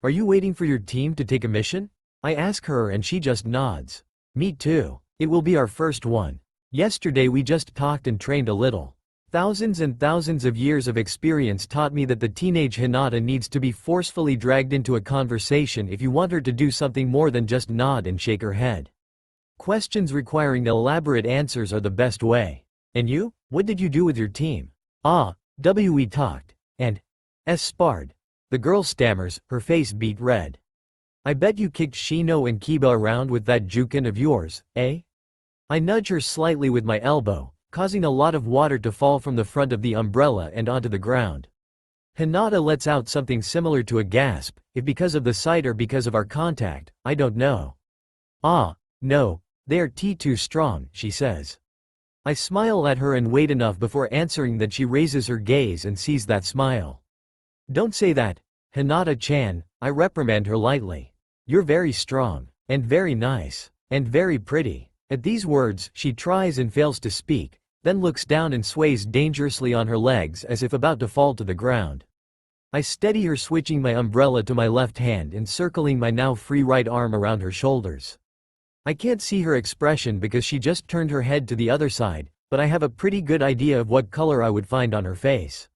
Are you waiting for your team to take a mission? I ask her and she just nods. Me too. It will be our first one. Yesterday we just talked and trained a little. Thousands and thousands of years of experience taught me that the teenage Hinata needs to be forcefully dragged into a conversation if you want her to do something more than just nod and shake her head. Questions requiring elaborate answers are the best way. And you? What did you do with your team? We talked. And sparred. The girl stammers, her face beet red. I bet you kicked Shino and Kiba around with that jukin of yours, eh? I nudge her slightly with my elbow, causing a lot of water to fall from the front of the umbrella and onto the ground. Hinata lets out something similar to a gasp, if because of the sight or because of our contact, I don't know. No, they are too strong, she says. I smile at her and wait enough before answering that she raises her gaze and sees that smile. Don't say that, Hinata-chan, I reprimand her lightly. You're very strong, and very nice, and very pretty. At these words, she tries and fails to speak, then looks down and sways dangerously on her legs as if about to fall to the ground. I steady her, switching my umbrella to my left hand and circling my now free right arm around her shoulders. I can't see her expression because she just turned her head to the other side, but I have a pretty good idea of what color I would find on her face.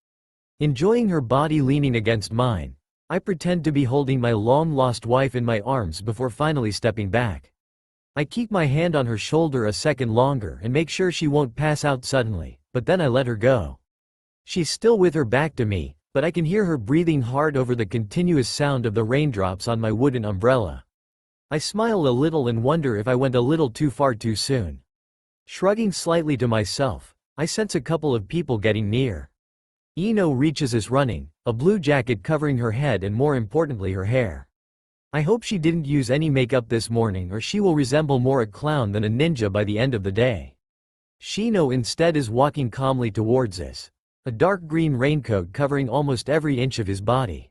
Enjoying her body leaning against mine, I pretend to be holding my long-lost wife in my arms before finally stepping back. I keep my hand on her shoulder a second longer and make sure she won't pass out suddenly, but then I let her go. She's still with her back to me, but I can hear her breathing hard over the continuous sound of the raindrops on my wooden umbrella. I smile a little and wonder if I went a little too far too soon. Shrugging slightly to myself, I sense a couple of people getting near. Ino reaches us running, a blue jacket covering her head and more importantly her hair. I hope she didn't use any makeup this morning or she will resemble more a clown than a ninja by the end of the day. Shino instead is walking calmly towards us, a dark green raincoat covering almost every inch of his body.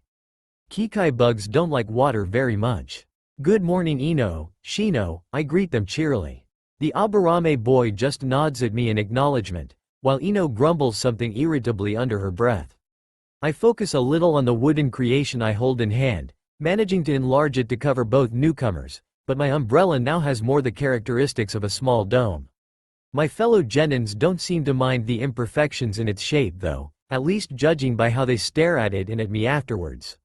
Kikai bugs don't like water very much. Good morning Ino, Shino, I greet them cheerily. The Aburame boy just nods at me in acknowledgement, while Ino grumbles something irritably under her breath. I focus a little on the wooden creation I hold in hand, managing to enlarge it to cover both newcomers, but my umbrella now has more the characteristics of a small dome. My fellow genins don't seem to mind the imperfections in its shape though, at least judging by how they stare at it and at me afterwards.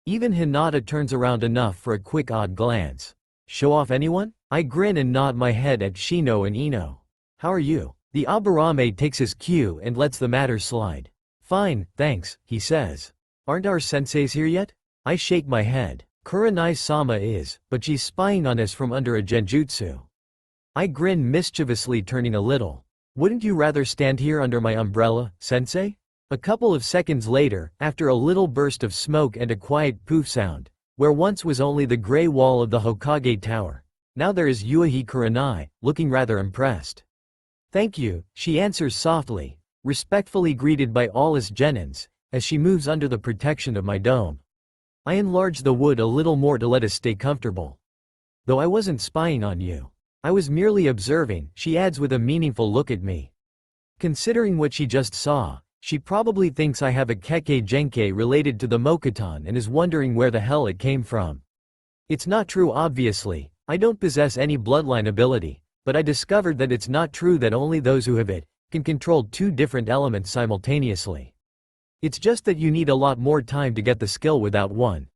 Even Hinata turns around enough for a quick odd glance. Show off anyone? I grin and nod my head at Shino and Ino. How are you? The Aburame takes his cue and lets the matter slide. Fine, thanks, he says. Aren't our senseis here yet? I shake my head. Kurenai-sama is, but she's spying on us from under a genjutsu. I grin mischievously, turning a little. Wouldn't you rather stand here under my umbrella, sensei? A couple of seconds later, after a little burst of smoke and a quiet poof sound, where once was only the gray wall of the Hokage Tower, now there is Yuihi Kurenai, looking rather impressed. Thank you, she answers softly, respectfully greeted by all us genins, as she moves under the protection of my dome. I enlarge the wood a little more to let us stay comfortable. Though I wasn't spying on you. I was merely observing, she adds with a meaningful look at me. Considering what she just saw, she probably thinks I have a Kekkei Genkei related to the Mokuton and is wondering where the hell it came from. It's not true obviously, I don't possess any bloodline ability, but I discovered that it's not true that only those who have it can control two different elements simultaneously. It's just that you need a lot more time to get the skill without one.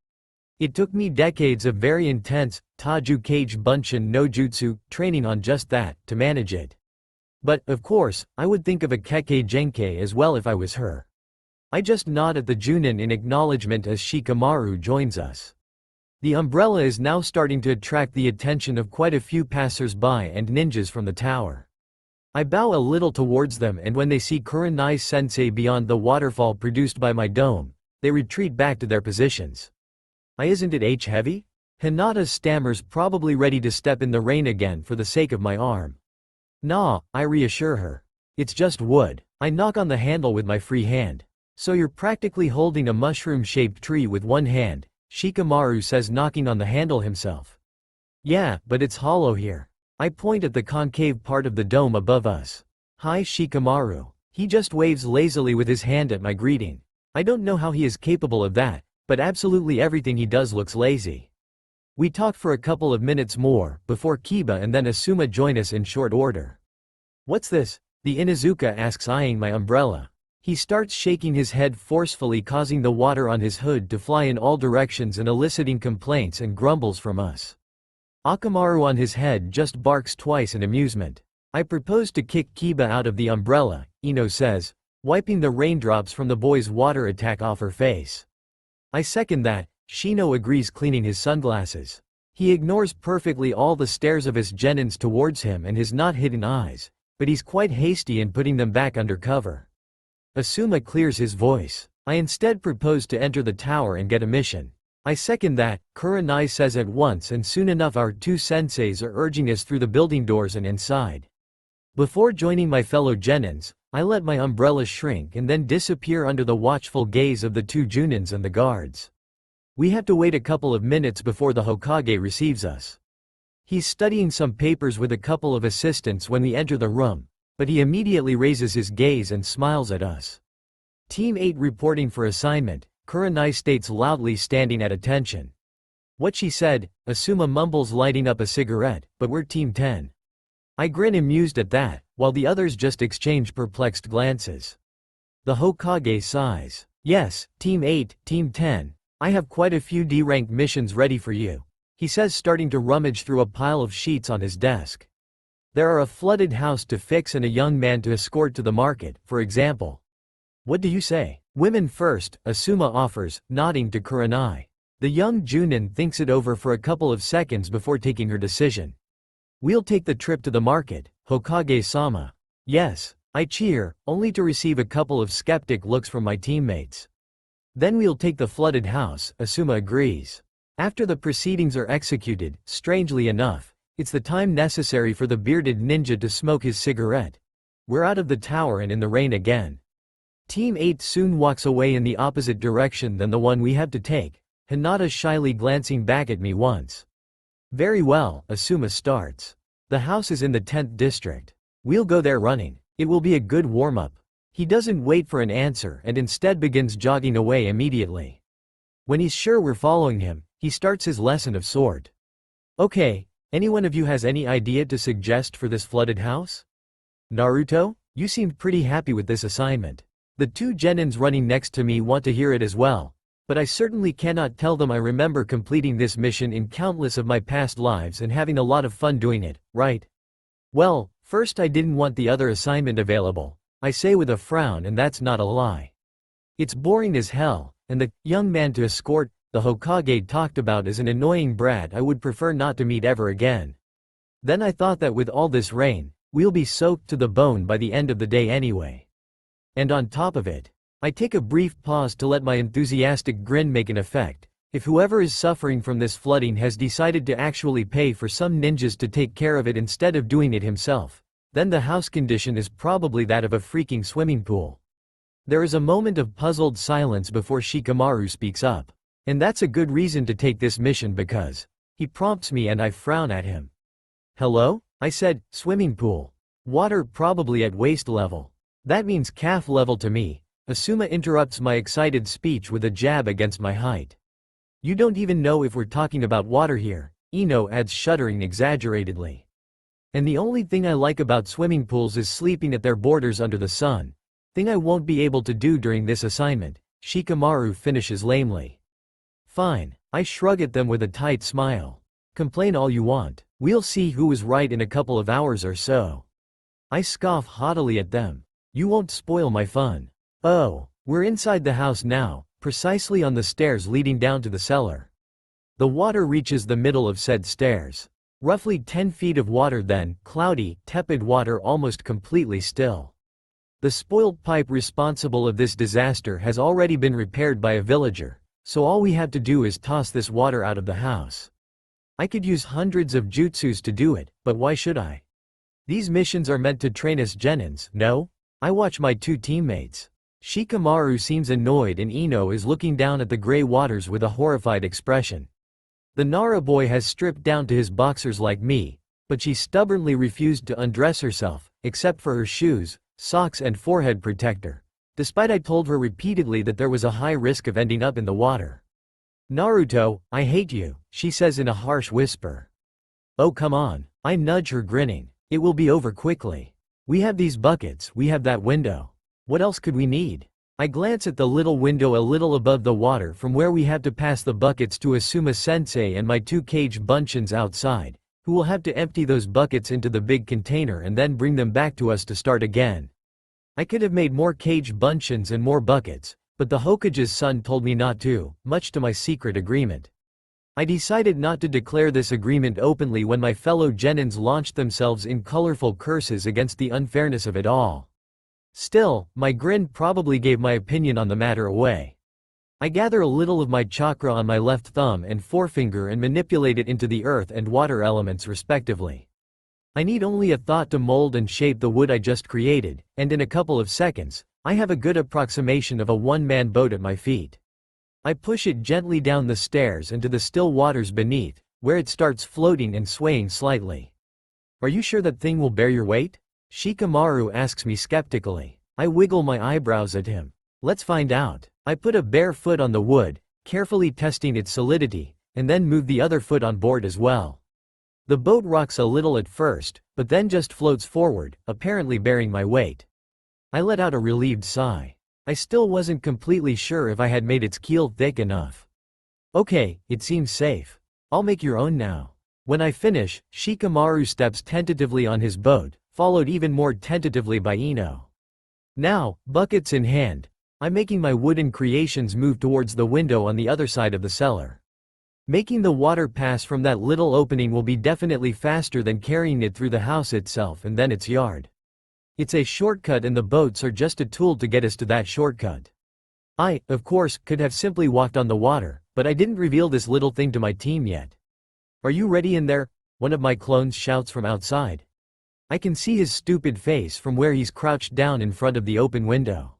It took me decades of very intense, Taju Kage Bunshin no Jutsu, training on just that, to manage it. But, of course, I would think of a Kekkei Genkei as well if I was her. I just nod at the Junin in acknowledgement as Shikamaru joins us. The umbrella is now starting to attract the attention of quite a few passers-by and ninjas from the tower. I bow a little towards them, and when they see Kurenai-sensei beyond the waterfall produced by my dome, they retreat back to their positions. Isn't it H-heavy? Hinata stammers, probably ready to step in the rain again for the sake of my arm. Nah, I reassure her. It's just wood. I knock on the handle with my free hand. So you're practically holding a mushroom-shaped tree with one hand, Shikamaru says, knocking on the handle himself. Yeah, but it's hollow here. I point at the concave part of the dome above us. Hi Shikamaru. He just waves lazily with his hand at my greeting. I don't know how he is capable of that, but absolutely everything he does looks lazy. We talk for a couple of minutes more, before Kiba and then Asuma join us in short order. What's this? The Inuzuka asks, eyeing my umbrella. He starts shaking his head forcefully, causing the water on his hood to fly in all directions and eliciting complaints and grumbles from us. Akamaru on his head just barks twice in amusement. I propose to kick Kiba out of the umbrella, Ino says, wiping the raindrops from the boy's water attack off her face. I second that. Shino agrees, cleaning his sunglasses. He ignores perfectly all the stares of his genins towards him and his not hidden eyes, but he's quite hasty in putting them back under cover. Asuma clears his voice. I instead propose to enter the tower and get a mission. I second that, Kurenai says at once, and soon enough our two senseis are urging us through the building doors and inside. Before joining my fellow genins, I let my umbrella shrink and then disappear under the watchful gaze of the two junins and the guards. We have to wait a couple of minutes before the Hokage receives us. He's studying some papers with a couple of assistants when we enter the room, but he immediately raises his gaze and smiles at us. Team 8 reporting for assignment, Kurenai states loudly, standing at attention. What she said, Asuma mumbles, lighting up a cigarette, but we're Team 10. I grin amused at that, while the others just exchange perplexed glances. The Hokage sighs. Yes, Team 8, Team 10. I have quite a few D-rank missions ready for you, he says, starting to rummage through a pile of sheets on his desk. There are a flooded house to fix and a young man to escort to the market, for example. What do you say? Women first, Asuma offers, nodding to Kurenai. The young Junin thinks it over for a couple of seconds before taking her decision. We'll take the trip to the market, Hokage-sama. Yes, I cheer, only to receive a couple of skeptic looks from my teammates. Then we'll take the flooded house, Asuma agrees. After the proceedings are executed, strangely enough, it's the time necessary for the bearded ninja to smoke his cigarette. We're out of the tower and in the rain again. Team 8 soon walks away in the opposite direction than the one we have to take, Hinata shyly glancing back at me once. Very well, Asuma starts. The house is in the 10th district. We'll go there running. It will be a good warm-up. He doesn't wait for an answer and instead begins jogging away immediately. When he's sure we're following him, he starts his lesson of sword. Okay, anyone of you has any idea to suggest for this flooded house? Naruto, you seemed pretty happy with this assignment. The two genins running next to me want to hear it as well, but I certainly cannot tell them I remember completing this mission in countless of my past lives and having a lot of fun doing it, right? Well, first I didn't want the other assignment available, I say with a frown, and that's not a lie. It's boring as hell, and the young man to escort the Hokage talked about as an annoying brat I would prefer not to meet ever again. Then I thought that with all this rain, we'll be soaked to the bone by the end of the day anyway. And on top of it, I take a brief pause to let my enthusiastic grin make an effect. If whoever is suffering from this flooding has decided to actually pay for some ninjas to take care of it instead of doing it himself, then the house condition is probably that of a freaking swimming pool. There is a moment of puzzled silence before Shikamaru speaks up. And that's a good reason to take this mission because he prompts me and I frown at him. Hello? I said, swimming pool. Water probably at waist level. That means calf level to me. Asuma interrupts my excited speech with a jab against my height. You don't even know if we're talking about water here, Ino adds, shuddering exaggeratedly. And the only thing I like about swimming pools is sleeping at their borders under the sun. Thing I won't be able to do during this assignment, Shikamaru finishes lamely. Fine, I shrug at them with a tight smile. Complain all you want, we'll see who was right in a couple of hours or so. I scoff haughtily at them. You won't spoil my fun. Oh, we're inside the house now, precisely on the stairs leading down to the cellar. The water reaches the middle of said stairs. Roughly 10 feet of water, then cloudy, tepid water, almost completely still. The spoiled pipe responsible of this disaster has already been repaired by a villager. So all we have to do is toss this water out of the house. I could use hundreds of jutsus to do it, but why should I? These missions are meant to train us genins, no? I watch my two teammates. Shikamaru seems annoyed and Ino is looking down at the gray waters with a horrified expression. The Nara boy has stripped down to his boxers like me, but she stubbornly refused to undress herself, except for her shoes, socks and forehead protector. Despite I told her repeatedly that there was a high risk of ending up in the water. Naruto, I hate you, she says in a harsh whisper. Oh come on, I nudge her, grinning. It will be over quickly. We have these buckets, we have that window. What else could we need? I glance at the little window a little above the water from where we have to pass the buckets to Asuma-sensei and my two cage bunchins outside, who will have to empty those buckets into the big container and then bring them back to us to start again. I could have made more cage bunchins and more buckets, but the Hokage's son told me not to, much to my secret agreement. I decided not to declare this agreement openly when my fellow genins launched themselves in colorful curses against the unfairness of it all. Still, my grin probably gave my opinion on the matter away. I gather a little of my chakra on my left thumb and forefinger and manipulate it into the earth and water elements respectively. I need only a thought to mold and shape the wood I just created, and in a couple of seconds, I have a good approximation of a one-man boat at my feet. I push it gently down the stairs and to the still waters beneath, where it starts floating and swaying slightly. Are you sure that thing will bear your weight? Shikamaru asks me skeptically. I wiggle my eyebrows at him. Let's find out. I put a bare foot on the wood, carefully testing its solidity, and then move the other foot on board as well. The boat rocks a little at first, but then just floats forward, apparently bearing my weight. I let out a relieved sigh. I still wasn't completely sure if I had made its keel thick enough. Okay, it seems safe. I'll make your own now. When I finish, Shikamaru steps tentatively on his boat, followed even more tentatively by Ino. Now, buckets in hand, I'm making my wooden creations move towards the window on the other side of the cellar. Making the water pass from that little opening will be definitely faster than carrying it through the house itself and then its yard. It's a shortcut and the boats are just a tool to get us to that shortcut. I, of course, could have simply walked on the water, but I didn't reveal this little thing to my team yet. Are you ready in there? One of my clones shouts from outside. I can see his stupid face from where he's crouched down in front of the open window.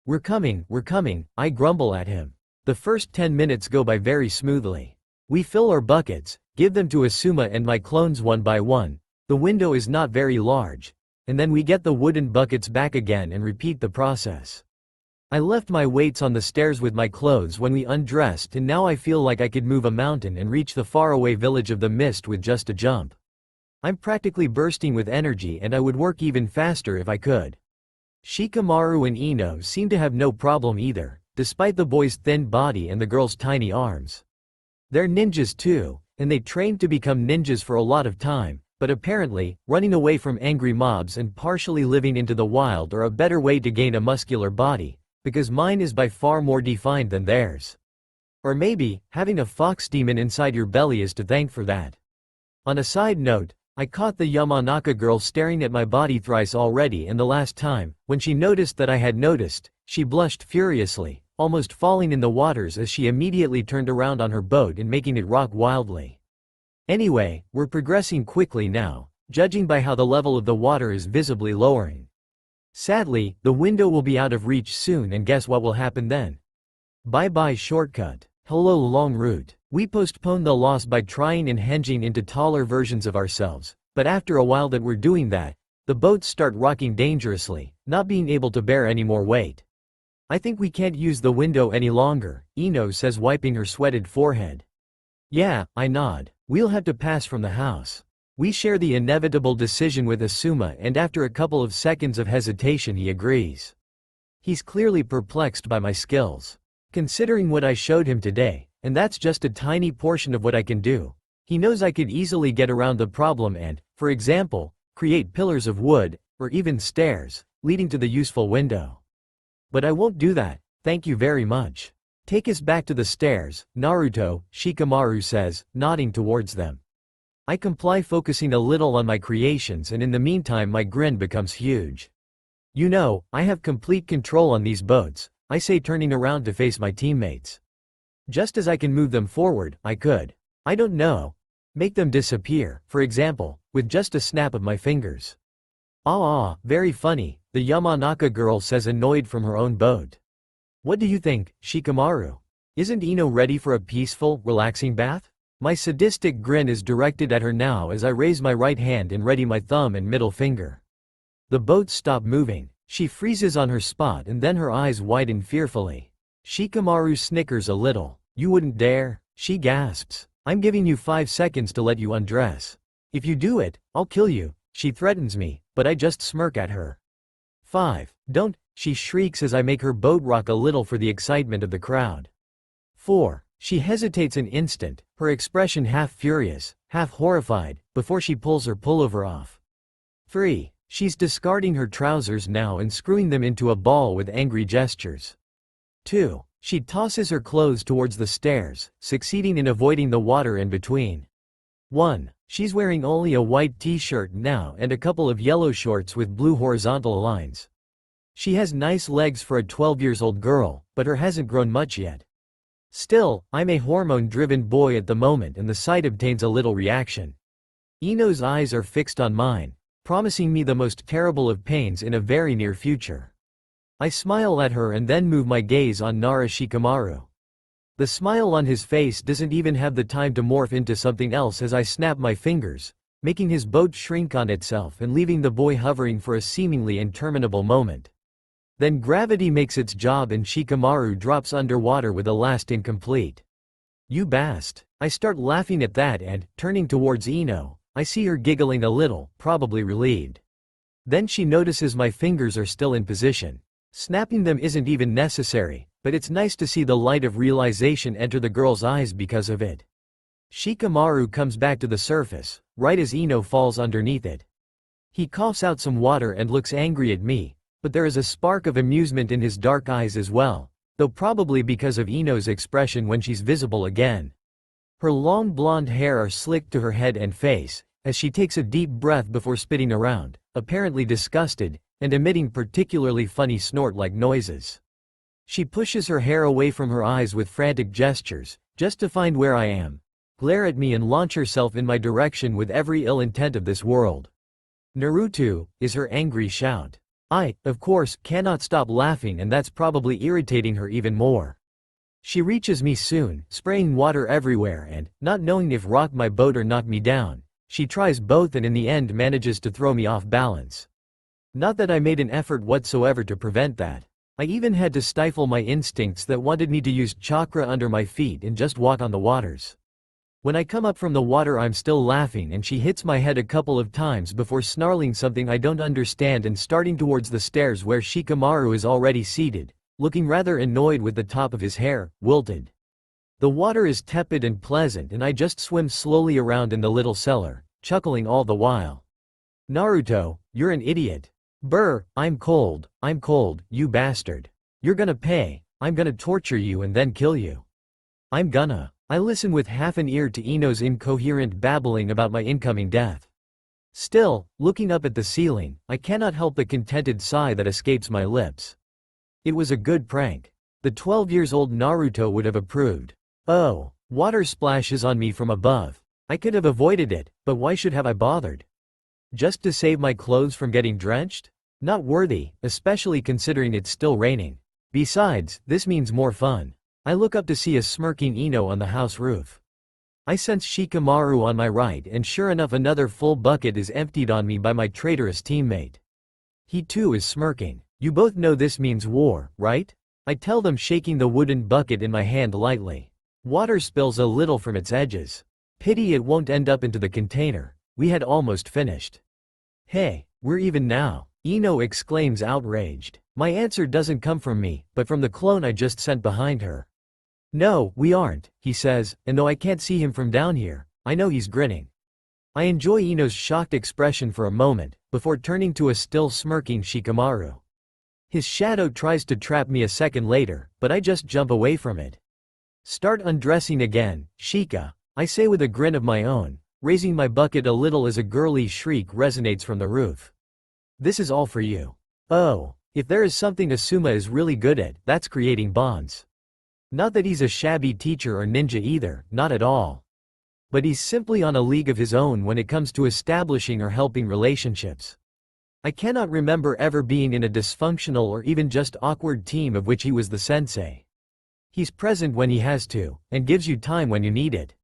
We're coming, I grumble at him. The first 10 minutes go by very smoothly. We fill our buckets, give them to Asuma and my clones one by one. The window is not very large, and then we get the wooden buckets back again and repeat the process. I left my weights on the stairs with my clothes when we undressed, and now I feel like I could move a mountain and reach the faraway village of the mist with just a jump. I'm practically bursting with energy, and I would work even faster if I could. Shikamaru and Ino seem to have no problem either, despite the boy's thin body and the girl's tiny arms. They're ninjas too, and they trained to become ninjas for a lot of time, but apparently, running away from angry mobs and partially living into the wild are a better way to gain a muscular body, because mine is by far more defined than theirs. Or maybe, having a fox demon inside your belly is to thank for that. On a side note, I caught the Yamanaka girl staring at my body thrice already, and the last time, when she noticed that I had noticed, she blushed furiously, almost falling in the waters as she immediately turned around on her boat and making it rock wildly. Anyway, we're progressing quickly now, judging by how the level of the water is visibly lowering. Sadly, the window will be out of reach soon, and guess what will happen then? Bye-bye shortcut. Hello long route. We postpone the loss by trying and hinging into taller versions of ourselves, but after a while that we're doing that, the boats start rocking dangerously, not being able to bear any more weight. I think we can't use the window any longer, Ino says, wiping her sweated forehead. Yeah, I nod. We'll have to pass from the house. We share the inevitable decision with Asuma, and after a couple of seconds of hesitation he agrees. He's clearly perplexed by my skills. Considering what I showed him today, and that's just a tiny portion of what I can do, he knows I could easily get around the problem and, for example, create pillars of wood, or even stairs, leading to the useful window. But I won't do that, thank you very much. Take us back to the stairs, Naruto, Shikamaru says, nodding towards them. I comply, focusing a little on my creations, and in the meantime my grin becomes huge. You know, I have complete control on these boats, I say, turning around to face my teammates. Just as I can move them forward, I could, I don't know, make them disappear, for example, with just a snap of my fingers. Very funny, the Yamanaka girl says, annoyed from her own boat. What do you think, Shikamaru? Isn't Ino ready for a peaceful, relaxing bath? My sadistic grin is directed at her now as I raise my right hand and ready my thumb and middle finger. The boats stop moving. She freezes on her spot, and then her eyes widen fearfully. Shikamaru snickers a little. You wouldn't dare? She gasps. I'm giving you 5 seconds to let you undress. If you do it, I'll kill you, she threatens me, but I just smirk at her. 5. Don't, she shrieks as I make her boat rock a little for the excitement of the crowd. 4. She hesitates an instant, her expression half furious, half horrified, before she pulls her pullover off. 3. She's discarding her trousers now and screwing them into a ball with angry gestures. 2. She tosses her clothes towards the stairs, succeeding in avoiding the water in between. 1. She's wearing only a white t-shirt now and a couple of yellow shorts with blue horizontal lines. She has nice legs for a 12-year-old girl, but her hasn't grown much yet. Still, I'm a hormone-driven boy at the moment, and the sight obtains a little reaction. Ino's eyes are fixed on mine, promising me the most terrible of pains in a very near future. I smile at her and then move my gaze on Nara Shikamaru. The smile on his face doesn't even have the time to morph into something else as I snap my fingers, making his boat shrink on itself and leaving the boy hovering for a seemingly interminable moment. Then gravity makes its job and Shikamaru drops underwater with a last incomplete. You bast. I start laughing at that and, turning towards Ino, I see her giggling a little, probably relieved. Then she notices my fingers are still in position. Snapping them isn't even necessary, but it's nice to see the light of realization enter the girl's eyes because of it. Shikamaru comes back to the surface, right as Ino falls underneath it. He coughs out some water and looks angry at me, but there is a spark of amusement in his dark eyes as well, though probably because of Ino's expression when she's visible again. Her long blonde hair are slicked to her head and face, as she takes a deep breath before spitting around, apparently disgusted, and emitting particularly funny snort-like noises. She pushes her hair away from her eyes with frantic gestures, just to find where I am, glare at me and launch herself in my direction with every ill intent of this world. Naruto, is her angry shout. I, of course, cannot stop laughing, and that's probably irritating her even more. She reaches me soon, spraying water everywhere and, not knowing if rock my boat or knock me down, she tries both and in the end manages to throw me off balance. Not that I made an effort whatsoever to prevent that. I even had to stifle my instincts that wanted me to use chakra under my feet and just walk on the waters. When I come up from the water I'm still laughing and she hits my head a couple of times before snarling something I don't understand and starting towards the stairs where Shikamaru is already seated, looking rather annoyed with the top of his hair, wilted. The water is tepid and pleasant and I just swim slowly around in the little cellar, chuckling all the while. Naruto, you're an idiot. Brr, I'm cold, you bastard. You're gonna pay, I'm gonna torture you and then kill you. I listen with half an ear to Ino's incoherent babbling about my incoming death. Still, looking up at the ceiling, I cannot help the contented sigh that escapes my lips. It was a good prank. The 12-years-old Naruto would have approved. Oh, water splashes on me from above. I could have avoided it, but why should have I bothered? Just to save my clothes from getting drenched? Not worthy, especially considering it's still raining. Besides, this means more fun. I look up to see a smirking Ino on the house roof. I sense Shikamaru on my right and sure enough another full bucket is emptied on me by my traitorous teammate. He too is smirking. You both know this means war, right? I tell them, shaking the wooden bucket in my hand lightly. Water spills a little from its edges. Pity it won't end up into the container. We had almost finished. Hey, we're even now, Ino exclaims outraged. My answer doesn't come from me, but from the clone I just sent behind her. No, we aren't, he says, and though I can't see him from down here, I know he's grinning. I enjoy Ino's shocked expression for a moment, before turning to a still smirking Shikamaru. His shadow tries to trap me a second later, but I just jump away from it. Start undressing again, Shika, I say with a grin of my own, raising my bucket a little as a girly shriek resonates from the roof. This is all for you. Oh, if there is something Asuma is really good at, that's creating bonds. Not that he's a shabby teacher or ninja either, not at all. But he's simply on a league of his own when it comes to establishing or helping relationships. I cannot remember ever being in a dysfunctional or even just awkward team of which he was the sensei. He's present when he has to, and gives you time when you need it.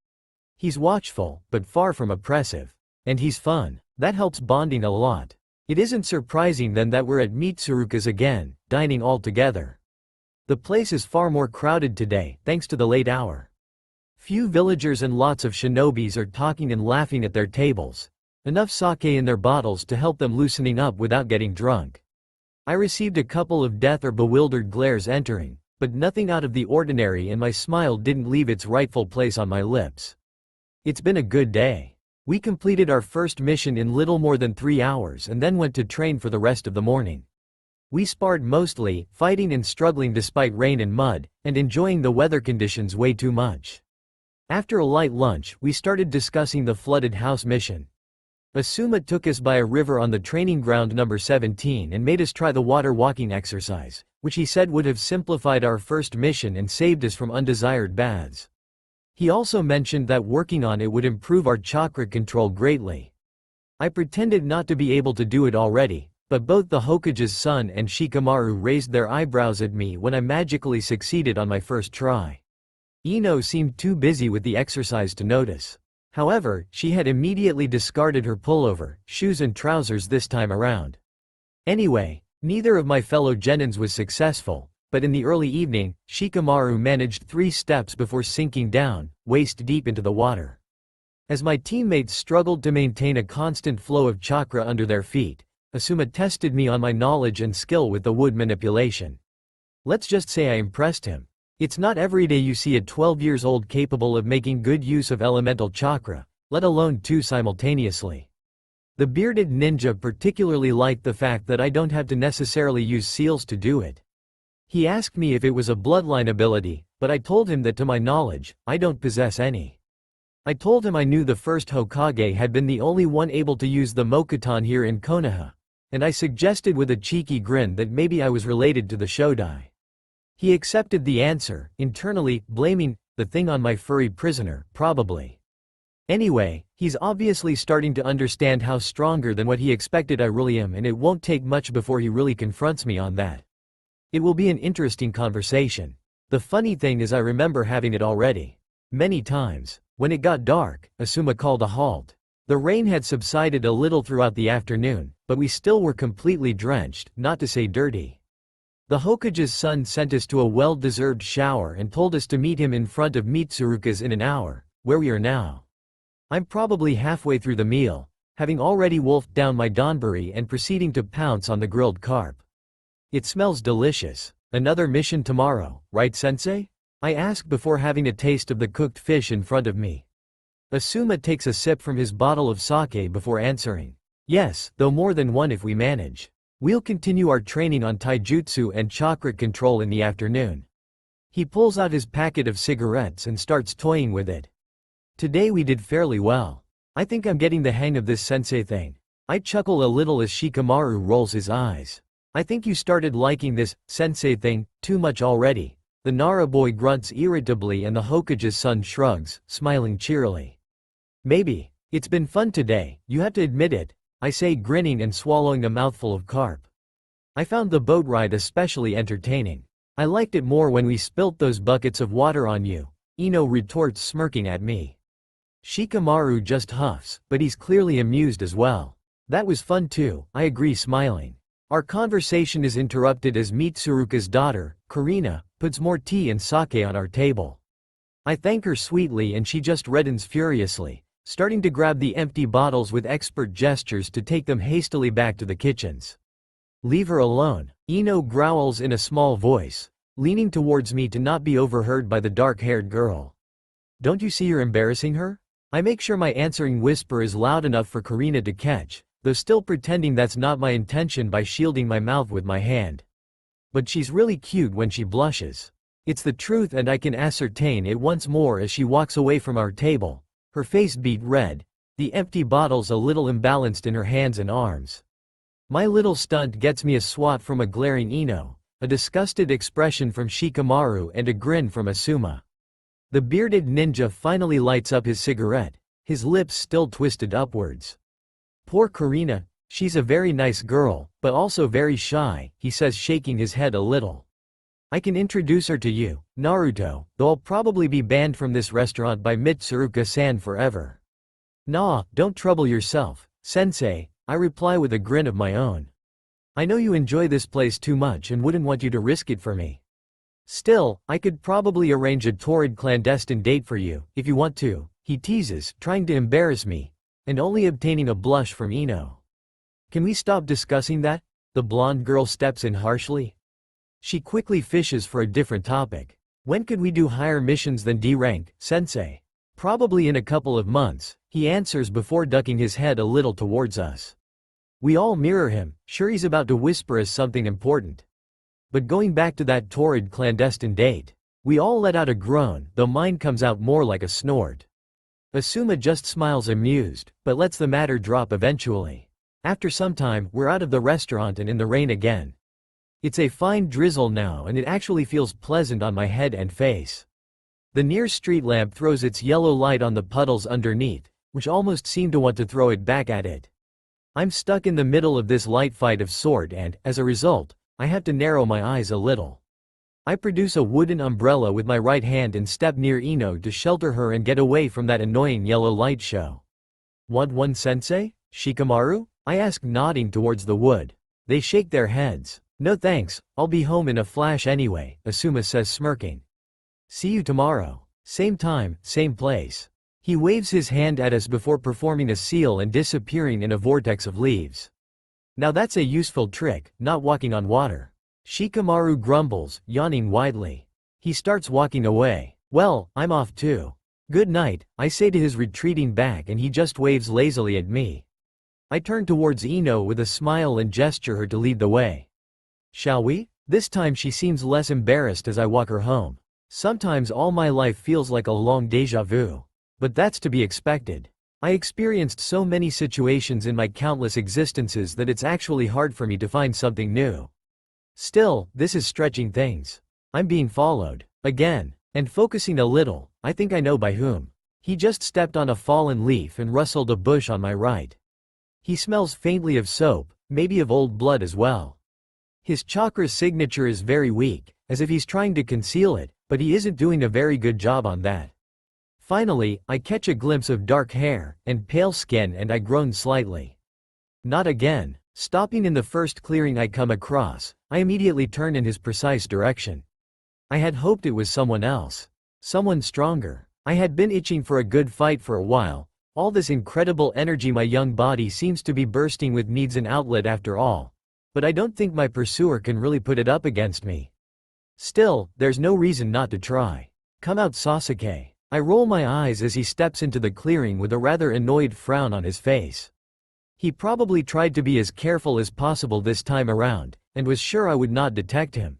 He's watchful, but far from oppressive. And he's fun. That helps bonding a lot. It isn't surprising then that we're at Mitsuruka's again, dining all together. The place is far more crowded today, thanks to the late hour. Few villagers and lots of shinobis are talking and laughing at their tables. Enough sake in their bottles to help them loosening up without getting drunk. I received a couple of death or bewildered glares entering, but nothing out of the ordinary and my smile didn't leave its rightful place on my lips. It's been a good day. We completed our first mission in little more than 3 hours and then went to train for the rest of the morning. We sparred mostly, fighting and struggling despite rain and mud, and enjoying the weather conditions way too much. After a light lunch, we started discussing the flooded house mission. Asuma took us by a river on the training ground number 17 and made us try the water walking exercise, which he said would have simplified our first mission and saved us from undesired baths. He also mentioned that working on it would improve our chakra control greatly. I pretended not to be able to do it already, but both the Hokage's son and Shikamaru raised their eyebrows at me when I magically succeeded on my first try. Ino seemed too busy with the exercise to notice. However, she had immediately discarded her pullover, shoes and trousers this time around. Anyway, neither of my fellow genins was successful, but in the early evening, Shikamaru managed 3 steps before sinking down, waist deep into the water. As my teammates struggled to maintain a constant flow of chakra under their feet, Asuma tested me on my knowledge and skill with the wood manipulation. Let's just say I impressed him. It's not every day you see a 12-years-old capable of making good use of elemental chakra, let alone 2 simultaneously. The bearded ninja particularly liked the fact that I don't have to necessarily use seals to do it. He asked me if it was a bloodline ability, but I told him that to my knowledge, I don't possess any. I told him I knew the first Hokage had been the only one able to use the Mokuton here in Konoha, and I suggested with a cheeky grin that maybe I was related to the Shodai. He accepted the answer, internally blaming the thing on my furry prisoner, probably. Anyway, he's obviously starting to understand how stronger than what he expected I really am, and it won't take much before he really confronts me on that. It will be an interesting conversation. The funny thing is I remember having it already. Many times. When it got dark, Asuma called a halt. The rain had subsided a little throughout the afternoon, but we still were completely drenched, not to say dirty. The Hokage's son sent us to a well-deserved shower and told us to meet him in front of Mitsuruka's in an hour, where we are now. I'm probably halfway through the meal, having already wolfed down my donburi and proceeding to pounce on the grilled carp. It smells delicious. Another mission tomorrow, right sensei? I ask before having a taste of the cooked fish in front of me. Asuma takes a sip from his bottle of sake before answering. Yes, though more than one if we manage. We'll continue our training on taijutsu and chakra control in the afternoon. He pulls out his packet of cigarettes and starts toying with it. Today we did fairly well. I think I'm getting the hang of this sensei thing. I chuckle a little as Shikamaru rolls his eyes. I think you started liking this sensei thing too much already. The Nara boy grunts irritably and the Hokage's son shrugs, smiling cheerily. Maybe. It's been fun today, you have to admit it, I say, grinning and swallowing a mouthful of carp. I found the boat ride especially entertaining. I liked it more when we spilt those buckets of water on you, Ino retorts, smirking at me. Shikamaru just huffs, but he's clearly amused as well. That was fun too, I agree, smiling. Our conversation is interrupted as Mitsuruka's daughter, Karina, puts more tea and sake on our table. I thank her sweetly and she just reddens furiously, starting to grab the empty bottles with expert gestures to take them hastily back to the kitchens. Leave her alone, Ino growls in a small voice, leaning towards me to not be overheard by the dark-haired girl. Don't you see you're embarrassing her? I make sure my answering whisper is loud enough for Karina to catch, though still pretending that's not my intention by shielding my mouth with my hand. But she's really cute when she blushes. It's the truth and I can ascertain it once more as she walks away from our table, her face beet red, the empty bottles a little imbalanced in her hands and arms. My little stunt gets me a swat from a glaring Ino, a disgusted expression from Shikamaru and a grin from Asuma. The bearded ninja finally lights up his cigarette, his lips still twisted upwards. Poor Karina, she's a very nice girl, but also very shy, he says, shaking his head a little. I can introduce her to you, Naruto, though I'll probably be banned from this restaurant by Mitsuruka-san forever. Nah, don't trouble yourself, sensei, I reply with a grin of my own. I know you enjoy this place too much and wouldn't want you to risk it for me. Still, I could probably arrange a torrid clandestine date for you, if you want to, he teases, trying to embarrass me, and only obtaining a blush from Ino. Can we stop discussing that? The blonde girl steps in harshly. She quickly fishes for a different topic. When could we do higher missions than D rank, sensei? Probably in a couple of months, he answers before ducking his head a little towards us. We all mirror him, sure he's about to whisper us something important. But going back to that torrid clandestine date, we all let out a groan, though mine comes out more like a snort. Asuma just smiles amused, but lets the matter drop eventually. After some time, we're out of the restaurant and in the rain again. It's a fine drizzle now and it actually feels pleasant on my head and face. The near street lamp throws its yellow light on the puddles underneath, which almost seem to want to throw it back at it. I'm stuck in the middle of this light fight of sort and, as a result, I have to narrow my eyes a little. I produce a wooden umbrella with my right hand and step near Ino to shelter her and get away from that annoying yellow light show. Want one, sensei? Shikamaru? I ask, nodding towards the wood. They shake their heads. No thanks, I'll be home in a flash anyway, Asuma says, smirking. See you tomorrow. Same time, same place. He waves his hand at us before performing a seal and disappearing in a vortex of leaves. Now that's a useful trick, not walking on water. Shikamaru grumbles, yawning widely. He starts walking away. Well, I'm off too. Good night, I say to his retreating back, and he just waves lazily at me. I turn towards Ino with a smile and gesture her to lead the way. Shall we? This time she seems less embarrassed as I walk her home. Sometimes all my life feels like a long déjà vu. But that's to be expected. I experienced so many situations in my countless existences that it's actually hard for me to find something new. Still, this is stretching things. I'm being followed. Again. And focusing a little, I think I know by whom. He just stepped on a fallen leaf and rustled a bush on my right. He smells faintly of soap, maybe of old blood as well. His chakra signature is very weak, as if he's trying to conceal it, but he isn't doing a very good job on that. Finally, I catch a glimpse of dark hair and pale skin and I groan slightly. Not again. Stopping in the first clearing I come across, I immediately turn in his precise direction. I had hoped it was someone else. Someone stronger. I had been itching for a good fight for a while. All this incredible energy, my young body seems to be bursting with, needs an outlet after all. But I don't think my pursuer can really put it up against me. Still, there's no reason not to try. Come out, Sasuke. I roll my eyes as he steps into the clearing with a rather annoyed frown on his face. He probably tried to be as careful as possible this time around, and was sure I would not detect him.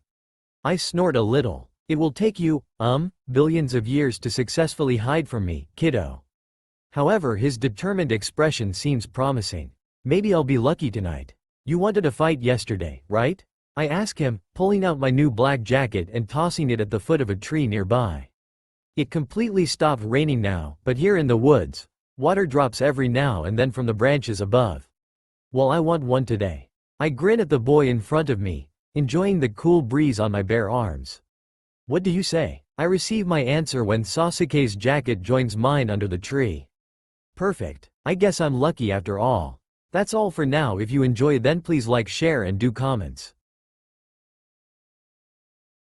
I snort a little. It will take you, billions of years to successfully hide from me, kiddo. However, his determined expression seems promising. Maybe I'll be lucky tonight. You wanted a fight yesterday, right? I ask him, pulling out my new black jacket and tossing it at the foot of a tree nearby. It completely stopped raining now, but here in the woods, water drops every now and then from the branches above. Well, I want one today. I grin at the boy in front of me, enjoying the cool breeze on my bare arms. What do you say? I receive my answer when Sasuke's jacket joins mine under the tree. Perfect. I guess I'm lucky after all. That's all for now. If you enjoy, then please like, share and do comments.